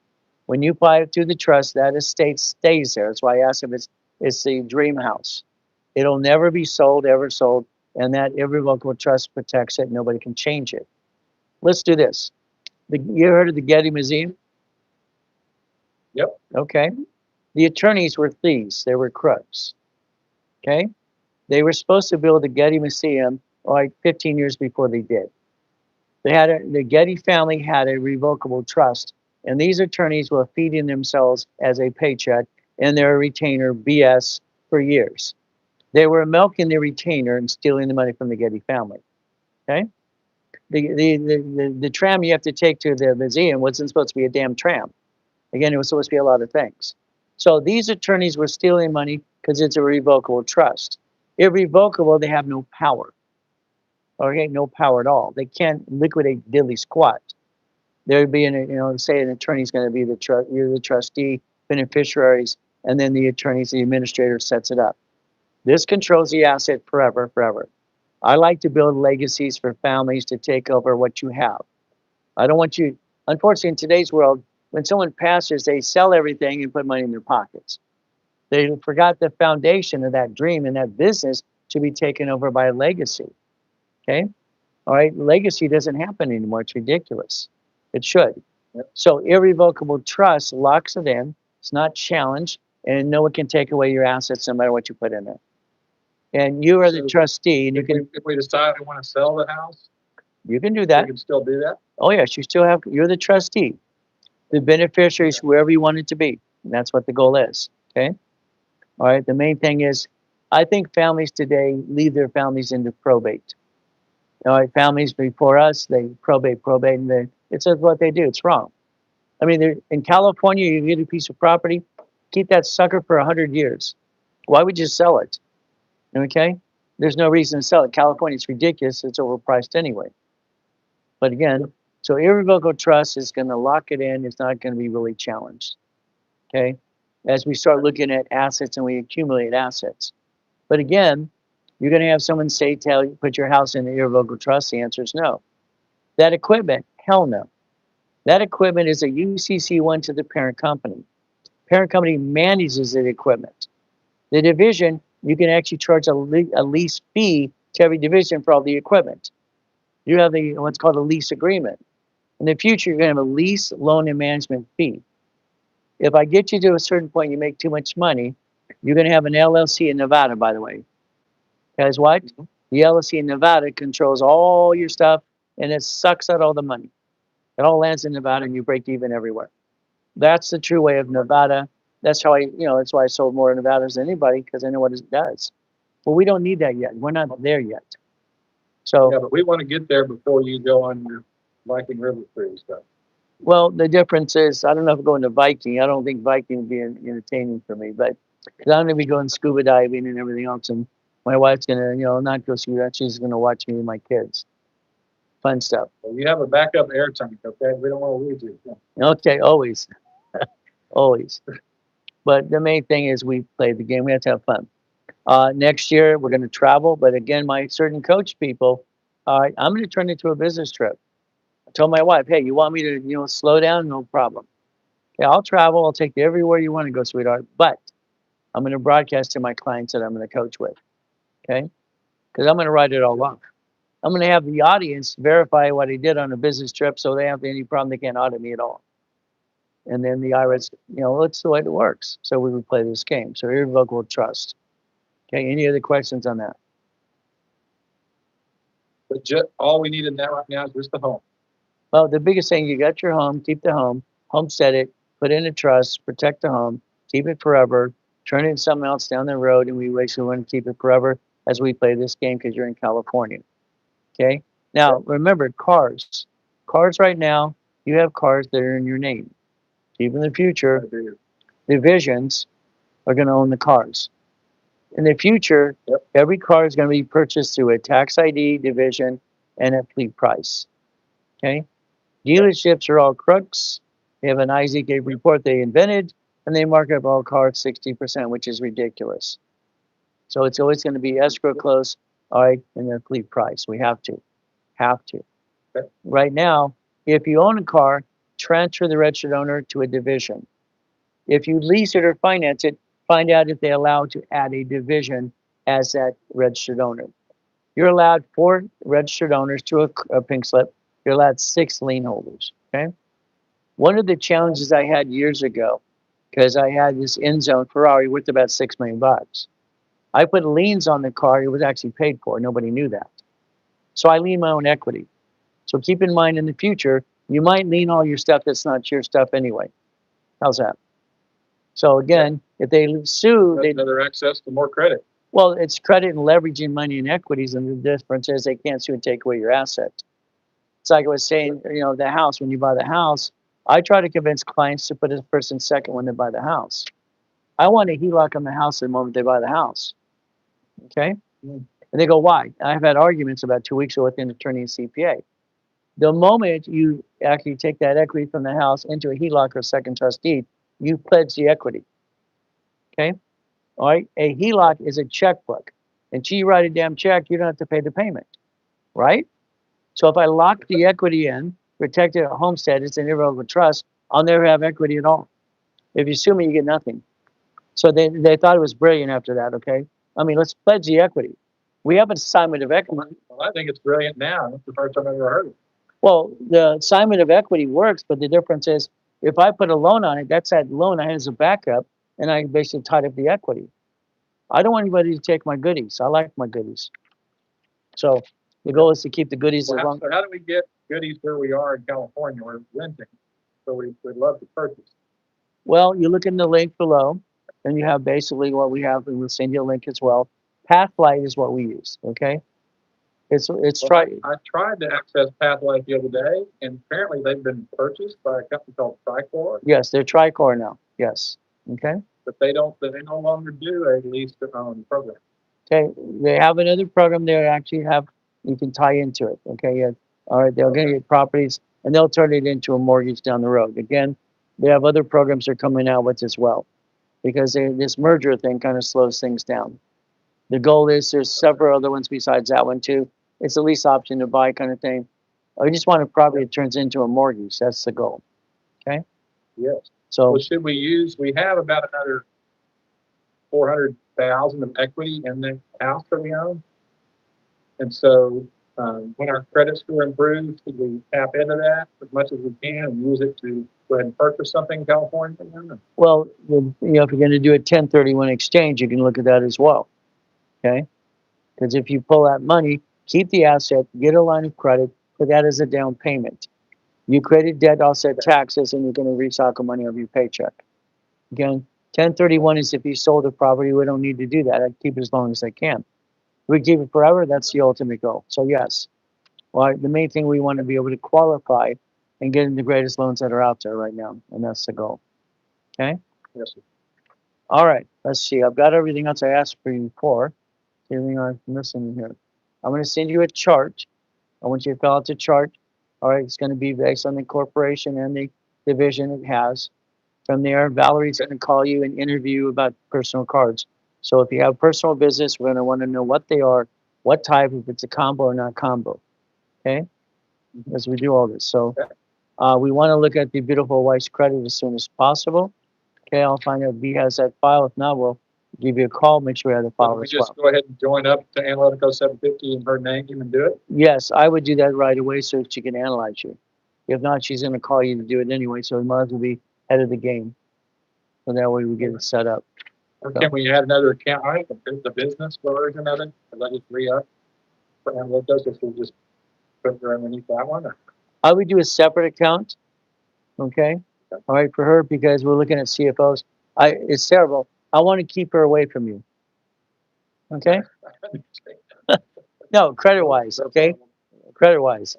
Speaker 1: When you buy it through the trust, that estate stays there. That's why I asked if it's the dream house. It'll never be sold, ever sold, and that irrevocable trust protects it. Nobody can change it. Let's do this. You heard of the Getty Museum?
Speaker 4: Yep.
Speaker 1: Okay. The attorneys were thieves. They were crooks. Okay. They were supposed to build the Getty Museum like 15 years before they did. The Getty family had a revocable trust, and these attorneys were feeding themselves as a paycheck and their retainer BS for years. They were milking the retainer and stealing the money from the Getty family. Okay. The tram you have to take to the museum wasn't supposed to be a damn tram. Again, it was supposed to be a lot of things. So these attorneys were stealing money because it's a revocable trust. Irrevocable, they have no power. Okay, no power at all. They can't liquidate diddly squat. There'd be say an attorney's going to be you're the trustee, beneficiaries, and then the attorney's the administrator sets it up. This controls the asset forever, forever. I like to build legacies for families to take over what you have. I don't want you, unfortunately, in today's world, when someone passes, they sell everything and put money in their pockets. They forgot the foundation of that dream and that business to be taken over by a legacy. Okay? All right? Legacy doesn't happen anymore. It's ridiculous. It should.
Speaker 4: Yep.
Speaker 1: So irrevocable trust locks it in. It's not challenged, and no one can take away your assets no matter what you put in there. And you are the trustee, and
Speaker 4: if we decide we want to sell the house,
Speaker 1: you can do that.
Speaker 4: we can still do that.
Speaker 1: Oh yes, you're the trustee. The beneficiary is whoever you want it to be. And that's what the goal is. Okay. All right. The main thing is, I think families today leave their families into probate. All right. Families before us, they probate, and it's what they do. It's wrong. I mean, in California, you get a piece of property, keep that sucker for 100 years. Why would you sell it? Okay. There's no reason to sell it. California, it's ridiculous. It's overpriced anyway. But again, so irrevocable trust is going to lock it in. It's not going to be really challenged. Okay. As we start looking at assets and we accumulate assets. But again, you're going to have someone tell you, put your house in the irrevocable trust. The answer is no. That equipment, hell no. That equipment is a UCC1 to the parent company. Parent company manages the equipment. The division, you can actually charge a lease fee to every division for all the equipment. You have what's called a lease agreement. In the future, you're going to have a lease, loan, and management fee. If I get you to a certain point, you make too much money, you're going to have an LLC in Nevada, by the way. Guys, what? The LLC in Nevada controls all your stuff, and it sucks out all the money. It all lands in Nevada, and you break even everywhere. That's the true way of Nevada. That's how that's why I sold more in Nevada than anybody, because I know what it does. Well, we don't need that yet. We're not there yet. So,
Speaker 4: Yeah, but we want to get there before you go on your Viking River cruise stuff.
Speaker 1: well, the difference is, I don't know if I'm going to Viking. I don't think Viking would be entertaining for me, but because I'm going to be going scuba diving and everything else, and my wife's going to, not go scuba. She's going to watch me and my kids. Fun stuff.
Speaker 4: So you have a backup air tank, okay? We don't want to lose you. Yeah.
Speaker 1: Okay, always, always. But the main thing is we play the game. We have to have fun. Next year we're going to travel, but again, my certain coach people, I'm going to turn it into a business trip. I told my wife, hey, you want me to, slow down? No problem. Yeah, I'll travel. I'll take you everywhere you want to go, sweetheart. But I'm going to broadcast to my clients that I'm going to coach with. Okay? Because I'm going to write it all off. I'm going to have the audience verify what I did on a business trip, so they have any problem, they can't audit me at all. And then the IRS, that's the way it works. So we would play this game. So irrevocable trust. Okay, any other questions on that?
Speaker 4: But just, all we need in that right now is just the home.
Speaker 1: Well, the biggest thing, you got your home, keep the home, homestead it, put in a trust, protect the home, keep it forever, turn it into something else down the road, and we basically want to keep it forever as we play this game because you're in California. Okay? Now, remember, cars. Cars right now, you have cars that are in your name. Even in the future, divisions are going to own the cars. In the future, every car is going to be purchased through a tax ID division and a fleet price. Okay? Dealerships are all crooks. They have an IZK report they invented, and they mark up all cars 60%, which is ridiculous. So it's always going to be escrow close, all right, and then fleet price. We have to. Right now, if you own a car, transfer the registered owner to a division. If you lease it or finance it, find out if they allow to add a division as that registered owner. You're allowed 4 registered owners to a pink slip. You're allowed 6 lien holders. Okay. One of the challenges I had years ago, because I had this in-zone Ferrari worth about $6 million. I put liens on the car. It was actually paid for. Nobody knew that. So I lien my own equity. So keep in mind in the future, you might lien all your stuff that's not your stuff anyway. How's that? So again, if they sue,
Speaker 4: That's another access to more credit.
Speaker 1: Well, it's credit and leveraging money and equities, and the difference is they can't sue and take away your asset. It's like I was saying, the house, when you buy the house, I try to convince clients to put a first and second when they buy the house. I want a HELOC on the house the moment they buy the house. Okay? And they go, why? I've had arguments about 2 weeks ago with an attorney and CPA. The moment you actually take that equity from the house into a HELOC or second trust deed, you pledge the equity. Okay? All right? A HELOC is a checkbook. Until you write a damn check, you don't have to pay the payment. Right? So if I lock the equity in, protect it at homestead, it's an irrevocable trust, I'll never have equity at all. If you sue me, you get nothing. So they thought it was brilliant after that, okay? I mean, let's pledge the equity. We have an assignment of equity.
Speaker 4: Well, I think it's brilliant now. That's the first time I've ever heard it.
Speaker 1: Well, the assignment of equity works, but the difference is if I put a loan on it, that's that loan I have as a backup, and I basically tied up the equity. I don't want anybody to take my goodies. I like my goodies. So the goal is to keep the goodies as long.
Speaker 4: So how do we get goodies where we are in California? We're renting, so we'd love to purchase.
Speaker 1: Well, you look in the link below, and you have basically what we have, and we'll send you a link as well. Pathlight is what we use, okay?
Speaker 4: I tried to access Pathlight the other day, and apparently they've been purchased by a company called Tricor.
Speaker 1: Yes, they're Tricor now. Yes, okay.
Speaker 4: But they no longer do a lease to own program.
Speaker 1: Okay, they have another program they actually have, you can tie into it, okay? Yeah. All right, they'll get you properties, and they'll turn it into a mortgage down the road. Again, they have other programs they're coming out with as well, because this merger thing kind of slows things down. The goal is there's several other ones besides that one too. It's the lease option to buy kind of thing. I just want a property that turns into a mortgage. That's the goal. Okay?
Speaker 4: Yes.
Speaker 1: So
Speaker 4: Well, should we have about another 400,000 of equity in the house that we own? And so when our credit score improves, should we tap into that as much as we can and use it to go ahead and purchase something in California?
Speaker 1: well, if you're going to do a 1031 exchange, you can look at that as well. Okay? Because if you pull that money, keep the asset, get a line of credit, put that as a down payment. You created debt, offset taxes, and you're going to recycle money of your paycheck. Again, 1031 is if you sold the property. We don't need to do that. I keep it as long as I can. We keep it forever. That's the ultimate goal. So yes, well, the main thing we want to be able to qualify and get in the greatest loans that are out there right now, and that's the goal. Okay.
Speaker 4: Yes, sir.
Speaker 1: All right. Let's see. I've got everything else I asked for you for. Anything I'm missing here? I'm going to send you a chart. I want you to fill out the chart. All right. It's going to be based on the corporation and the division it has. From there, Valerie's going to call you and interview you about personal cards. So if you have personal business, we're going to want to know what they are, what type, if it's a combo or not combo. Okay. As we do all this. So we want to look at the beautiful wife's credit as soon as possible. Okay. I'll find out if he has that file. If not, we'll give you a call. Make sure we have the
Speaker 4: So
Speaker 1: file
Speaker 4: we
Speaker 1: as
Speaker 4: just
Speaker 1: well.
Speaker 4: go ahead and join up to Analytical 750 in her name and do it?
Speaker 1: Yes, I would do that right away so she can analyze you. If not, she's going to call you to do it anyway. So we might as well be ahead of the game. So that way we get it set up.
Speaker 4: Or can we add another account, all right, the business version of it, and let it free up? And what does this, we just put her underneath that one? Or-
Speaker 1: I would do a separate account. Okay. All right, for her because we're looking at CFOs. It's terrible. I want to keep her away from you. Okay. No, credit wise. Okay. Credit wise.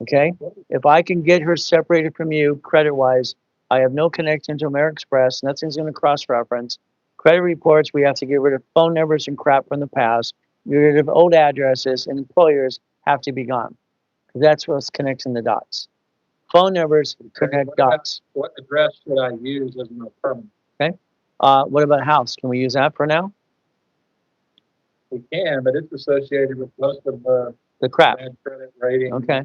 Speaker 1: Okay. If I can get her separated from you, credit wise, I have no connection to American Express. Nothing's going to cross reference. Credit reports, we have to get rid of phone numbers and crap from the past. Get rid of old addresses, and employers have to be gone. That's what's connecting the dots. Phone numbers connect
Speaker 4: What about-
Speaker 1: dots.
Speaker 4: What address should I use as my permanent?
Speaker 1: What about house? Can we use that for now?
Speaker 4: We can, but it's associated with most of the
Speaker 1: The crap.
Speaker 4: bad credit rating.
Speaker 1: Okay.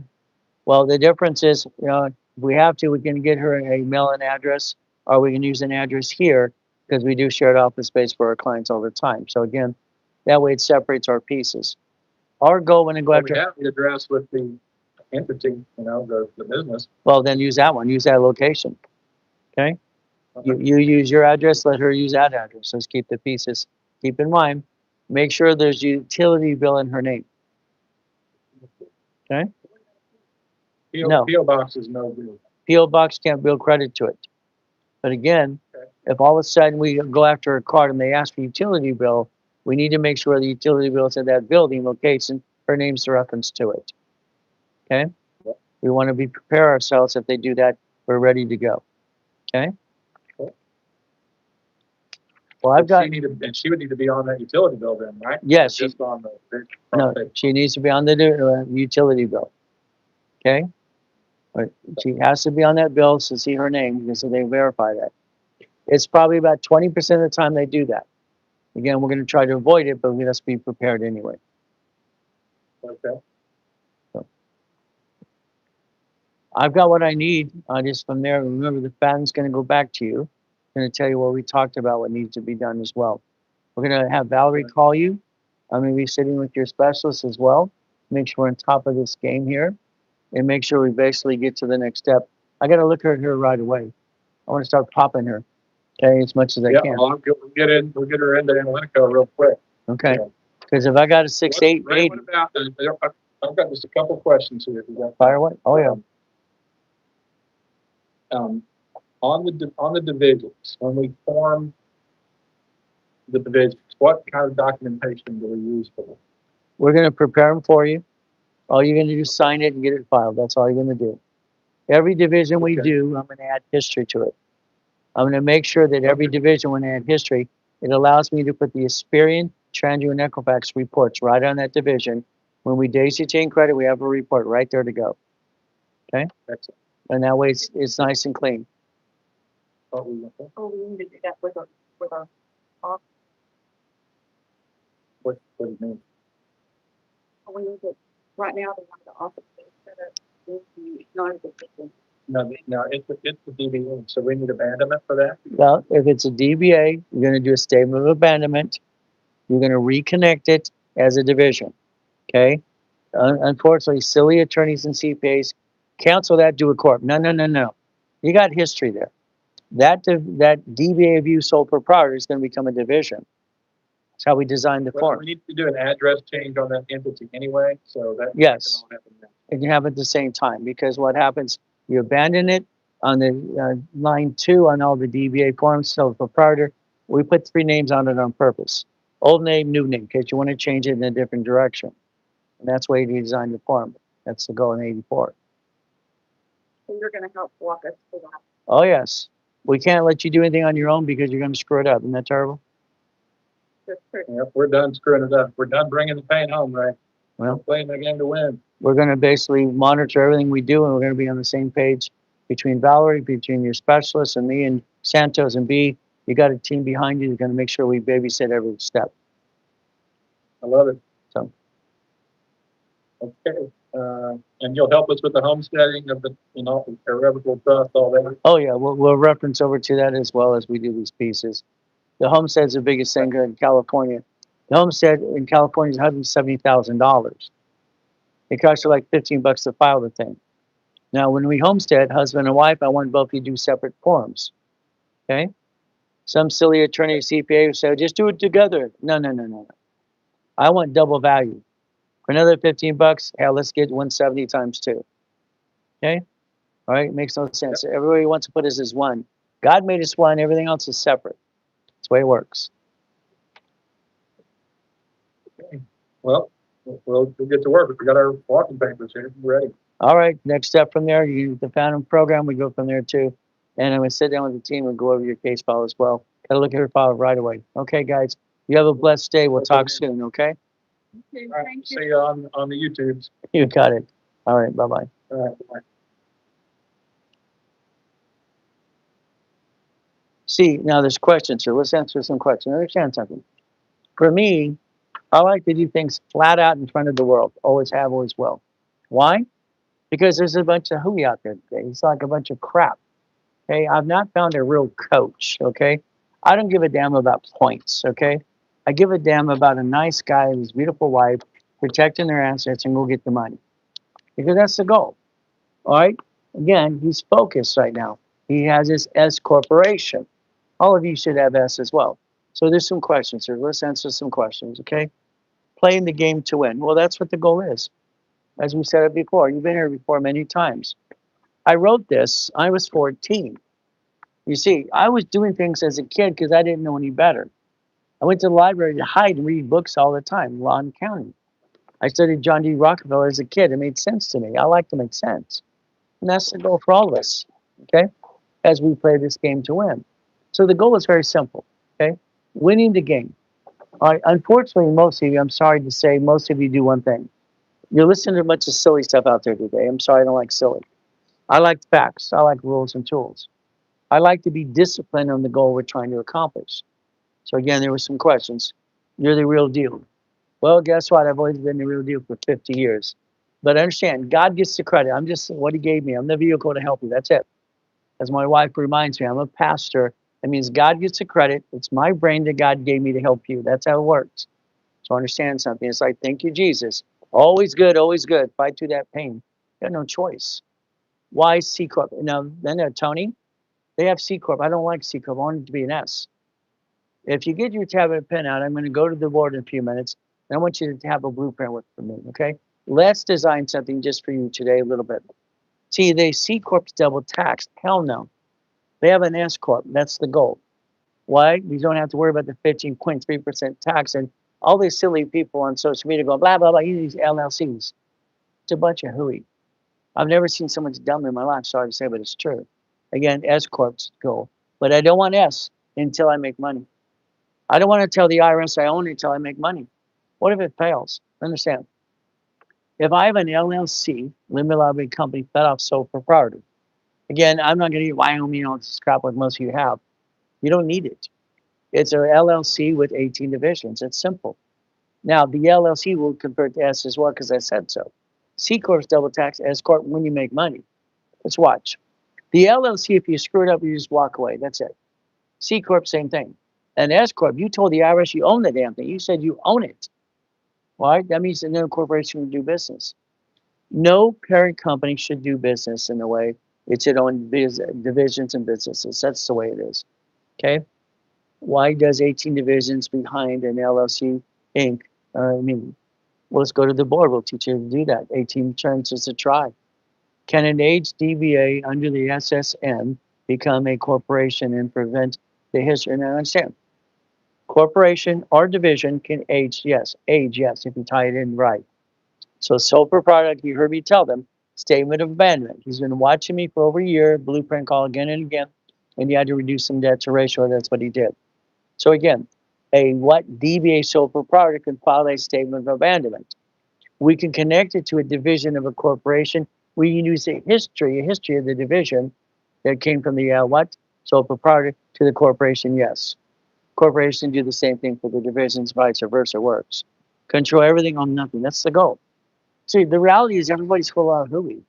Speaker 1: Well, the difference is, if we have to, we can get her a mail-in address, or we can use an address here because we do shared office space for our clients all the time. So again, that way it separates our pieces. Our goal when I go
Speaker 4: So
Speaker 1: after,
Speaker 4: we have the address with the entity, the business.
Speaker 1: well, then use that one. Use that location. Okay. You use your address. Let her use that address. Let's keep the pieces. Keep in mind, make sure there's a utility bill in her name. Okay. No.
Speaker 4: PO box is no good.
Speaker 1: PO box can't bill credit to it. But again,
Speaker 4: Okay.
Speaker 1: if all of a sudden we go after a card and they ask for utility bill, we need to make sure the utility bill is at that building location. Her name's the reference to it. Okay.
Speaker 4: Yep.
Speaker 1: We want to prepare ourselves. If they do that, we're ready to go. Okay. Well, I've got.
Speaker 4: She would need to be on that utility bill then, right?
Speaker 1: Yes.
Speaker 4: Just on the.
Speaker 1: No, she needs to be on the utility bill. Okay. But she has to be on that bill to see her name because they verify that. It's probably about 20% of the time they do that. Again, we're going to try to avoid it, but we must be prepared anyway.
Speaker 4: Okay.
Speaker 1: I've got what I need. Just from there, remember the pattern's going to go back to you. I'm going to tell you what we talked about, what needs to be done as well. We're going to have Valerie call you. I'm going to be sitting with your specialist as well. Make sure we're on top of this game here and make sure we basically get to the next step. I got to look at her right away. I want to start popping her, okay, as much as I can.
Speaker 4: We'll get her into Analytico real quick.
Speaker 1: Okay.
Speaker 4: Yeah.
Speaker 1: Because if I got a 6'8",
Speaker 4: Ray,
Speaker 1: 80,
Speaker 4: what about I've got just a couple questions here. If you got
Speaker 1: fire away. Oh yeah.
Speaker 4: On the divisions, when we form the divisions, what kind of documentation do we use for them?
Speaker 1: We're going to prepare them for you. All you're going to do is sign it and get it filed. That's all you're going to do. Every division we
Speaker 4: Okay.
Speaker 1: do, I'm going to add history to it. I'm going to make sure that every division, when I add history, it allows me to put the Experian, Transit, and Equifax reports right on that division. When we daisy chain credit, we have a report right there to go. Okay?
Speaker 4: Excellent.
Speaker 1: And that way it's nice and clean.
Speaker 4: What we want there?
Speaker 3: Oh, we need to do that with our
Speaker 4: What do you mean?
Speaker 3: we need to, right now, they want the office space set up with the non-existent.
Speaker 4: No, it's the DBA, so we need abandonment for that?
Speaker 1: Well, if it's a DBA, you're going to do a statement of abandonment. You're going to reconnect it as a division. Okay? Unfortunately, silly attorneys and CPAs cancel that, do a corp. No. You got history there. That DBA of you sole proprietor is going to become a division. That's how we designed the
Speaker 4: Well,
Speaker 1: form.
Speaker 4: we need to do an address change on that entity anyway, so that.
Speaker 1: Yes.
Speaker 4: Can all happen now.
Speaker 1: It can happen at the same time because what happens, you abandon it on the line 2 on all the DBA forms, sole proprietor. We put 3 names on it on purpose. Old name, new name, in case you want to change it in a different direction. And that's why you design the form. That's the goal in 84.
Speaker 3: So you're gonna help walk us through that.
Speaker 1: Oh, yes. We can't let you do anything on your own because you're going to screw it up. Isn't that terrible?
Speaker 3: That's true.
Speaker 4: Yep, we're done screwing it up. We're done bringing the pain home, Ray.
Speaker 1: Well,
Speaker 4: We're playing the game to win.
Speaker 1: we're going to basically monitor everything we do, and we're going to be on the same page between Valerie, between your specialist, and me and Santos and B. You got a team behind you. You're going to make sure we babysit every step.
Speaker 4: I love it.
Speaker 1: So,
Speaker 4: Okay. And you'll help us with the homesteading of the, irrevocable trust, all that.
Speaker 1: oh yeah, we'll reference over to that as well as we do these pieces. The homestead's the biggest thing here in California. The homestead in California is $170,000. It costs you like $15 to file the thing. Now, when we homestead, husband and wife, I want both of you to do separate forms. Okay? Some silly attorney CPA will say, just do it together. No. I want double value. For another $15, hell, let's get 170 times 2. Okay? All right? Makes no sense. Everybody wants to put us as one. God made us one. Everything else is separate. That's the way it works.
Speaker 4: Well, we'll get to work. We got our walking papers here. We're ready.
Speaker 1: All right. Next step from there, you the Phantom program. We go from there too. And I'm going to sit down with the team and go over your case file as well. Got to look at your file right away. Okay, guys. You have a blessed day. We'll talk soon. Okay?
Speaker 3: Okay,
Speaker 4: All right.
Speaker 3: thank
Speaker 4: See
Speaker 3: you.
Speaker 4: you on the YouTubes.
Speaker 1: You got it. All right. Bye-bye.
Speaker 4: All right. Bye.
Speaker 1: See, now there's questions here. Let's answer some questions. Understand something. For me, I like to do things flat out in front of the world. Always have, always will. Why? Because there's a bunch of hooey out there today. It's like a bunch of crap. Okay? I've not found a real coach. Okay? I don't give a damn about points. Okay? I give a damn about a nice guy and his beautiful wife protecting their assets and go get the money. Because that's the goal. All right? Again, he's focused right now. He has his S corporation. All of you should have S as well. So there's some questions here. Let's answer some questions, okay? Playing the game to win. Well, that's what the goal is. As we said it before, you've been here before many times. I wrote this, I was 14. You see, I was doing things as a kid because I didn't know any better. I went to the library to hide and read books all the time, law and accounting. I studied John D. Rockefeller as a kid. It made sense to me. I like to make sense. And that's the goal for all of us, okay? As we play this game to win. So the goal is very simple, okay? Winning the game. All right, unfortunately, most of you, I'm sorry to say, most of you do one thing. You're listening to a bunch of silly stuff out there today. I'm sorry, I don't like silly. I like facts. I like rules and tools. I like to be disciplined on the goal we're trying to accomplish. So again, there were some questions. You're the real deal. Well, guess what? I've always been the real deal for 50 years. But understand, God gets the credit. I'm just what he gave me. I'm the vehicle to help you. That's it. As my wife reminds me, I'm a pastor. That means God gets the credit. It's my brain that God gave me to help you. That's how it works. So understand something. It's like, thank you, Jesus. Always good, always good. Fight through that pain. You got no choice. Why C Corp? Now, then Tony, they have C Corp. I don't like C Corp. I want it to be an S. If you get your tablet and pen out, I'm going to go to the board in a few minutes. And I want you to have a blueprint with for me, okay? Let's design something just for you today a little bit. See, they C Corp's double taxed. Hell no. They have an S Corp. That's the goal. Why? We don't have to worry about the 15.3% tax and all these silly people on social media go, blah, blah, blah, these LLCs. It's a bunch of hooey. I've never seen so much dumb in my life, sorry to say, but it's true. Again, S Corp's goal. But I don't want S until I make money. I don't want to tell the IRS I own it until I make money. What if it fails? Understand. If I have an LLC, limited liability company, fed off sole proprietor, again, I'm not going to eat Wyoming all this crap like most of you have. You don't need it. It's an LLC with 18 divisions. It's simple. Now, the LLC will convert to S as well because I said so. C Corp's double tax, S Corp when you make money. Let's watch. The LLC, if you screw it up, you just walk away. That's it. C Corp, same thing. And S Corp, you told the IRS you own the damn thing. You said you own it. Why? That means that no corporation can do business. No parent company should do business in the way it should own divisions and businesses. That's the way it is. Okay? Why does 18 divisions behind an LLC Inc. Mean? Well, let's go to the board. We'll teach you to do that. 18 turns is a try. Can an age DBA under the SSN become a corporation and prevent the history? Now, understand, Corporation or division can age, yes, if you tie it in right. So sole proprietor, you heard me tell them, statement of abandonment. He's been watching me for over a year, blueprint call again and again, and he had to reduce some debt to ratio. That's what he did. So again, a what DBA sole proprietor can file a statement of abandonment. We can connect it to a division of a corporation. We can use a history of the division that came from the what sole proprietor to the corporation. Yes, corporation do the same thing for the divisions, vice versa works. Control everything on nothing. That's the goal. See, the reality is everybody's full of hooey.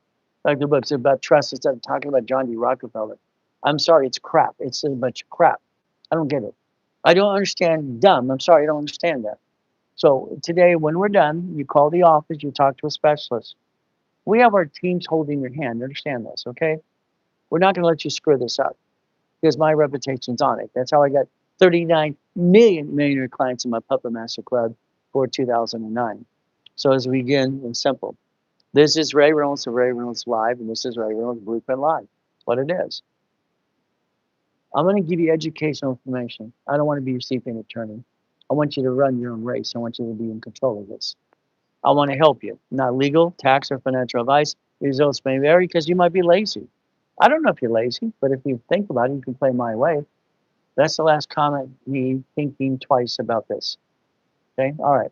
Speaker 1: Like the books about trust instead of talking about John D. Rockefeller. I'm sorry, it's crap. It's a bunch of crap. I don't get it. I don't understand dumb. I'm sorry, I don't understand that. So today, when we're done, you call the office, you talk to a specialist. We have our teams holding your hand. Understand this, okay? We're not going to let you screw this up because my reputation's on it. That's how I got 39 million millionaire clients in my Puppet Master Club for 2009. So as we begin, it's simple. This is Ray Reynolds of Ray Reynolds Live, and this is Ray Reynolds Blueprint Live. What it is. I'm going to give you educational information. I don't want to be your CPA attorney. I want you to run your own race. I want you to be in control of this. I want to help you. Not legal, tax, or financial advice. The results may vary because you might be lazy. I don't know if you're lazy, but if you think about it, you can play my way. That's the last comment, me thinking twice about this. Okay? All right.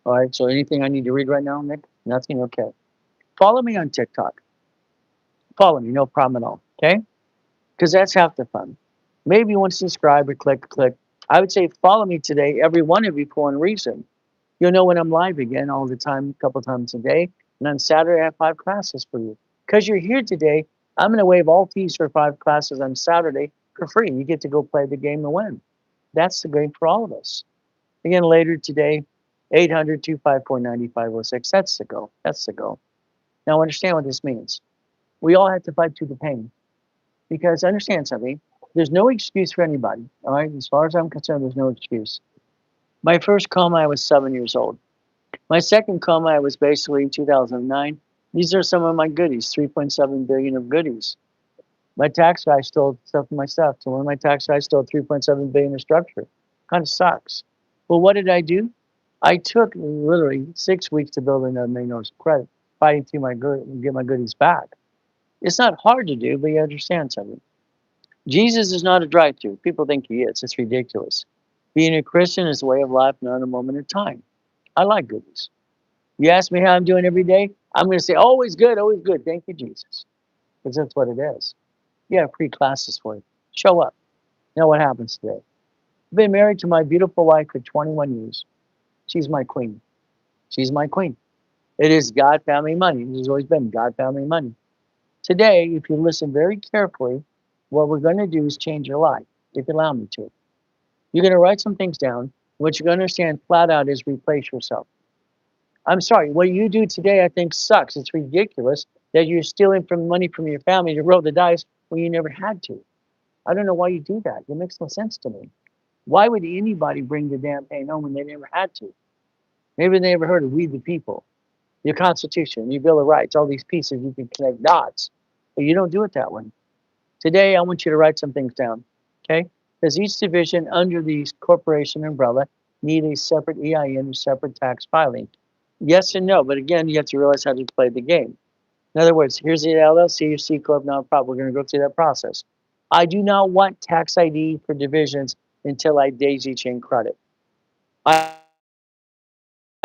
Speaker 1: All right. So anything I need to read right now, Nick? Nothing? Okay. Follow me on TikTok. Follow me, no problem at all. Okay? Because that's half the fun. Maybe you want to subscribe or click. I would say follow me today, every one of you, for one reason. You'll know when I'm live again all the time, a couple times a day. And on Saturday, I have 5 classes for you. Because you're here today, I'm going to waive all fees for 5 classes on Saturday for free. You get to go play the game and win. That's the game for all of us. Again, later today, 800-254-9506. That's the goal. That's the goal. Now, understand what this means. We all have to fight through the pain. Because understand something, there's no excuse for anybody. All right, as far as I'm concerned, there's no excuse. My first coma, I was 7 years old. My second coma, I was basically in 2009. These are some of my goodies, 3.7 billion of goodies. My tax guy stole stuff from my stuff. So one of my tax guys stole 3.7 billion of structure. Kind of sucks. Well, what did I do? I took literally 6 weeks to build another $1 million of credit, fighting through my good and get my goodies back. It's not hard to do, but you understand something. Jesus is not a drive-through. People think he is. It's ridiculous. Being a Christian is a way of life, not a moment in time. I like goodies. You ask me how I'm doing every day, I'm going to say, always good, always good. Thank you, Jesus. Because that's what it is. You have free classes for you. Show up. You know what happens today. I've been married to my beautiful wife for 21 years. She's my queen. She's my queen. It is God, family, money. It has always been God, family, money. Today, if you listen very carefully, what we're going to do is change your life, if you allow me to. You're going to write some things down. What you're going to understand flat out is replace yourself. I'm sorry, what you do today I think sucks. It's ridiculous that you're stealing from money from your family to roll the dice when you never had to. I don't know why you do that. It makes no sense to me. Why would anybody bring the damn pain home when they never had to? Maybe they never heard of We the People, your Constitution, your Bill of Rights, all these pieces you can connect dots. But you don't do it that way. Today, I want you to write some things down, okay? Because each division under the corporation umbrella need a separate EIN or separate tax filing. Yes and no, but again, you have to realize how to play the game. In other words, here's the LLC or C Corp nonprofit. We're going to go through that process. I do not want tax ID for divisions until I daisy chain credit. I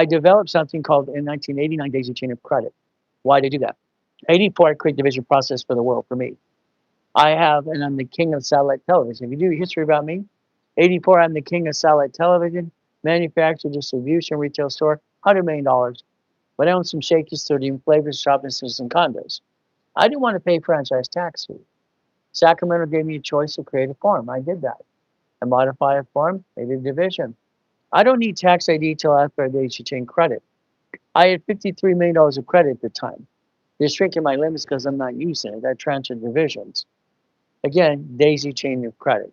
Speaker 1: developed something called in 1989 daisy chain of credit. Why did I do that? 84, I create division process for the world for me. I have, and I'm the king of satellite television. If you do history about me, 84, I'm the king of satellite television, manufacturer, distribution, retail store, $100 million. But I own some shaky sodium flavors, shopping centers, and condos. I didn't want to pay franchise tax fee. Sacramento gave me a choice to create a form. I did that. I modified a form, made a division. I don't need tax ID till after I daisy chain credit. I had $53 million of credit at the time. They're shrinking my limits because I'm not using it. I transferred divisions. Again, daisy chain of credit.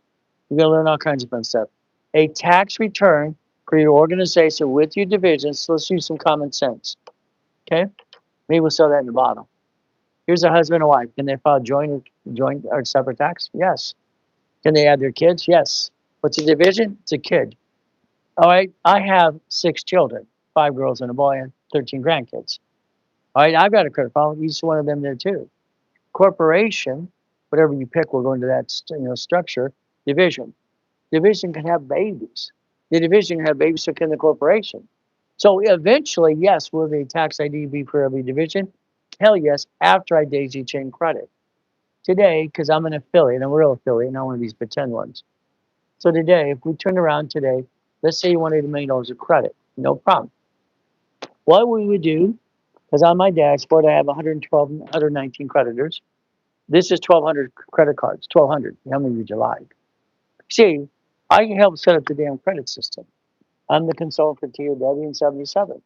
Speaker 1: You're going to learn all kinds of fun stuff. A tax return for your organization with your divisions. So let's use some common sense. Okay? Maybe we'll sell that in the bottle. Here's a husband and wife. Can they file joint or separate tax? Yes. Can they add their kids? Yes. What's a division? It's a kid. All right. I have 6 children, 5 girls and a boy, and 13 grandkids. All right. I've got a credit file. Each one of them there too. Corporation, whatever you pick, will go into that structure. Division. Division can have babies. The division can have babies, so can the corporation. So eventually, yes, will the tax ID be for every division? Hell yes, after I daisy chain credit. Today, because I'm an affiliate, I'm a real affiliate, not one of these pretend ones. So today, if we turn around today, let's say you wanted $1 million of credit, no problem. What we would do, because on my dashboard, I have 112, 119 creditors. This is 1,200 credit cards, 1,200. How many would you like? See, I can help set up the damn credit system. I'm the consultant to your daddy in 77.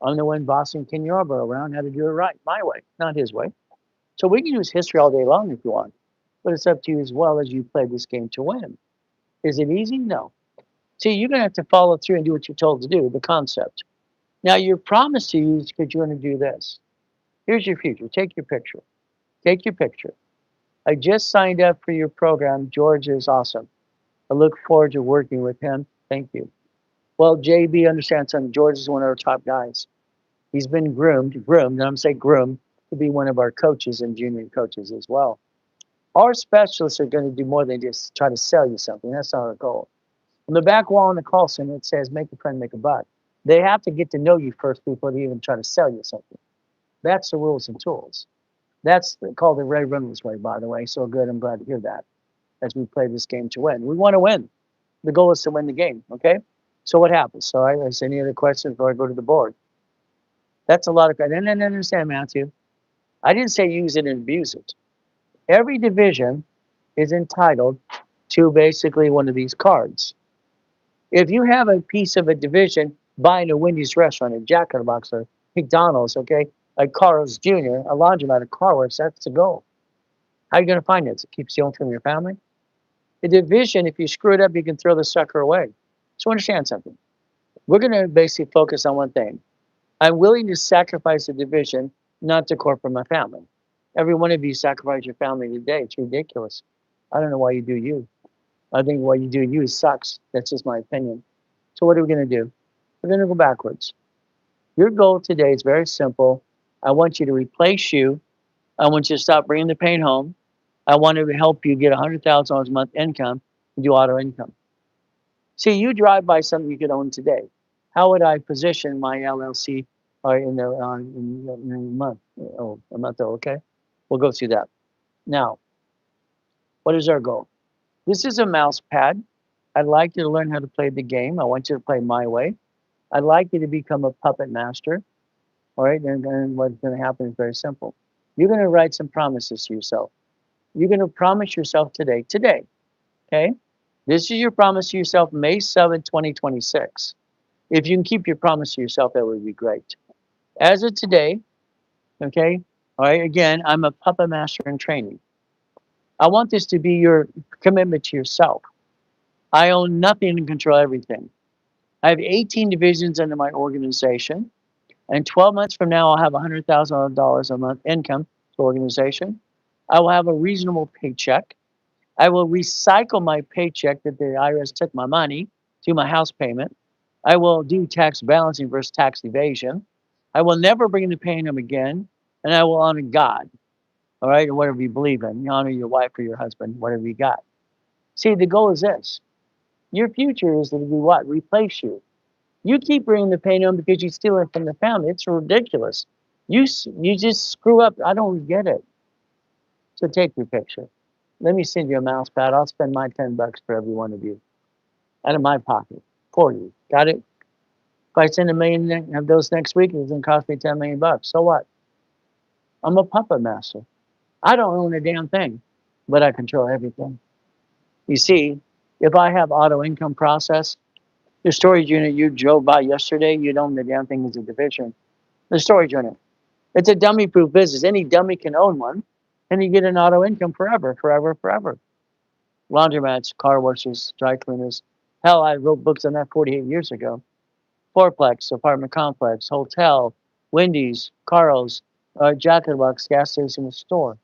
Speaker 1: I'm the one bossing Ken Yarborough around how to do it right, my way, not his way. So we can use history all day long if you want, but it's up to you as well as you play this game to win. Is it easy? No. See, you're going to have to follow through and do what you're told to do, the concept. Now, you're promised to use because you're going to do this. Here's your future. Take your picture. Take your picture. I just signed up for your program. George is awesome. I look forward to working with him. Thank you. Well, JB understands something. George is one of our top guys. He's been groomed, and I'm saying groomed, to be one of our coaches and junior coaches as well. Our specialists are going to do more than just try to sell you something. That's not our goal. On the back wall in the call center, it says, make a friend, make a buck. They have to get to know you first before they even try to sell you something. That's the rules and tools. That's called the Ray Reynolds way, by the way. So good. I'm glad to hear that as we play this game to win. We want to win. The goal is to win the game. Okay. So what happens? So is any other questions before I go to the board? That's a lot of. I didn't understand, Matthew. I didn't say use it and abuse it. Every division is entitled to basically one of these cards. If you have a piece of a division buying a Wendy's restaurant, a Jack in the Box, or McDonald's, okay, a Carl's Jr., a laundromat, a car wash, that's the goal. How are you going to find it? It keeps you from your family. The division, if you screw it up, you can throw the sucker away. So understand something. We're going to basically focus on one thing. I'm willing to sacrifice the division, not to corporate my family. Every one of you sacrifice your family today. It's ridiculous. I don't know why you do you. I think what you do you sucks. That's just my opinion. So what are we going to do? We're going to go backwards. Your goal today is very simple. I want you to replace you. I want you to stop bringing the pain home. I want to help you get $100,000 a month income and do auto income. See, you drive by something you could own today. How would I position my LLC in a month? Oh, a month, okay? We'll go through that. Now, what is our goal? This is a mouse pad. I'd like you to learn how to play the game. I want you to play my way. I'd like you to become a puppet master. All right, and what's going to happen is very simple. You're going to write some promises to yourself. You're going to promise yourself today, okay? This is your promise to yourself, May 7, 2026. If you can keep your promise to yourself, that would be great. As of today, okay, all right, again, I'm a puppet master in training. I want this to be your commitment to yourself. I own nothing and control everything. I have 18 divisions under my organization, and 12 months from now, I'll have $100,000 a month income to the organization. I will have a reasonable paycheck. I will recycle my paycheck that the IRS took my money to my house payment. I will do tax balancing versus tax evasion. I will never bring the pain home again, and I will honor God, all right, or whatever you believe in. You honor your wife or your husband, whatever you got. See, the goal is this. Your future is to do what? Replace you. You keep bringing the pain home because you steal it from the family. It's ridiculous. You just screw up. I don't get it. So take your picture. Let me send you a mouse pad. I'll spend my $10 for every one of you out of my pocket for you. Got it? If I send 1 million of those next week, it's going to cost me $10 million. So what? I'm a puppet master. I don't own a damn thing, but I control everything. You see, if I have auto income process, the storage unit you drove by yesterday, you don't own the damn thing as a division. The storage unit. It's a dummy-proof business. Any dummy can own one, and you get an auto income forever, forever, forever. Laundromats, car washes, dry cleaners. Hell, I wrote books on that 48 years ago. Fourplex, apartment complex, hotel, Wendy's, Carl's, Jack in the Box, gas station, and store.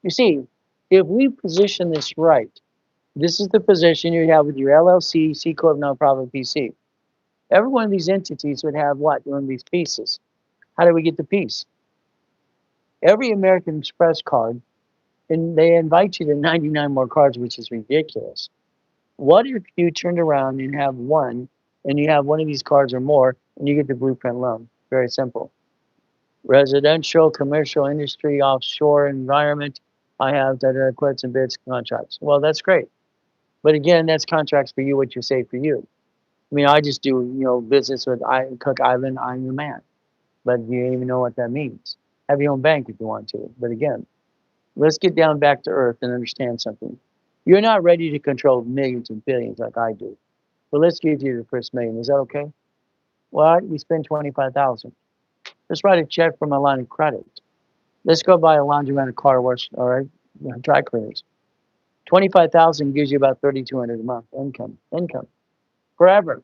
Speaker 1: You see, if we position this right, this is the position you have with your LLC, C Corp, nonprofit, PC. Every one of these entities would have what? One of these pieces. How do we get the piece? Every American Express card, and they invite you to 99 more cards, which is ridiculous. What if you turned around and have one, and you have one of these cards or more, and you get the blueprint loan? Very simple. Residential, commercial, industry, offshore environment. I have quotes and bids contracts. Well, that's great. But again, that's contracts for you, what you say for you. I mean, I just do, business with Cook Island, I'm your man. But you don't even know what that means. Have your own bank if you want to. But again, let's get down back to earth and understand something. You're not ready to control millions and billions like I do. But let's give you the first million. Is that okay? Well, we spend 25,000. Let's write a check for my line of credit. Let's go buy a laundromat, a car wash, all right, dry cleaners. 25,000 gives you about 3,200 a month income, forever.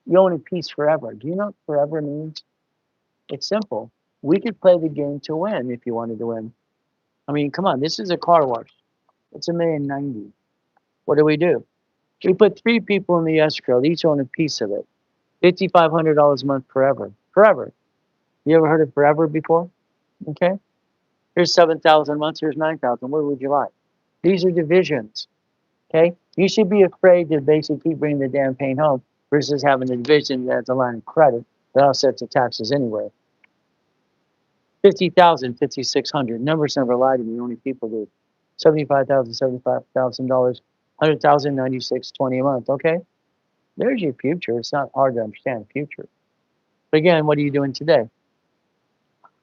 Speaker 1: You own a piece forever. Do you know what forever means? It's simple. We could play the game to win if you wanted to win. I mean, come on, this is a car wash. It's $1,090,000. What do? We put 3 people in the escrow. They each own a piece of it. $5,500 a month forever. Forever. You ever heard of forever before? Okay. Here's 7,000 months. Here's 9,000. What would you like? These are divisions. Okay. You should be afraid to basically keep bringing the damn pain home versus having a division that's a line of credit that offsets the taxes anyway. 50,000, 5,600. Numbers never lie to me. Only people do. 75,000, $75,000. 100,000, 96.20 a month. Okay. There's your future. It's not hard to understand the future. But again, what are you doing today?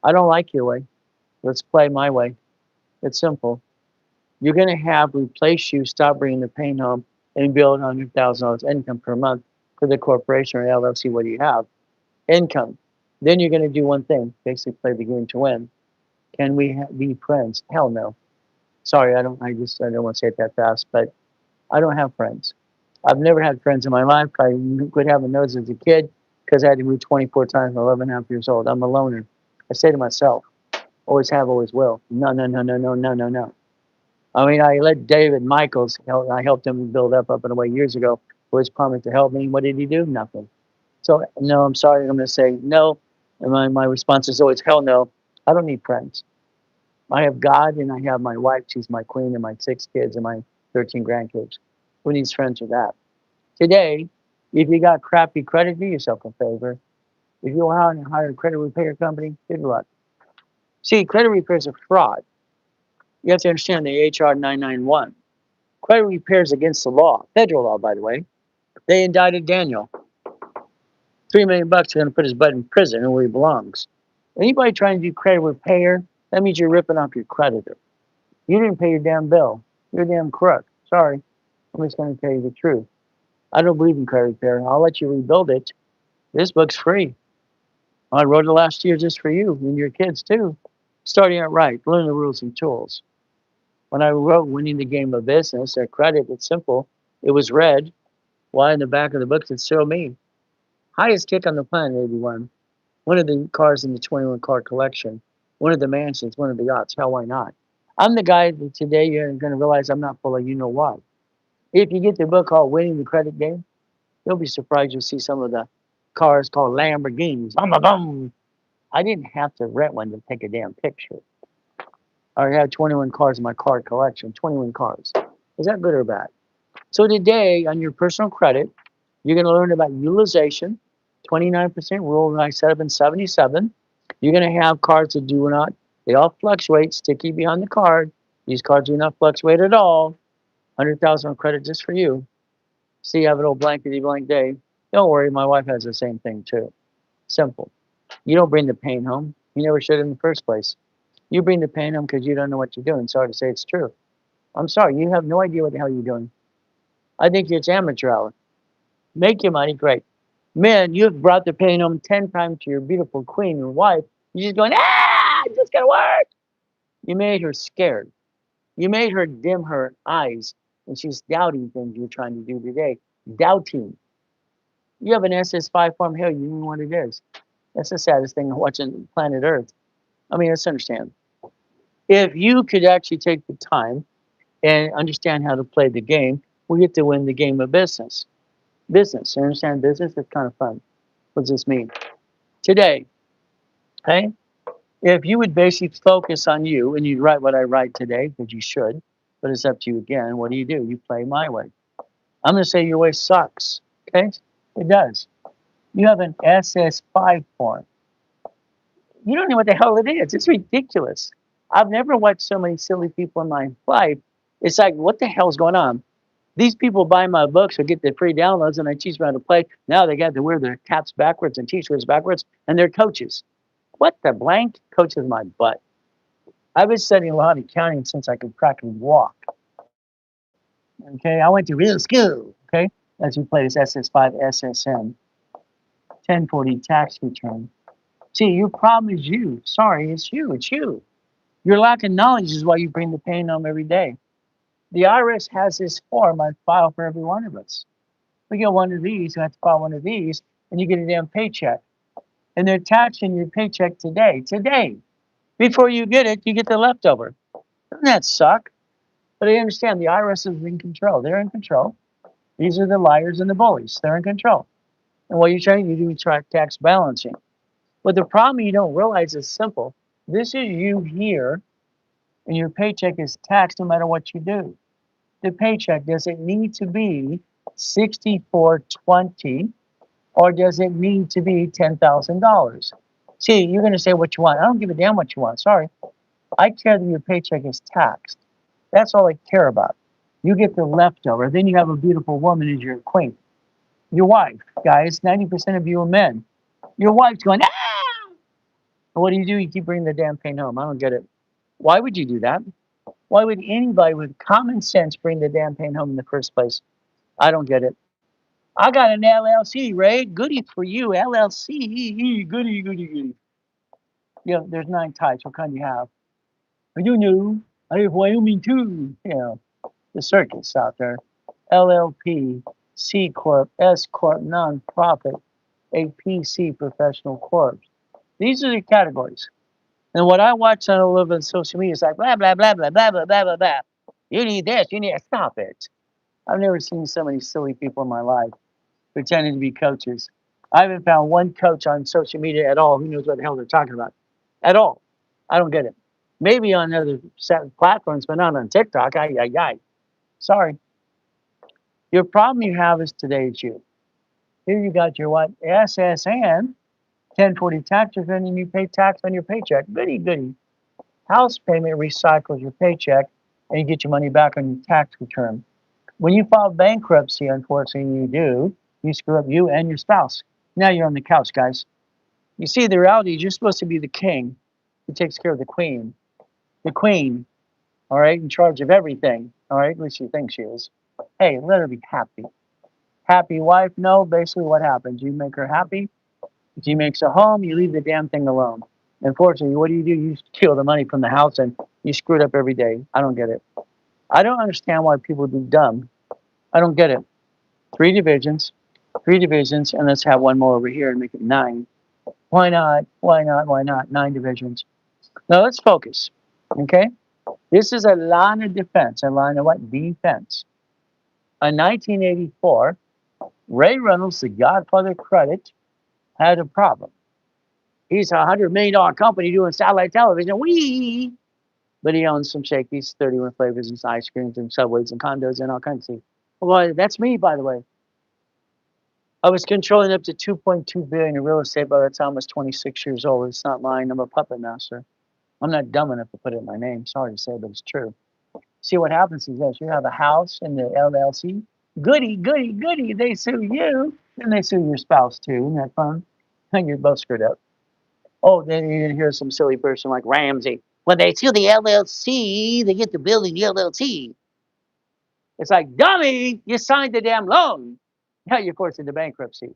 Speaker 1: I don't like your way. Let's play my way. It's simple. You're going to have replace you, stop bringing the pain home, and build $100,000 income per month for the corporation or LLC. What do you have? Income. Then you're going to do one thing, basically play the game to win. Can we be friends? Hell no. Sorry, I don't want to say it that fast, but I don't have friends. I've never had friends in my life. I could have a nose as a kid because I had to move 24 times at 11 and a half years old. I'm a loner. I say to myself, always have, always will. No, no, no, no, no, no, no, no. I mean, I let David Michaels, I helped him build up and away years ago, who was promised to help me. What did he do? Nothing. So, no, I'm sorry. I'm going to say no. And my response is always, hell no. I don't need friends. I have God and I have my wife. She's my queen and my 6 kids and my 13 grandkids. Who needs friends with that? Today, if you got crappy credit, do yourself a favor. If you want to hire a credit repair company, good luck. See, credit repair is a fraud. You have to understand the HR 991. Credit repair is against the law, federal law, by the way. They indicted Daniel. $3 million bucks are going to put his butt in prison where he belongs. Anybody trying to do credit repair, that means you're ripping off your creditor. You didn't pay your damn bill. You're a damn crook. Sorry. I'm just going to tell you the truth. I don't believe in credit repair. I'll let you rebuild it. This book's free. I wrote it last year just for you and your kids too. Starting out right, learn the rules and tools. When I wrote Winning the Game of Business, at credit, it's simple. It was red. Why in the back of the book it's still me. Highest kick on the planet, 81. One of the cars in the 21 car collection. One of the mansions, one of the yachts. Hell, why not? I'm the guy that today you're going to realize I'm not full of you know what. If you get the book called Winning the Credit Game, you'll be surprised you'll see some of the cars called Lamborghinis. I didn't have to rent one to take a damn picture. I have 21 cars in my car collection. 21 cars. Is that good or bad? So today, on your personal credit, you're going to learn about utilization, 29% rule that I set up in 77. You're going to have cards that do not, they all fluctuate, sticky behind the card. These cards do not fluctuate at all. 100,000 on credit just for you. See, you have an old blankety blank day. Don't worry, my wife has the same thing too. Simple. You don't bring the pain home. You never should in the first place. You bring the pain home because you don't know what you're doing. Sorry to say it's true. I'm sorry, you have no idea what the hell you're doing. I think it's amateur hour. Make your money, great. Man, you've brought the pain home 10 times to your beautiful queen and wife. You're just going, it's just gonna work. You made her scared. You made her dim her eyes, and she's doubting things you're trying to do today. Doubting. You have an SS5 farm, hell, you know what it is. That's the saddest thing watching planet Earth. I mean, let's understand. If you could actually take the time and understand how to play the game, we get to win the game of business. Business. You understand business? It's kind of fun. What does this mean? Today, okay? If you would basically focus on you and you'd write what I write today, because you should, but it's up to you again. What do? You play my way. I'm going to say your way sucks. Okay? It does. You have an SS5 form. You don't know what the hell it is. It's ridiculous. I've never watched so many silly people in my life. It's like, what the hell's going on? These people buy my books or get the free downloads and I teach them how to play. Now they got to wear their caps backwards and t-shirts backwards and they're coaches. What the blank? Coaches my butt. I've been studying a lot of accounting since I could practically walk. Okay, I went to real school. Okay, as you play this SS5 SSM 1040 tax return. See, your problem is you. Sorry, it's you. It's you. Your lack of knowledge is why you bring the pain home every day. The IRS has this form I file for every one of us. We get one of these, you have to file one of these, and you get a damn paycheck. And they're attaching your paycheck today. Today. Before you get it, you get the leftover. Doesn't that suck? But I understand the IRS is in control. They're in control. These are the liars and the bullies. They're in control. And what you're trying to do is track tax balancing. But the problem you don't realize is simple. This is you here, and your paycheck is taxed no matter what you do. The paycheck, does it need to be 6420 or does it need to be $10,000? See, you're going to say what you want. I don't give a damn what you want. Sorry. I care that your paycheck is taxed. That's all I care about. You get the leftover. Then you have a beautiful woman as your queen. Your wife, guys, 90% of you are men. Your wife's going, ah! And what do? You keep bringing the damn pain home. I don't get it. Why would you do that? Why would anybody with common sense bring the damn pain home in the first place? I don't get it. I got an LLC, Ray. Goody for you, LLC. Goody, goody, goody. Yeah, there's 9 types. What kind do you have? I don't know. I have Wyoming too. You know, the circuits out there. LLP, C Corp, S Corp, nonprofit, a PC professional corp. These are the categories. And what I watch on all over social media is like blah blah blah blah blah blah blah blah blah. You need this, you need stop it. I've never seen so many silly people in my life pretending to be coaches. I haven't found one coach on social media at all who knows what the hell they're talking about. At all. I don't get it. Maybe on other platforms, but not on TikTok. Sorry. Your problem you have is today is you. Here you got your what? SSN 1040 tax return and you pay tax on your paycheck. Goody, goody. House payment recycles your paycheck and you get your money back on your tax return. When you file bankruptcy, unfortunately, you do, you screw up you and your spouse. Now you're on the couch, guys. You see, the reality is you're supposed to be the king who takes care of the queen. The queen, all right, in charge of everything, all right, at least she thinks she is. Hey, let her be happy. Happy wife? No, basically what happens? You make her happy. If she makes a home, you leave the damn thing alone. Unfortunately, what do? You steal the money from the house and you screw it up every day. I don't get it. I don't understand why people do dumb. I don't get it. 3 divisions, and let's have one more over here and make it 9. Why not? Why not? Why not? 9 divisions. Now let's focus. Okay? This is a line of defense. A line of what? Defense. In 1984, Ray Reynolds, the godfather of credit, had a problem. He's a $100 million company doing satellite television. Wee! But he owns some Shakey's, 31 flavors and ice creams and Subways and condos and all kinds of things. Well, that's me, by the way. I was controlling up to $2.2 billion in real estate by the time I was 26 years old. It's not mine. I'm a puppet master. I'm not dumb enough to put it in my name. Sorry to say, but it's true. See, what happens is this. You have a house in the LLC. Goody, goody, goody. They sue you. And they sue your spouse, too. Isn't that fun? And you're both screwed up. Oh, then you hear some silly person like Ramsey. When they sue the LLC, they get the building the LLC. It's like, dummy, you signed the damn loan. Now you're forced into bankruptcy.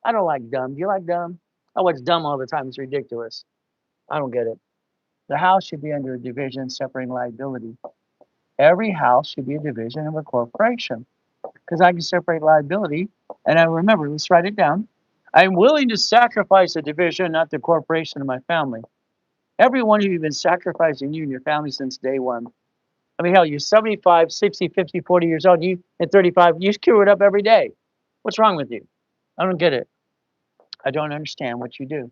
Speaker 1: I don't like dumb. Do you like dumb? I watch dumb all the time. It's ridiculous. I don't get it. The house should be under a division separating liability. Every house should be a division of a corporation because I can separate liability. And I remember, let's write it down. I'm willing to sacrifice a division, not the corporation of my family. Every one of you have been sacrificing you and your family since day one. I mean, hell, you're 75, 60, 50, 40 years old. You at 35, you screw it up every day. What's wrong with you? I don't get it. I don't understand what you do.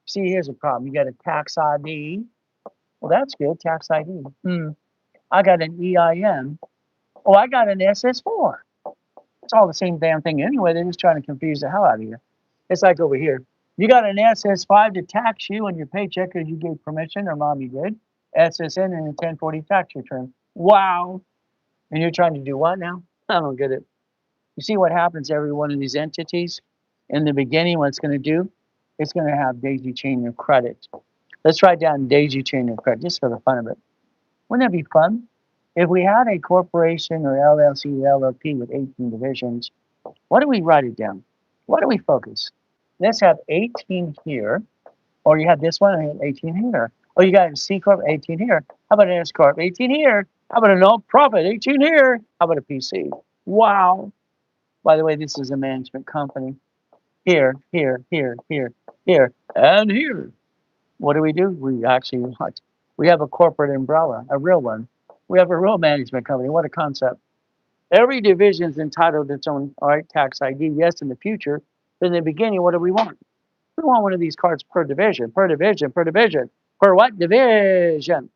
Speaker 1: See, here's a problem. You got a tax ID. Well, that's good. Tax ID. I got an EIN. Oh, I got an SS4. It's all the same damn thing anyway. They're just trying to confuse the hell out of you. It's like over here. You got an SS5 to tax you on your paycheck because you gave permission or mommy did. SSN and a 1040 tax return. Wow. And you're trying to do what now? I don't get it. You see what happens to every one of these entities? In the beginning, what it's going to do, it's going to have daisy chain of credit. Let's write down daisy chain of credit just for the fun of it. Wouldn't that be fun? If we had a corporation or LLC, LLP with 18 divisions, why don't we write it down? Why don't we focus? Let's have 18 here, or you have this one and 18 here. Or you got a C Corp, 18 here. How about an S Corp, 18 here? How about a non-profit, 18 here? How about a PC? Wow. By the way, this is a management company. Here, here, here, here, here, and here. What do? We actually what? We have a corporate umbrella, a real one. We have a real management company. What a concept. Every division is entitled to its own tax ID. Yes, in the future, but in the beginning, what do we want? We want one of these cards per division, per division, per division. Per what division?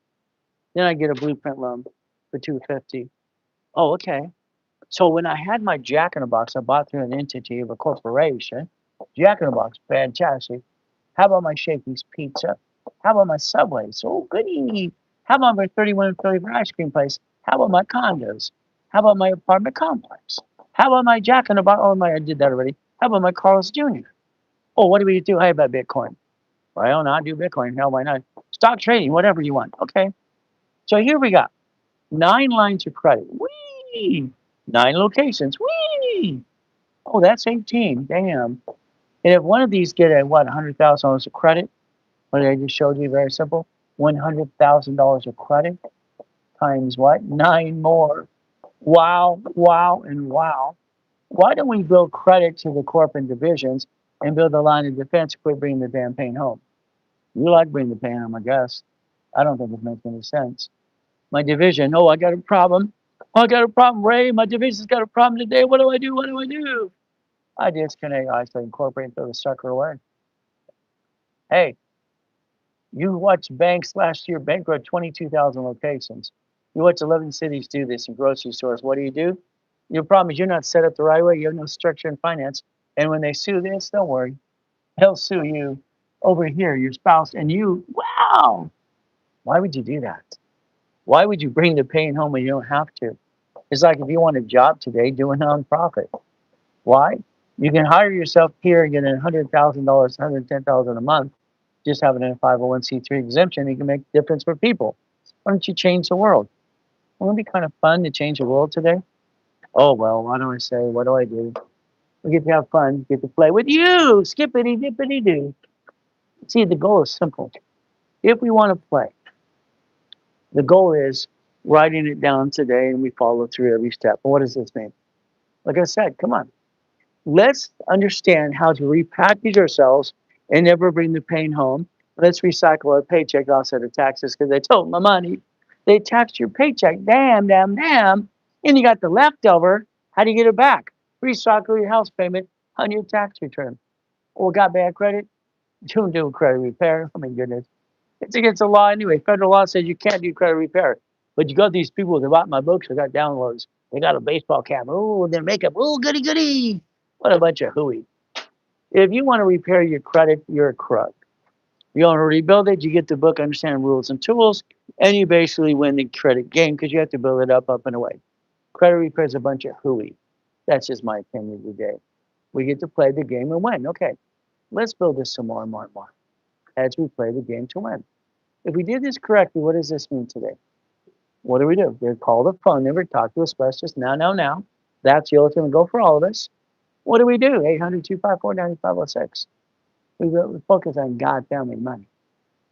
Speaker 1: Then I get a blueprint loan for 250. Oh, okay. So when I had my Jack in the Box, I bought through an entity of a corporation. Jack in the Box, fantastic. How about my Shakey's Pizza? How about my Subways? Oh, goody. How about my 31 flavor ice cream place? How about my condos? How about my apartment complex? How about my Jack in the Box? Oh, I did that already. How about my Carl's Jr.? Oh, what do we do? How about Bitcoin? Well, I don't know. I do Bitcoin. Hell, why not? Stock trading, whatever you want. Okay. So here we got 9 lines of credit. Whee! 9 locations. Whee! Oh, that's 18. Damn. And if one of these get a what, $100,000 of credit, what I just showed you, very simple, $100,000 of credit times what? 9 more. Wow, wow, and wow. Why don't we build credit to the corporate divisions and build a line of defense? Quit bringing the damn pain home. You like bringing the pain home, I guess. I don't think it makes any sense. My division, oh, I got a problem. Oh, I got a problem, Ray. My division's got a problem today. What do I do? What do I do? I disconnect, isolate, incorporate, and throw the sucker away. Hey, you watched banks last year bankrupt 22,000 locations. You watch 11 cities do this in grocery stores. What do? Your problem is you're not set up the right way. You have no structure and finance. And when they sue this, don't worry. They'll sue you over here, your spouse, and you. Wow. Why would you do that? Why would you bring the pain home when you don't have to? It's like if you want a job today, do a nonprofit. Why? You can hire yourself here and get $100,000, $110,000 a month, just having a 501c3 exemption. You can make a difference for people. Why don't you change the world? Wouldn't it be kind of fun to change the world today? Oh, well, why don't I say, what do I do? We get to have fun, get to play with you, skippity dippity doo. See, the goal is simple. If we want to play, the goal is writing it down today and we follow through every step. What does this mean? Like I said, come on. Let's understand how to repackage ourselves and never bring the pain home. Let's recycle our paycheck outside of taxes because they took my money. They taxed your paycheck. Damn, damn, damn. And you got the leftover. How do you get it back? Recycle your house payment on your tax return. Or got bad credit? Don't do credit repair. Oh my goodness. It's against the law anyway. Federal law says you can't do credit repair. But you got these people that bought my books, they got downloads. They got a baseball cap. Oh, their makeup. Oh, goody, goody. What a bunch of hooey. If you want to repair your credit, you're a crook. You want to rebuild it, you get the book, understand rules and tools, and you basically win the credit game because you have to build it up, and away. Credit repair is a bunch of hooey. That's just my opinion today. We get to play the game and win. Okay, let's build this some more and more and more as we play the game to win. If we did this correctly, what does this mean today? What do? They call the phone number, talk to a specialist now, now, now. That's the ultimate goal for all of us. What do? 800-254-9506. We focus on God, family, money.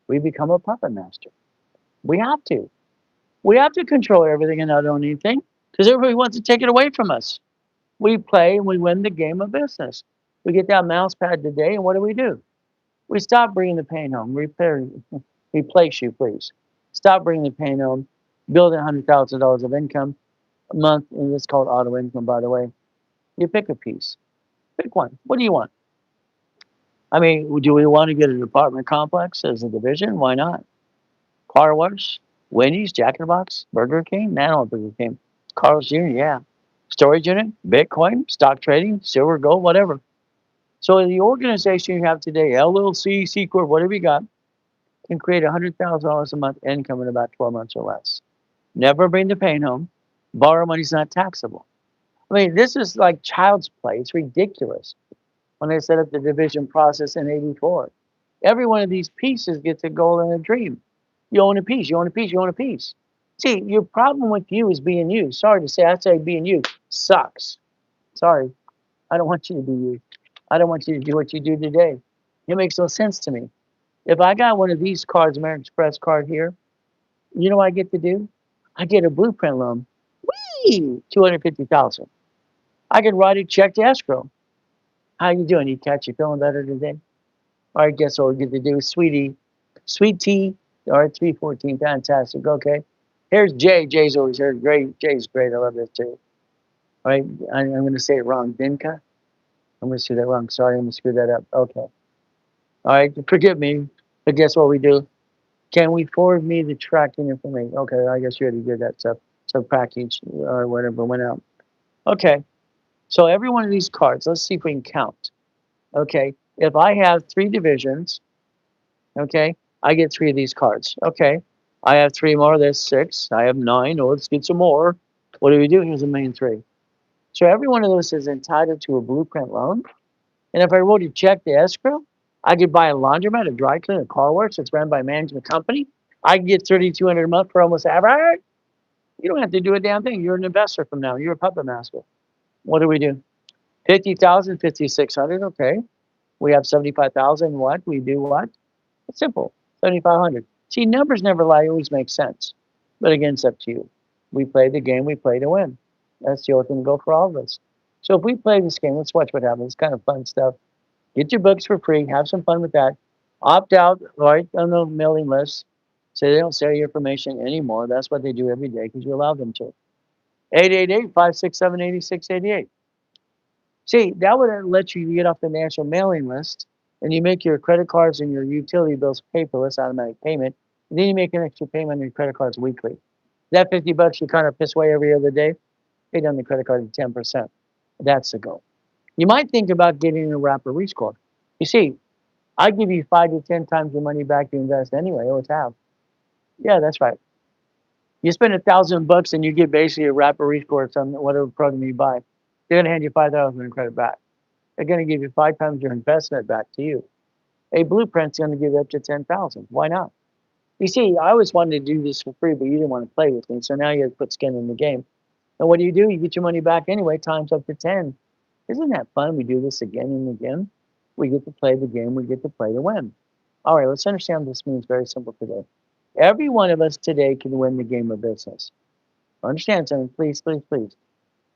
Speaker 1: We become a puppet master. We have to. We have to control everything and not own anything because everybody wants to take it away from us. We play and we win the game of business. We get that mouse pad today, and what do? We stop bringing the pain home. Replace you, please. Stop bringing the pain home. Build $100,000 of income a month, and it's called auto income, by the way. You pick a piece. Pick one. What do you want? I mean, do we want to get an apartment complex as a division? Why not? Car wash, Wendy's, Jack in the Box, Burger King, no, I don't want Burger King. Carl's Jr., yeah. Storage unit, Bitcoin, stock trading, silver, gold, whatever. So the organization you have today, LLC, C Corp, whatever you got, can create $100,000 a month income in about 12 months or less. Never bring the pain home. Borrow money's not taxable. I mean, this is like child's play. It's ridiculous when they set up the division process in '84. Every one of these pieces gets a goal and a dream. You own a piece, you own a piece, you own a piece. See, your problem with you is being you. Sorry to say, I say being you sucks. Sorry. I don't want you to be you. I don't want you to do what you do today. It makes no sense to me. If I got one of these cards, American Express card here, you know what I get to do? I get a blueprint loan. Whee! 250,000. I can write a check to escrow. How you doing? You catch you feeling better today? All right, guess what we get to do? Sweetie. Sweet tea. All right, 314. Fantastic. Okay. Here's Jay. Jay's always here. Great. Jay's great. I love this too. All right. I'm going to say it wrong. Dinka. I'm going to say that wrong. Sorry, I'm going to screw that up. Okay. All right. Forgive me. But guess what we do? Can we forward me the tracking information? Okay. I guess you already did that stuff. So package or whatever went out. Okay. So every one of these cards, let's see if we can count. Okay. If I have 3 divisions, okay, I get 3 of these cards. Okay. I have 3 more. That's 6. I have 9. Oh, let's get some more. What do we do? Here's $1,000,003. So every one of those is entitled to a blueprint loan. And if I wrote a check to escrow, I could buy a laundromat, a dry cleaner, a car wash that's run by a management company. I can get $3,200 a month for almost average. You don't have to do a damn thing. You're an investor from now. You're a puppet master. What do we do? 50,000, 5,600. Okay. We have 75,000. What? We do what? It's simple. 7,500. See, numbers never lie. Always make sense. But again, it's up to you. We play the game we play to win. That's the ultimate goal for all of us. So if we play this game, let's watch what happens. It's kind of fun stuff. Get your books for free. Have some fun with that. Opt out right on the mailing list so they don't share your information anymore. That's what they do every day because you allow them to. 888-567-8688. See, that would let you get off the national mailing list and you make your credit cards and your utility bills paperless, automatic payment. And then you make an extra payment on your credit cards weekly. That $50 you kind of piss away every other day, pay down the credit card at 10%. That's the goal. You might think about getting a wrapper rescore. You see, I give you 5 to 10 times your money back to invest anyway. I always have. Yeah, that's right. You spend $1,000 and you get basically a wrapper rescore on whatever program you buy. They're going to hand you 5,000 in credit back. They're going to give you 5 times your investment back to you. A blueprint's going to give you up to 10,000. Why not? You see, I always wanted to do this for free, but you didn't want to play with me. So now you have to put skin in the game. And what do? You get your money back anyway, times up to 10. Isn't that fun? We do this again and again. We get to play the game. We get to play to win. All right, let's understand what this means. Very simple today. Every one of us today can win the game of business. Understand something, please, please, please.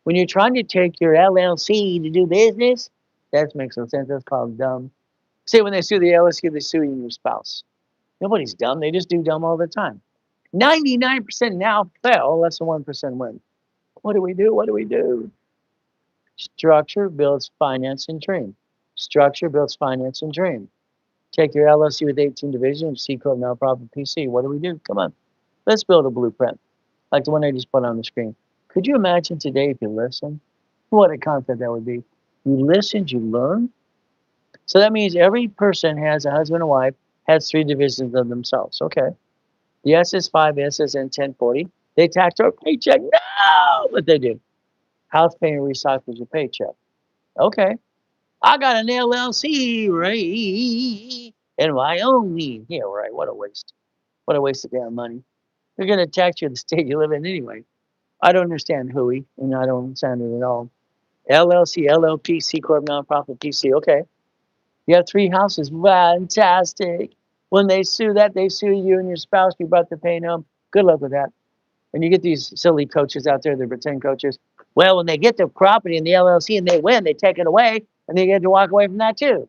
Speaker 1: When you're trying to take your LLC to do business, that makes no sense. That's called dumb. See, when they sue the LLC, they sue you and your spouse. Nobody's dumb. They just do dumb all the time. 99% now fail, less than 1% win. What do we do? What do we do? Structure builds finance and dream. Structure builds finance and dream. Take your LLC with 18 divisions, C Corp, nonprofit, PC. What do we do? Come on. Let's build a blueprint like the one I just put on the screen. Could you imagine today if you listen? What a concept that would be. You listened, you learn. So that means every person has a husband and wife, has 3 divisions of themselves. Okay. The SS5, SSN 1040, they tax our paycheck. No! But they do. House paying recycles your paycheck. Okay. I got an LLC, right? In Wyoming. Yeah, right. What a waste. What a waste of damn money. They're going to tax you in the state you live in anyway. I don't understand hooey, and I don't understand it at all. LLC, LLP, C Corp, nonprofit, PC. Okay. You have 3 houses. Fantastic. When they sue that, they sue you and your spouse. You brought the pain home. Good luck with that. And you get these silly coaches out there, they're pretend coaches. Well, when they get the property in the LLC and they win, they take it away and they get to walk away from that too.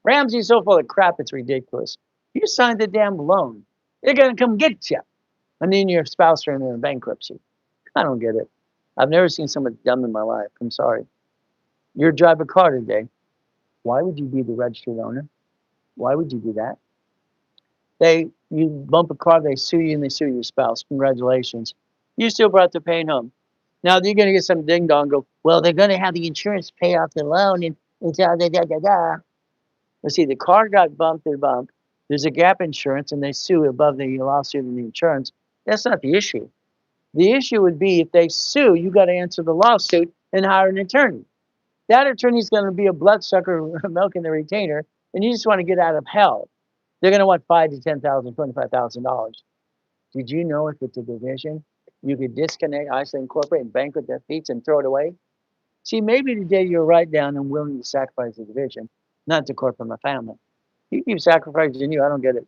Speaker 1: Ramsey's so full of crap, it's ridiculous. You signed the damn loan. They're going to come get you. And then your spouse are in bankruptcy. I don't get it. I've never seen somebody dumb in my life. I'm sorry. You're driving a car today. Why would you be the registered owner? Why would you do that? You bump a car, they sue you and they sue your spouse. Congratulations. You still brought the pain home. Now you're gonna get some ding dong go, well, they're gonna have the insurance pay off the loan and da da da da da. Well, see, the car got bumped and bumped. There's a gap insurance and they sue above the lawsuit and the insurance. That's not the issue. The issue would be if they sue, you got to answer the lawsuit and hire an attorney. That attorney's going to be a bloodsucker milking the retainer, and you just want to get out of hell. They're going to want $5,000 to $10,000, $25,000. Did you know if it's a division, you could disconnect, isolate, incorporate, and bank with their feet and throw it away? See, maybe today you're right down and willing to sacrifice the division, not to corporate my family. You keep sacrificing you, I don't get it.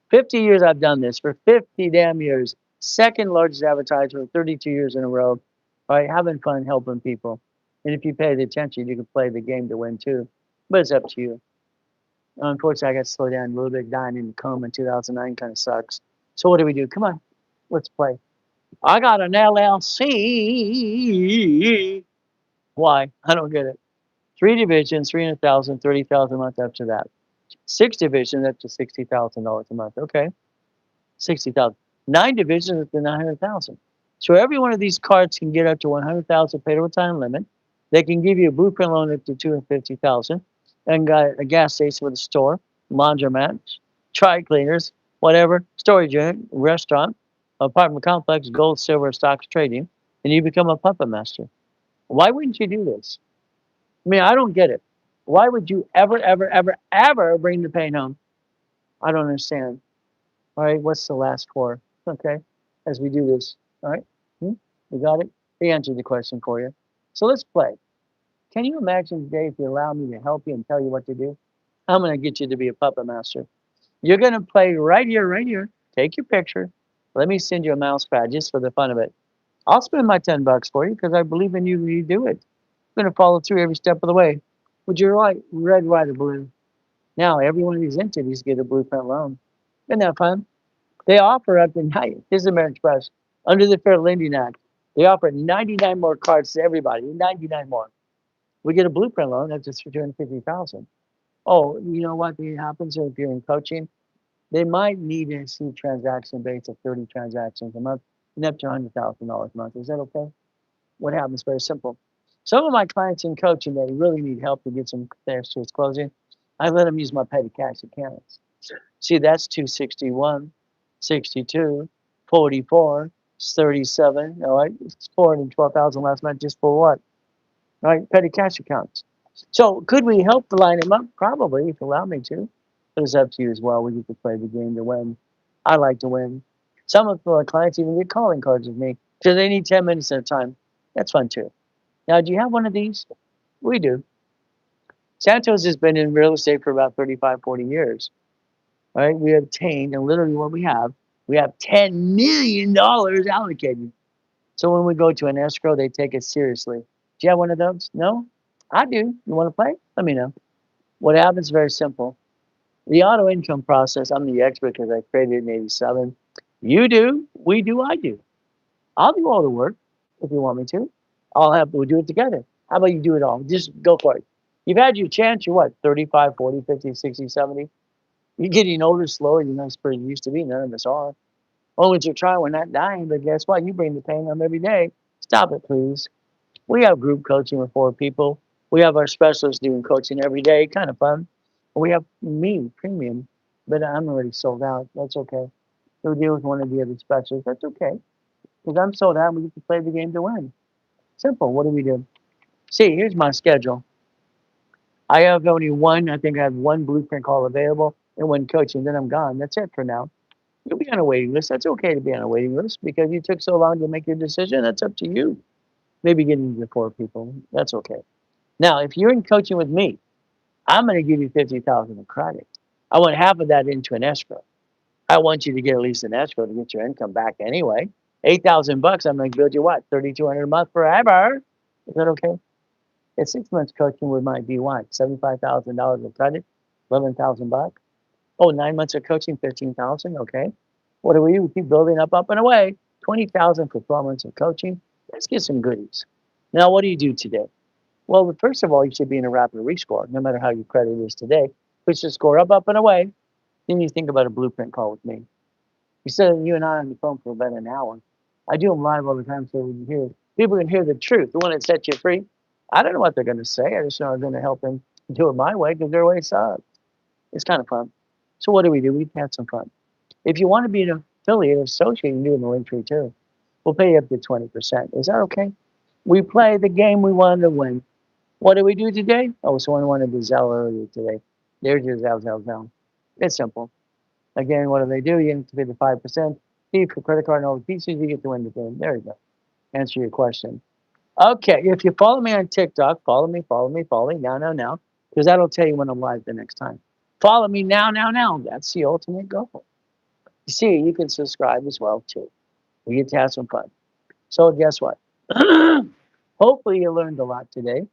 Speaker 1: 50 years I've done this, for 50 damn years. Second largest advertiser for 32 years in a row. All right, having fun, helping people. And if you pay the attention, you can play the game to win too. But it's up to you. Unfortunately, I got to slow down a little bit. Dying in the coma in 2009 kind of sucks. So what do we do? Come on, let's play. I got an LLC. Why? I don't get it. 3 divisions, 300,000, 30,000 a month after that. 6 divisions, up to $60,000 a month. Okay, 60,000. 9 divisions, up to 900,000. So every one of these cards can get up to 100,000 paid over time limit. They can give you a blueprint loan up to 250,000, and got a gas station with a store, laundromat, dry cleaners, whatever, storage unit, restaurant, apartment complex, gold, silver, stocks trading, and you become a puppet master. Why wouldn't you do this? I mean, I don't get it. Why would you ever, ever, ever, ever bring the pain home? I don't understand. All right, what's the last 4? Okay, as we do this. All right, you got it? They answered the question for you. So let's play. Can you imagine today if you allow me to help you and tell you what to do? I'm going to get you to be a puppet master. You're going to play right here, right here. Take your picture. Let me send you a mouse pad just for the fun of it. I'll spend my $10 for you because I believe in you when you do it. I'm going to follow through every step of the way. Would you like red, white, or blue? Now, every one of these entities get a blueprint loan. Isn't that fun? They offer up to here's American Express. Under the Fair Lending Act, they offer 99 more cards to everybody. 99 more. We get a blueprint loan. That's just for 250,000. Oh, you know what happens if you're in coaching? They might need to see transaction base of 30 transactions a month and up to $100,000 a month. Is that okay? What happens? Very simple. Some of my clients in coaching, they really need help to get some theirs to its closing. I let them use my petty cash accounts. See, that's 261, 62, 44, 37. All right, it's 412,000 last month just for what? All right, petty cash accounts. So could we help to line them up? Probably, if you allow me to. But it's up to you as well. We get to play the game to win. I like to win. Some of my clients even get calling cards with me because they need 10 minutes at a time. That's fun too. Now, do you have one of these? We do. Santos has been in real estate for about 35, 40 years. All right, we obtained, and literally what we have $10 million allocated. So when we go to an escrow, they take it seriously. Do you have one of those? No? I do. You want to play? Let me know. What happens is very simple. The auto income process, I'm the expert because I created it in 87. You do, we do, I do. I'll do all the work if you want me to. We'll do it together. How about you do it all? Just go for it. You've had your chance. You're what, 35, 40, 50, 60, 70? You're getting older, slower. You're not as pretty you used to be. None of us are. Oh, it's your try. We're not dying, but guess what? You bring the pain home every day. Stop it, please. We have group coaching with 4 people. We have our specialists doing coaching every day. Kind of fun. We have me, premium, but I'm already sold out. That's okay. We'll deal with one of the other specialists. That's okay. Because I'm sold out. We get to play the game to win. Simple. What do we do? See, here's my schedule. I have only one. I think I have 1 blueprint call available and 1 coaching. Then I'm gone. That's it for now. You'll be on a waiting list. That's okay to be on a waiting list because you took so long to make your decision. That's up to you. Maybe getting to 4 people. That's okay. Now, if you're in coaching with me, I'm going to give you 50,000 in credit. I want half of that into an escrow. I want you to get at least an escrow to get your income back anyway. 8,000 bucks. I'm going to build you what? 3,200 a month forever. Is that okay? At 6 months coaching with might be what? $75,000 of credit, 11,000 bucks. Oh, 9 months of coaching, 15,000. Okay. What do? We keep building up and away. 20,000 for 12 months of coaching. Let's get some goodies. Now, what do you do today? Well, first of all, you should be in a rapid rescore, no matter how your credit is today. Push the score up, up, and away. Then you think about a blueprint call with me. Instead of you and I on the phone for about an hour, I do them live all the time so we can hear people can hear the truth, the one that sets you free. I don't know what they're going to say. I just know I'm going to help them do it my way because their way sucks. It's kind of fun. So what do? We've had some fun. If you want to be an affiliate or associate, you can do it in the link tree too. We'll pay you up to 20%. Is that okay? We play the game we wanted to win. What do we do today? Oh, someone wanted to Zell earlier today. There's your Zell. It's simple. Again, what do? You have to pay the 5%. Fee for credit card and all the pieces, you get to win the game. There you go. Answer your question. Okay, if you follow me on TikTok, follow me now, because that'll tell you when I'm live the next time. Follow me now. That's the ultimate goal. You see, you can subscribe as well too. We get to have some fun. So guess what? Hopefully you learned a lot today.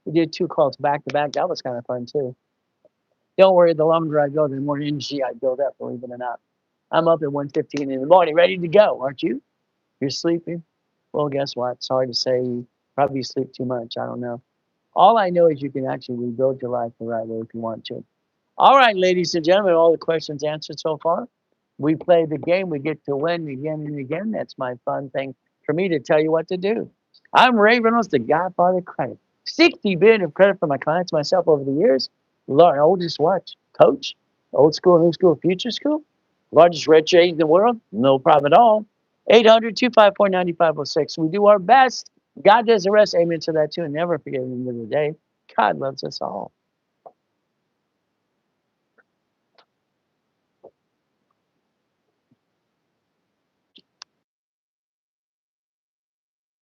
Speaker 1: We did 2 calls back to back. That was kind of fun too. Don't worry, the longer I go, the more energy I build up, believe it or not. I'm up at 1:15 in the morning, ready to go, aren't you? You're sleeping? Well, guess what? It's hard to say. You probably sleep too much. I don't know. All I know is you can actually rebuild your life the right way if you want to. All right, ladies and gentlemen, all the questions answered so far. We play the game. We get to win again and again. That's my fun thing for me to tell you what to do. I'm Ray Reynolds, the Godfather of Credit. 60 billion of credit for my clients, myself over the years. Oldest what? Coach? Old school, new school, future school? Largest red trade in the world? No problem at all. 800-254-9506. We do our best. God does the rest. Amen to that too. And never forget at the end of the day, God loves us all.